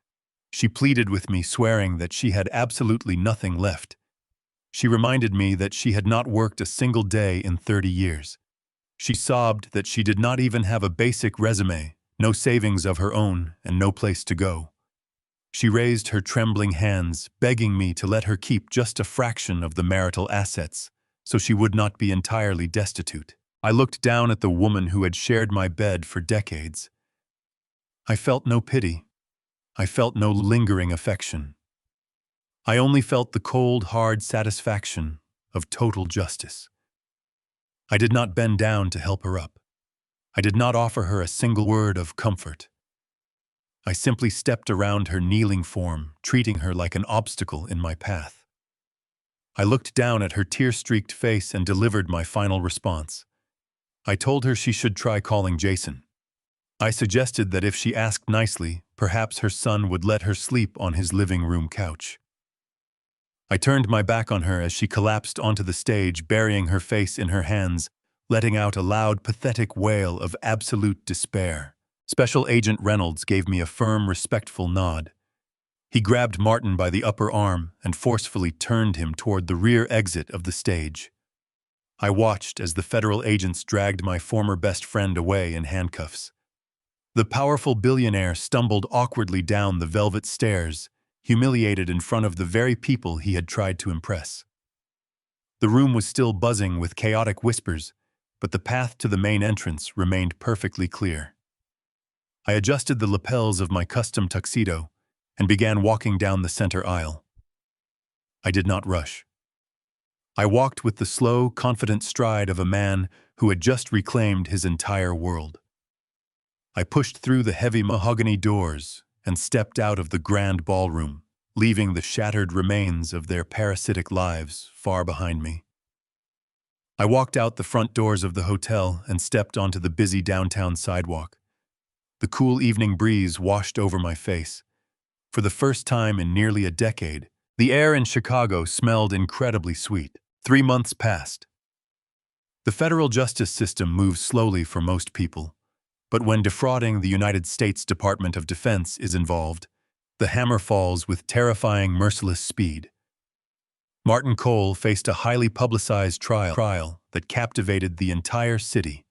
She pleaded with me, swearing that she had absolutely nothing left. She reminded me that she had not worked a single day in 30 years. She sobbed that she did not even have a basic resume, no savings of her own, and no place to go. She raised her trembling hands, begging me to let her keep just a fraction of the marital assets, so she would not be entirely destitute. I looked down at the woman who had shared my bed for decades. I felt no pity. I felt no lingering affection. I only felt the cold, hard satisfaction of total justice. I did not bend down to help her up. I did not offer her a single word of comfort. I simply stepped around her kneeling form, treating her like an obstacle in my path. I looked down at her tear-streaked face and delivered my final response. I told her she should try calling Jason. I suggested that if she asked nicely, perhaps her son would let her sleep on his living room couch. I turned my back on her as she collapsed onto the stage, burying her face in her hands, letting out a loud, pathetic wail of absolute despair. Special Agent Reynolds gave me a firm, respectful nod. He grabbed Martin by the upper arm and forcefully turned him toward the rear exit of the stage. I watched as the federal agents dragged my former best friend away in handcuffs. The powerful billionaire stumbled awkwardly down the velvet stairs, humiliated in front of the very people he had tried to impress. The room was still buzzing with chaotic whispers, but the path to the main entrance remained perfectly clear. I adjusted the lapels of my custom tuxedo and began walking down the center aisle. I did not rush. I walked with the slow, confident stride of a man who had just reclaimed his entire world. I pushed through the heavy mahogany doors and stepped out of the grand ballroom, leaving the shattered remains of their parasitic lives far behind me. I walked out the front doors of the hotel and stepped onto the busy downtown sidewalk. The cool evening breeze washed over my face. For the first time in nearly a decade, the air in Chicago smelled incredibly sweet. 3 months passed. The federal justice system moves slowly for most people, but when defrauding the United States Department of Defense is involved, the hammer falls with terrifying, merciless speed. Martin Cole faced a highly publicized trial that captivated the entire city.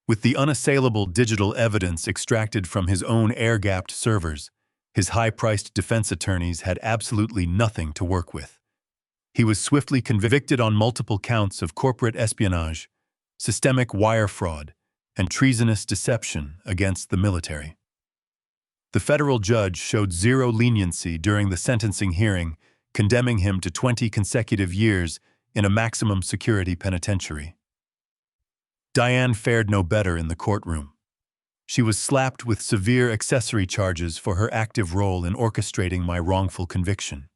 With the unassailable digital evidence extracted from his own air-gapped servers, his high-priced defense attorneys had absolutely nothing to work with. He was swiftly convicted on multiple counts of corporate espionage, systemic wire fraud, and treasonous deception against the military. The federal judge showed zero leniency during the sentencing hearing, condemning him to 20 consecutive years in a maximum security penitentiary. Diane fared no better in the courtroom. She was slapped with severe accessory charges for her active role in orchestrating my wrongful conviction.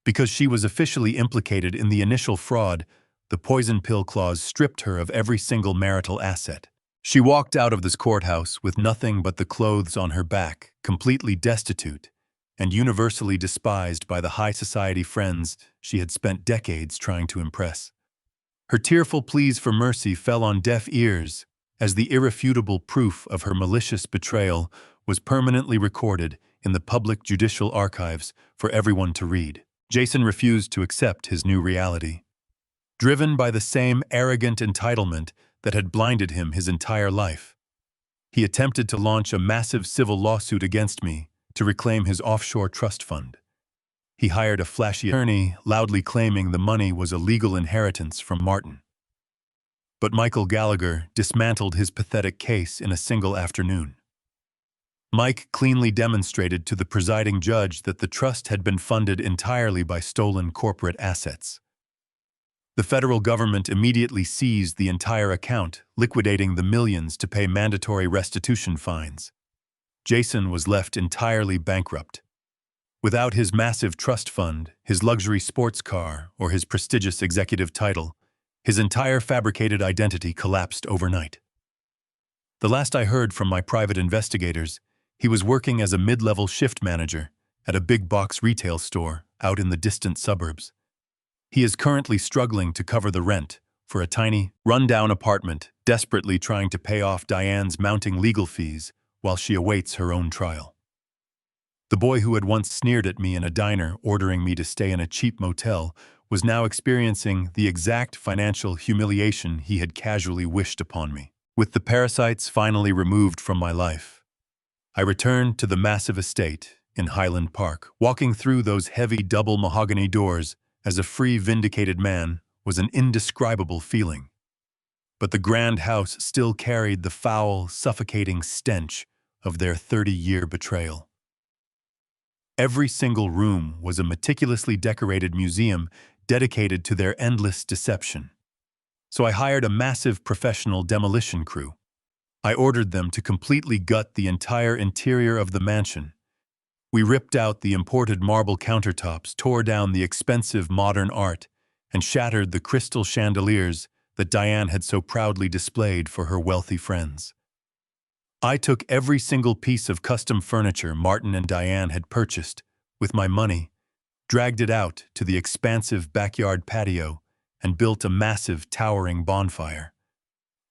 Because she was officially implicated in the initial fraud, the poison pill clause stripped her of every single marital asset. She walked out of this courthouse with nothing but the clothes on her back, completely destitute, and universally despised by the high society friends she had spent decades trying to impress. Her tearful pleas for mercy fell on deaf ears, as the irrefutable proof of her malicious betrayal was permanently recorded in the public judicial archives for everyone to read. Jason refused to accept his new reality. Driven by the same arrogant entitlement that had blinded him his entire life, he attempted to launch a massive civil lawsuit against me to reclaim his offshore trust fund. He hired a flashy attorney, loudly claiming the money was a legal inheritance from Martin. But Michael Gallagher dismantled his pathetic case in a single afternoon. Mike cleanly demonstrated to the presiding judge that the trust had been funded entirely by stolen corporate assets. The federal government immediately seized the entire account, liquidating the millions to pay mandatory restitution fines. Jason was left entirely bankrupt. Without his massive trust fund, his luxury sports car, or his prestigious executive title, his entire fabricated identity collapsed overnight. The last I heard from my private investigators, he was working as a mid-level shift manager at a big-box retail store out in the distant suburbs. He is currently struggling to cover the rent for a tiny, run-down apartment, desperately trying to pay off Diane's mounting legal fees while she awaits her own trial. The boy who had once sneered at me in a diner ordering me to stay in a cheap motel was now experiencing the exact financial humiliation he had casually wished upon me. With the parasites finally removed from my life, I returned to the massive estate in Highland Park. Walking through those heavy double mahogany doors as a free, vindicated man was an indescribable feeling. But the grand house still carried the foul, suffocating stench of their 30-year betrayal. Every single room was a meticulously decorated museum dedicated to their endless deception. So I hired a massive professional demolition crew. I ordered them to completely gut the entire interior of the mansion. We ripped out the imported marble countertops, tore down the expensive modern art, and shattered the crystal chandeliers that Diane had so proudly displayed for her wealthy friends. I took every single piece of custom furniture Martin and Diane had purchased with my money, dragged it out to the expansive backyard patio, and built a massive, towering bonfire.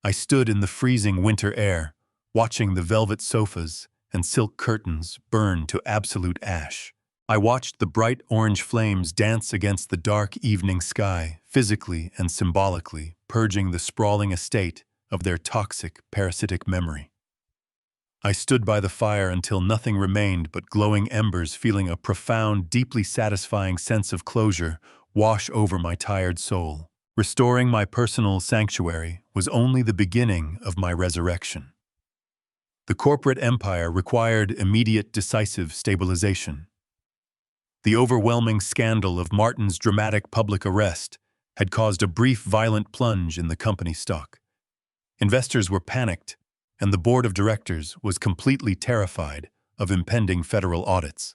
I stood in the freezing winter air, watching the velvet sofas and silk curtains burn to absolute ash. I watched the bright orange flames dance against the dark evening sky, physically and symbolically, purging the sprawling estate of their toxic, parasitic memory. I stood by the fire until nothing remained but glowing embers, feeling a profound, deeply satisfying sense of closure wash over my tired soul. Restoring my personal sanctuary was only the beginning of my resurrection. The corporate empire required immediate, decisive stabilization. The overwhelming scandal of Martin's dramatic public arrest had caused a brief, violent plunge in the company stock. Investors were panicked, and the board of directors was completely terrified of impending federal audits.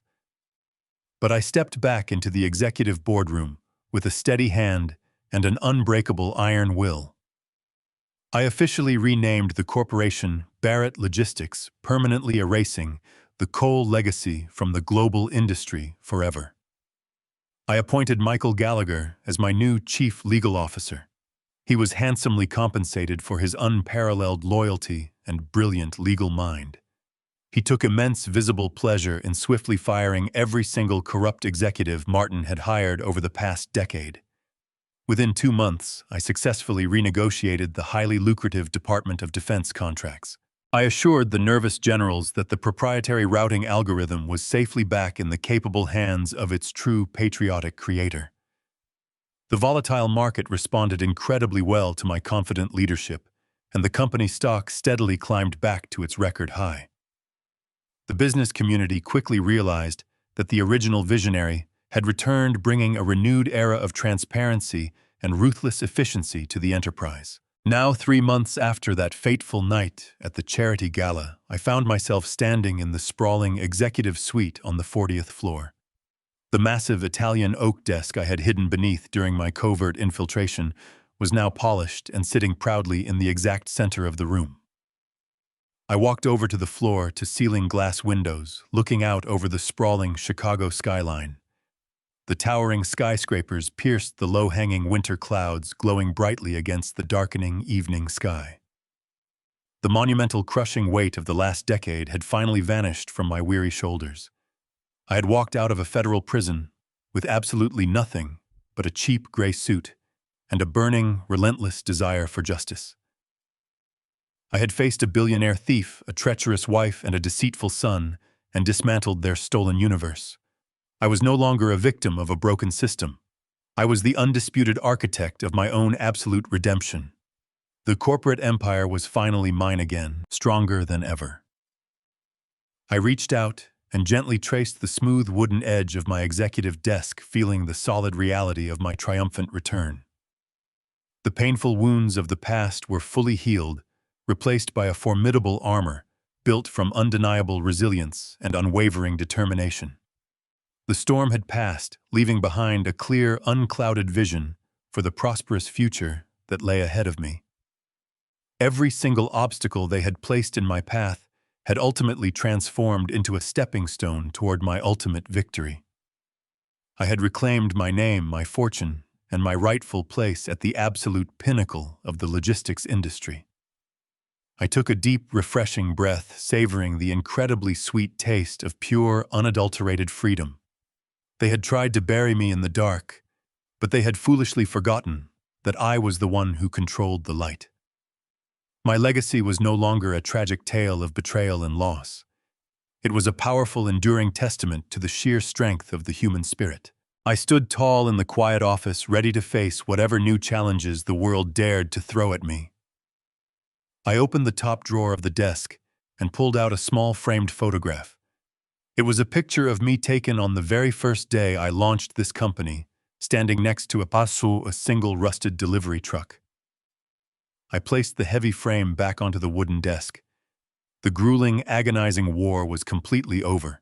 But I stepped back into the executive boardroom with a steady hand and an unbreakable iron will. I officially renamed the corporation Barrett Logistics, permanently erasing the coal legacy from the global industry forever. I appointed Michael Gallagher as my new chief legal officer. He was handsomely compensated for his unparalleled loyalty and brilliant legal mind. He took immense visible pleasure in swiftly firing every single corrupt executive Martin had hired over the past decade. Within 2 months, I successfully renegotiated the highly lucrative Department of Defense contracts. I assured the nervous generals that the proprietary routing algorithm was safely back in the capable hands of its true patriotic creator. The volatile market responded incredibly well to my confident leadership, and the company stock steadily climbed back to its record high. The business community quickly realized that the original visionary had returned, bringing a renewed era of transparency and ruthless efficiency to the enterprise. Now, 3 months after that fateful night at the charity gala, I found myself standing in the sprawling executive suite on the 40th floor. The massive Italian oak desk I had hidden beneath during my covert infiltration was now polished and sitting proudly in the exact center of the room. I walked over to the floor-to-ceiling glass windows, looking out over the sprawling Chicago skyline. The towering skyscrapers pierced the low-hanging winter clouds, glowing brightly against the darkening evening sky. The monumental, crushing weight of the last decade had finally vanished from my weary shoulders. I had walked out of a federal prison with absolutely nothing but a cheap gray suit and a burning, relentless desire for justice. I had faced a billionaire thief, a treacherous wife, and a deceitful son, and dismantled their stolen universe. I was no longer a victim of a broken system. I was the undisputed architect of my own absolute redemption. The corporate empire was finally mine again, stronger than ever. I reached out and gently traced the smooth wooden edge of my executive desk, feeling the solid reality of my triumphant return. The painful wounds of the past were fully healed, replaced by a formidable armor built from undeniable resilience and unwavering determination. The storm had passed, leaving behind a clear, unclouded vision for the prosperous future that lay ahead of me. Every single obstacle they had placed in my path had ultimately transformed into a stepping stone toward my ultimate victory. I had reclaimed my name, my fortune, and my rightful place at the absolute pinnacle of the logistics industry. I took a deep, refreshing breath, savoring the incredibly sweet taste of pure, unadulterated freedom. They had tried to bury me in the dark, but they had foolishly forgotten that I was the one who controlled the light. My legacy was no longer a tragic tale of betrayal and loss. It was a powerful, enduring testament to the sheer strength of the human spirit. I stood tall in the quiet office, ready to face whatever new challenges the world dared to throw at me. I opened the top drawer of the desk and pulled out a small framed photograph. It was a picture of me taken on the very first day I launched this company, standing next to a single rusted delivery truck. I placed the heavy frame back onto the wooden desk. The grueling, agonizing war was completely over.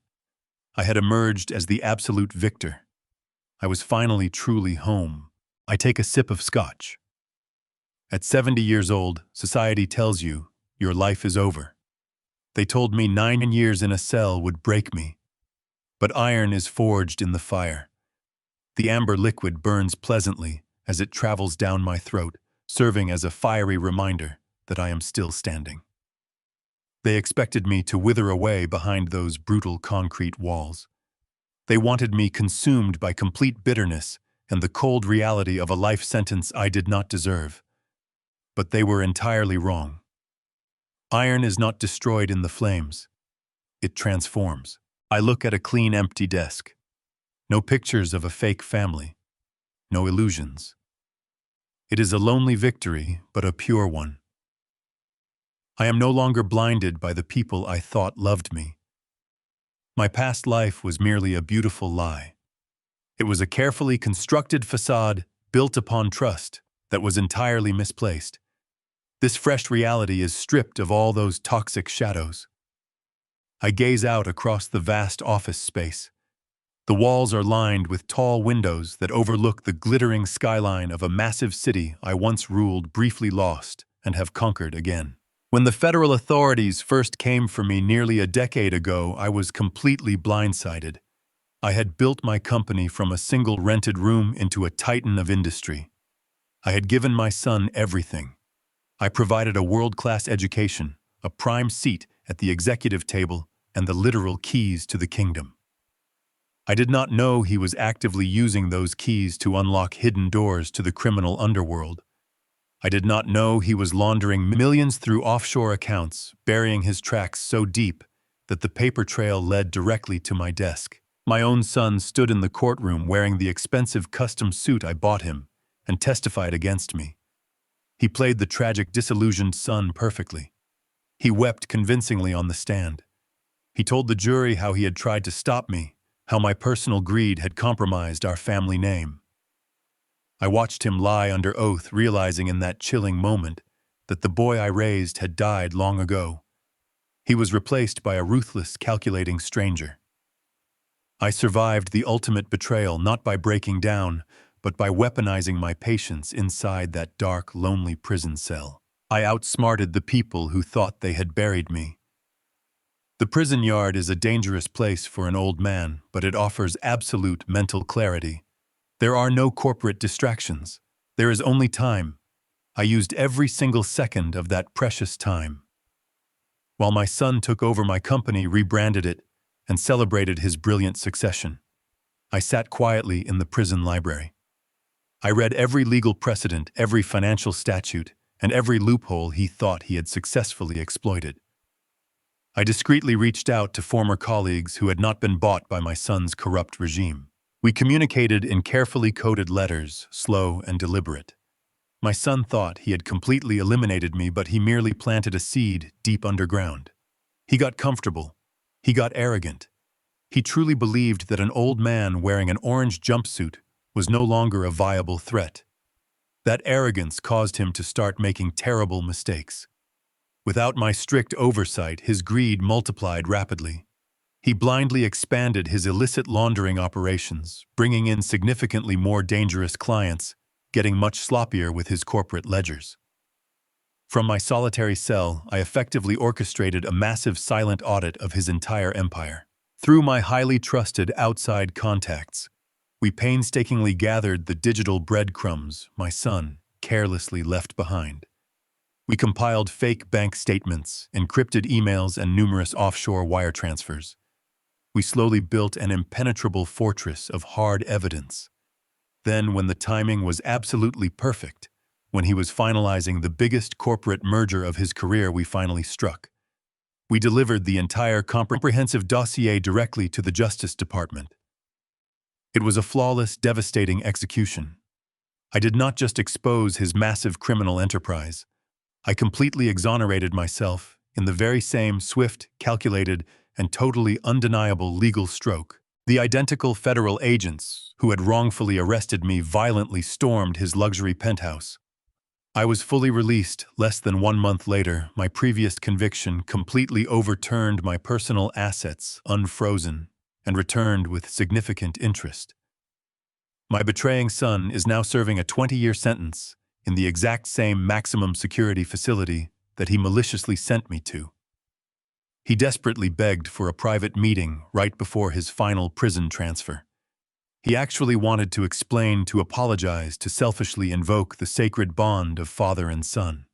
I had emerged as the absolute victor. I was finally truly home. I take a sip of scotch. At 70 years old, society tells you your life is over. They told me 9 years in a cell would break me. But iron is forged in the fire. The amber liquid burns pleasantly as it travels down my throat, serving as a fiery reminder that I am still standing. They expected me to wither away behind those brutal concrete walls. They wanted me consumed by complete bitterness and the cold reality of a life sentence I did not deserve. But they were entirely wrong. Iron is not destroyed in the flames. It transforms. I look at a clean, empty desk. No pictures of a fake family. No illusions. It is a lonely victory, but a pure one. I am no longer blinded by the people I thought loved me. My past life was merely a beautiful lie. It was a carefully constructed facade built upon trust that was entirely misplaced. This fresh reality is stripped of all those toxic shadows. I gaze out across the vast office space. The walls are lined with tall windows that overlook the glittering skyline of a massive city I once ruled, briefly lost, and have conquered again. When the federal authorities first came for me nearly a decade ago, I was completely blindsided. I had built my company from a single rented room into a titan of industry. I had given my son everything. I provided a world-class education, a prime seat at the executive table, and the literal keys to the kingdom. I did not know he was actively using those keys to unlock hidden doors to the criminal underworld. I did not know he was laundering millions through offshore accounts, burying his tracks so deep that the paper trail led directly to my desk. My own son stood in the courtroom wearing the expensive custom suit I bought him and testified against me. He played the tragic, disillusioned son perfectly. He wept convincingly on the stand. He told the jury how he had tried to stop me, how my personal greed had compromised our family name. I watched him lie under oath, realizing in that chilling moment that the boy I raised had died long ago. He was replaced by a ruthless, calculating stranger. I survived the ultimate betrayal not by breaking down, but by weaponizing my patience inside that dark, lonely prison cell. I outsmarted the people who thought they had buried me. The prison yard is a dangerous place for an old man, but it offers absolute mental clarity. There are no corporate distractions. There is only time. I used every single second of that precious time. While my son took over my company, rebranded it, and celebrated his brilliant succession, I sat quietly in the prison library. I read every legal precedent, every financial statute, and every loophole he thought he had successfully exploited. I discreetly reached out to former colleagues who had not been bought by my son's corrupt regime. We communicated in carefully coded letters, slow and deliberate. My son thought he had completely eliminated me, but he merely planted a seed deep underground. He got comfortable. He got arrogant. He truly believed that an old man wearing an orange jumpsuit was no longer a viable threat. That arrogance caused him to start making terrible mistakes. Without my strict oversight, his greed multiplied rapidly. He blindly expanded his illicit laundering operations, bringing in significantly more dangerous clients, getting much sloppier with his corporate ledgers. From my solitary cell, I effectively orchestrated a massive silent audit of his entire empire. Through my highly trusted outside contacts, we painstakingly gathered the digital breadcrumbs my son carelessly left behind. We compiled fake bank statements, encrypted emails, and numerous offshore wire transfers. We slowly built an impenetrable fortress of hard evidence. Then, when the timing was absolutely perfect, when he was finalizing the biggest corporate merger of his career, we finally struck. We delivered the entire comprehensive dossier directly to the Justice Department. It was a flawless, devastating execution. I did not just expose his massive criminal enterprise. I completely exonerated myself in the very same swift, calculated, and totally undeniable legal stroke. The identical federal agents who had wrongfully arrested me violently stormed his luxury penthouse. I was fully released less than 1 month later. My previous conviction completely overturned my personal assets, unfrozen, and returned with significant interest. My betraying son is now serving a 20-year sentence in the exact same maximum security facility that he maliciously sent me to. He desperately begged for a private meeting right before his final prison transfer. He actually wanted to explain, to apologize, to selfishly invoke the sacred bond of father and son.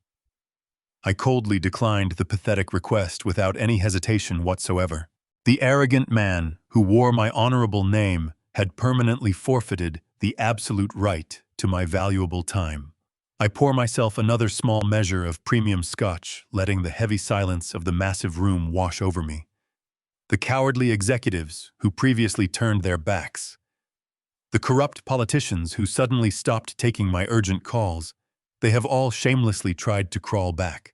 I coldly declined the pathetic request without any hesitation whatsoever. The arrogant man who wore my honorable name had permanently forfeited the absolute right to my valuable time. I pour myself another small measure of premium scotch, letting the heavy silence of the massive room wash over me. The cowardly executives who previously turned their backs. The corrupt politicians who suddenly stopped taking my urgent calls. They have all shamelessly tried to crawl back.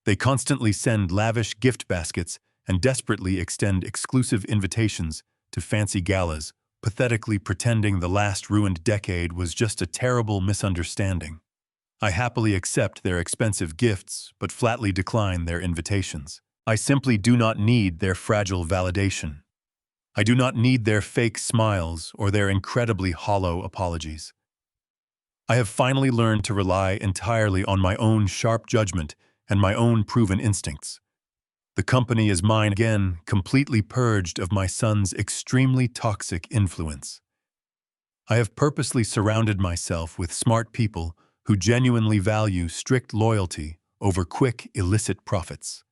They constantly send lavish gift baskets and desperately extend exclusive invitations to fancy galas, pathetically pretending the last ruined decade was just a terrible misunderstanding. I happily accept their expensive gifts, but flatly decline their invitations. I simply do not need their fragile validation. I do not need their fake smiles or their incredibly hollow apologies. I have finally learned to rely entirely on my own sharp judgment and my own proven instincts. The company is mine again, completely purged of my son's extremely toxic influence. I have purposely surrounded myself with smart people who genuinely value strict loyalty over quick, illicit profits.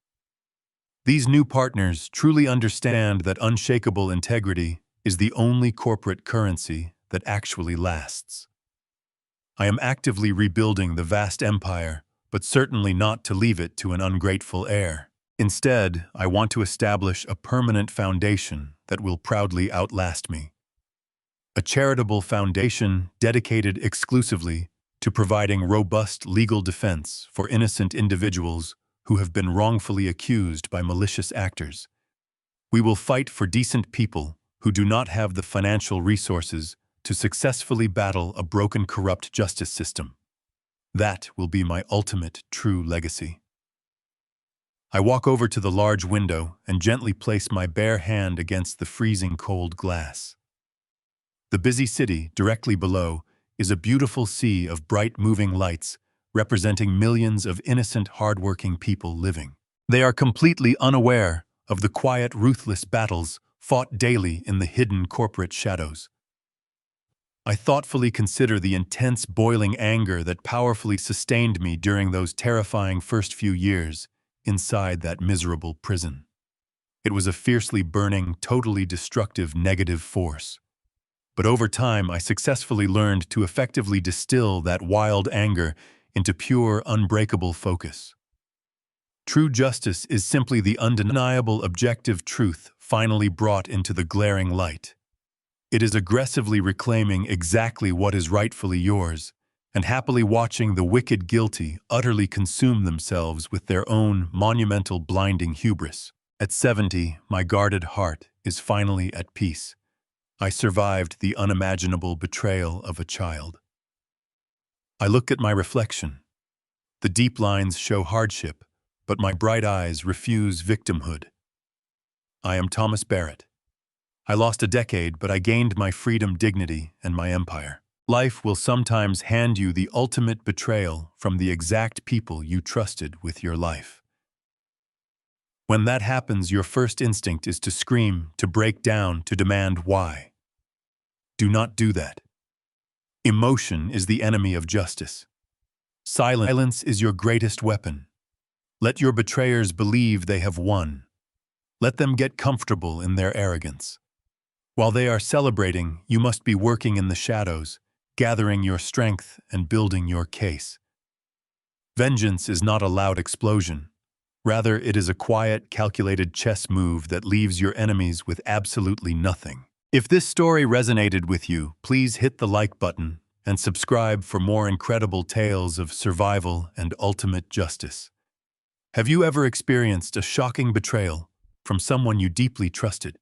These new partners truly understand that unshakable integrity is the only corporate currency that actually lasts. I am actively rebuilding the vast empire, but certainly not to leave it to an ungrateful heir. Instead, I want to establish a permanent foundation that will proudly outlast me. A charitable foundation dedicated exclusively to providing robust legal defense for innocent individuals who have been wrongfully accused by malicious actors. We will fight for decent people who do not have the financial resources to successfully battle a broken, corrupt justice system. That will be my ultimate true legacy. I walk over to the large window and gently place my bare hand against the freezing cold glass. The busy city directly below is a beautiful sea of bright moving lights representing millions of innocent, hard-working people living. They are completely unaware of the quiet, ruthless battles fought daily in the hidden corporate shadows. I thoughtfully consider the intense, boiling anger that powerfully sustained me during those terrifying first few years inside that miserable prison. It was a fiercely burning, totally destructive negative force. But over time, I successfully learned to effectively distill that wild anger into pure, unbreakable focus. True justice is simply the undeniable objective truth finally brought into the glaring light. It is aggressively reclaiming exactly what is rightfully yours, and happily watching the wicked guilty utterly consume themselves with their own monumental blinding hubris. At 70, my guarded heart is finally at peace. I survived the unimaginable betrayal of a child. I look at my reflection. The deep lines show hardship, but my bright eyes refuse victimhood. I am Thomas Barrett. I lost a decade, but I gained my freedom, dignity, and my empire. Life will sometimes hand you the ultimate betrayal from the exact people you trusted with your life. When that happens, your first instinct is to scream, to break down, to demand why. Do not do that. Emotion is the enemy of justice. Silence is your greatest weapon. Let your betrayers believe they have won. Let them get comfortable in their arrogance. While they are celebrating, you must be working in the shadows, gathering your strength and building your case. Vengeance is not a loud explosion. Rather, it is a quiet, calculated chess move that leaves your enemies with absolutely nothing. If this story resonated with you, please hit the like button and subscribe for more incredible tales of survival and ultimate justice. Have you ever experienced a shocking betrayal from someone you deeply trusted?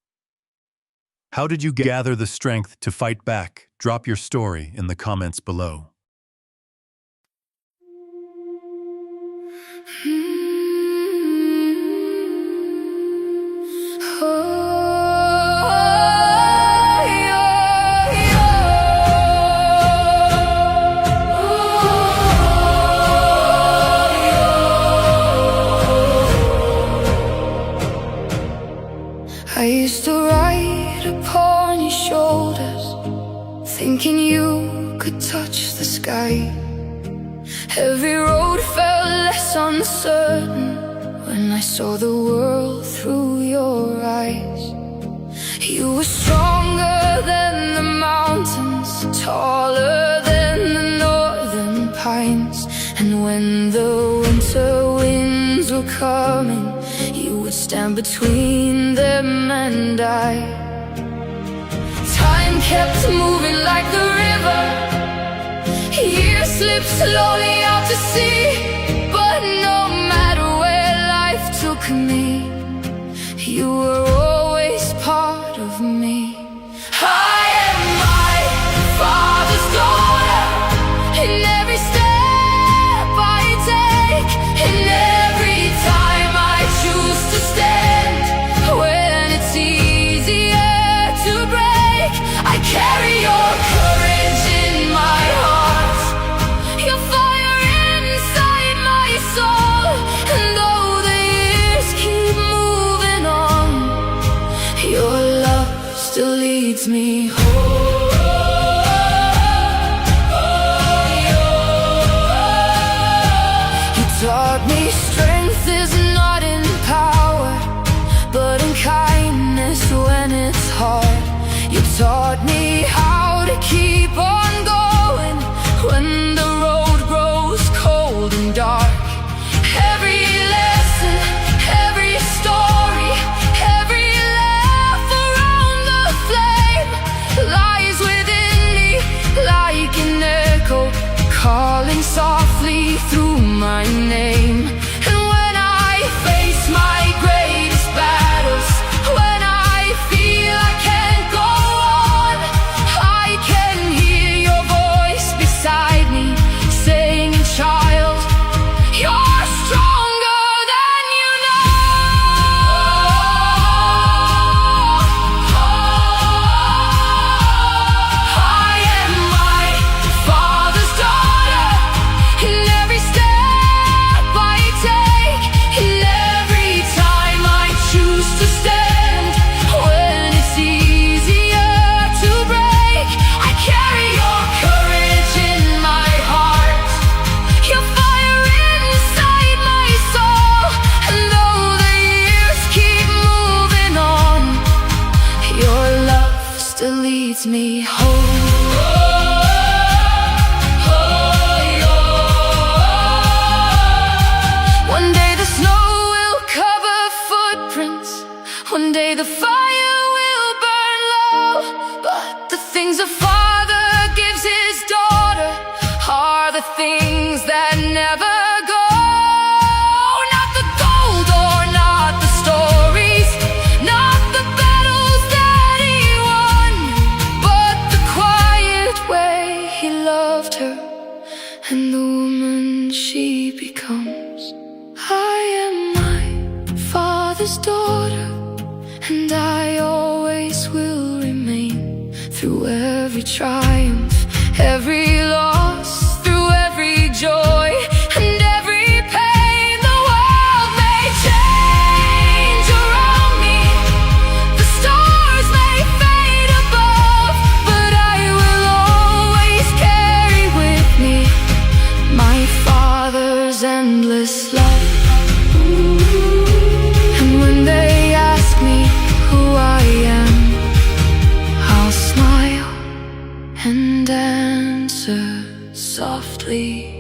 How did you gather the strength to fight back? Drop your story in the comments below. I used to ride upon your shoulders, thinking you could touch the sky. Every road felt less uncertain when I saw the world through your eyes. You were stronger than the mountains, taller than the northern pines. And when the winter winds were coming, you would stand between them and I. Time kept moving like the river, years slipped slowly out to sea. But no matter where life took me, you were always part of me. I am my Father's daughter, in every step I take, in every time I choose to stand. When it's easier to break, I carry your courage in my heart, your fire inside my soul. And though the years keep moving on, your love still leads me home. You taught me strength is not in power, but in kindness when it's hard. You taught me how to keep on going when the road grows cold and dark. Every lesson, every story, every laugh around the flame lies within me like an echo, calling softly through my name. And when I face my greatest battles, when I feel I can't go on, I can hear your voice beside me saying, child, you're stronger than you know. I am my Father's daughter, in every step I take, in every time I choose to stand. When it's easier to break, I carry your courage in my heart, your fire inside my soul. And though the years keep moving on, your love still leads me home. One day the snow will cover footprints, one day the fire will burn low. But the things a father gives his daughter are the things that never go. Not the gold or not the stories, not the battles that he won, but the quiet way he loved her and the woman she becomes. I am my Father's daughter, and I always will remain. Through every triumph, every loss, through every joy and every pain, the world may change around me, the stars may fade above, but I will always carry with me my Father's endless love. And when they ask me who I am, I'll smile and answer softly.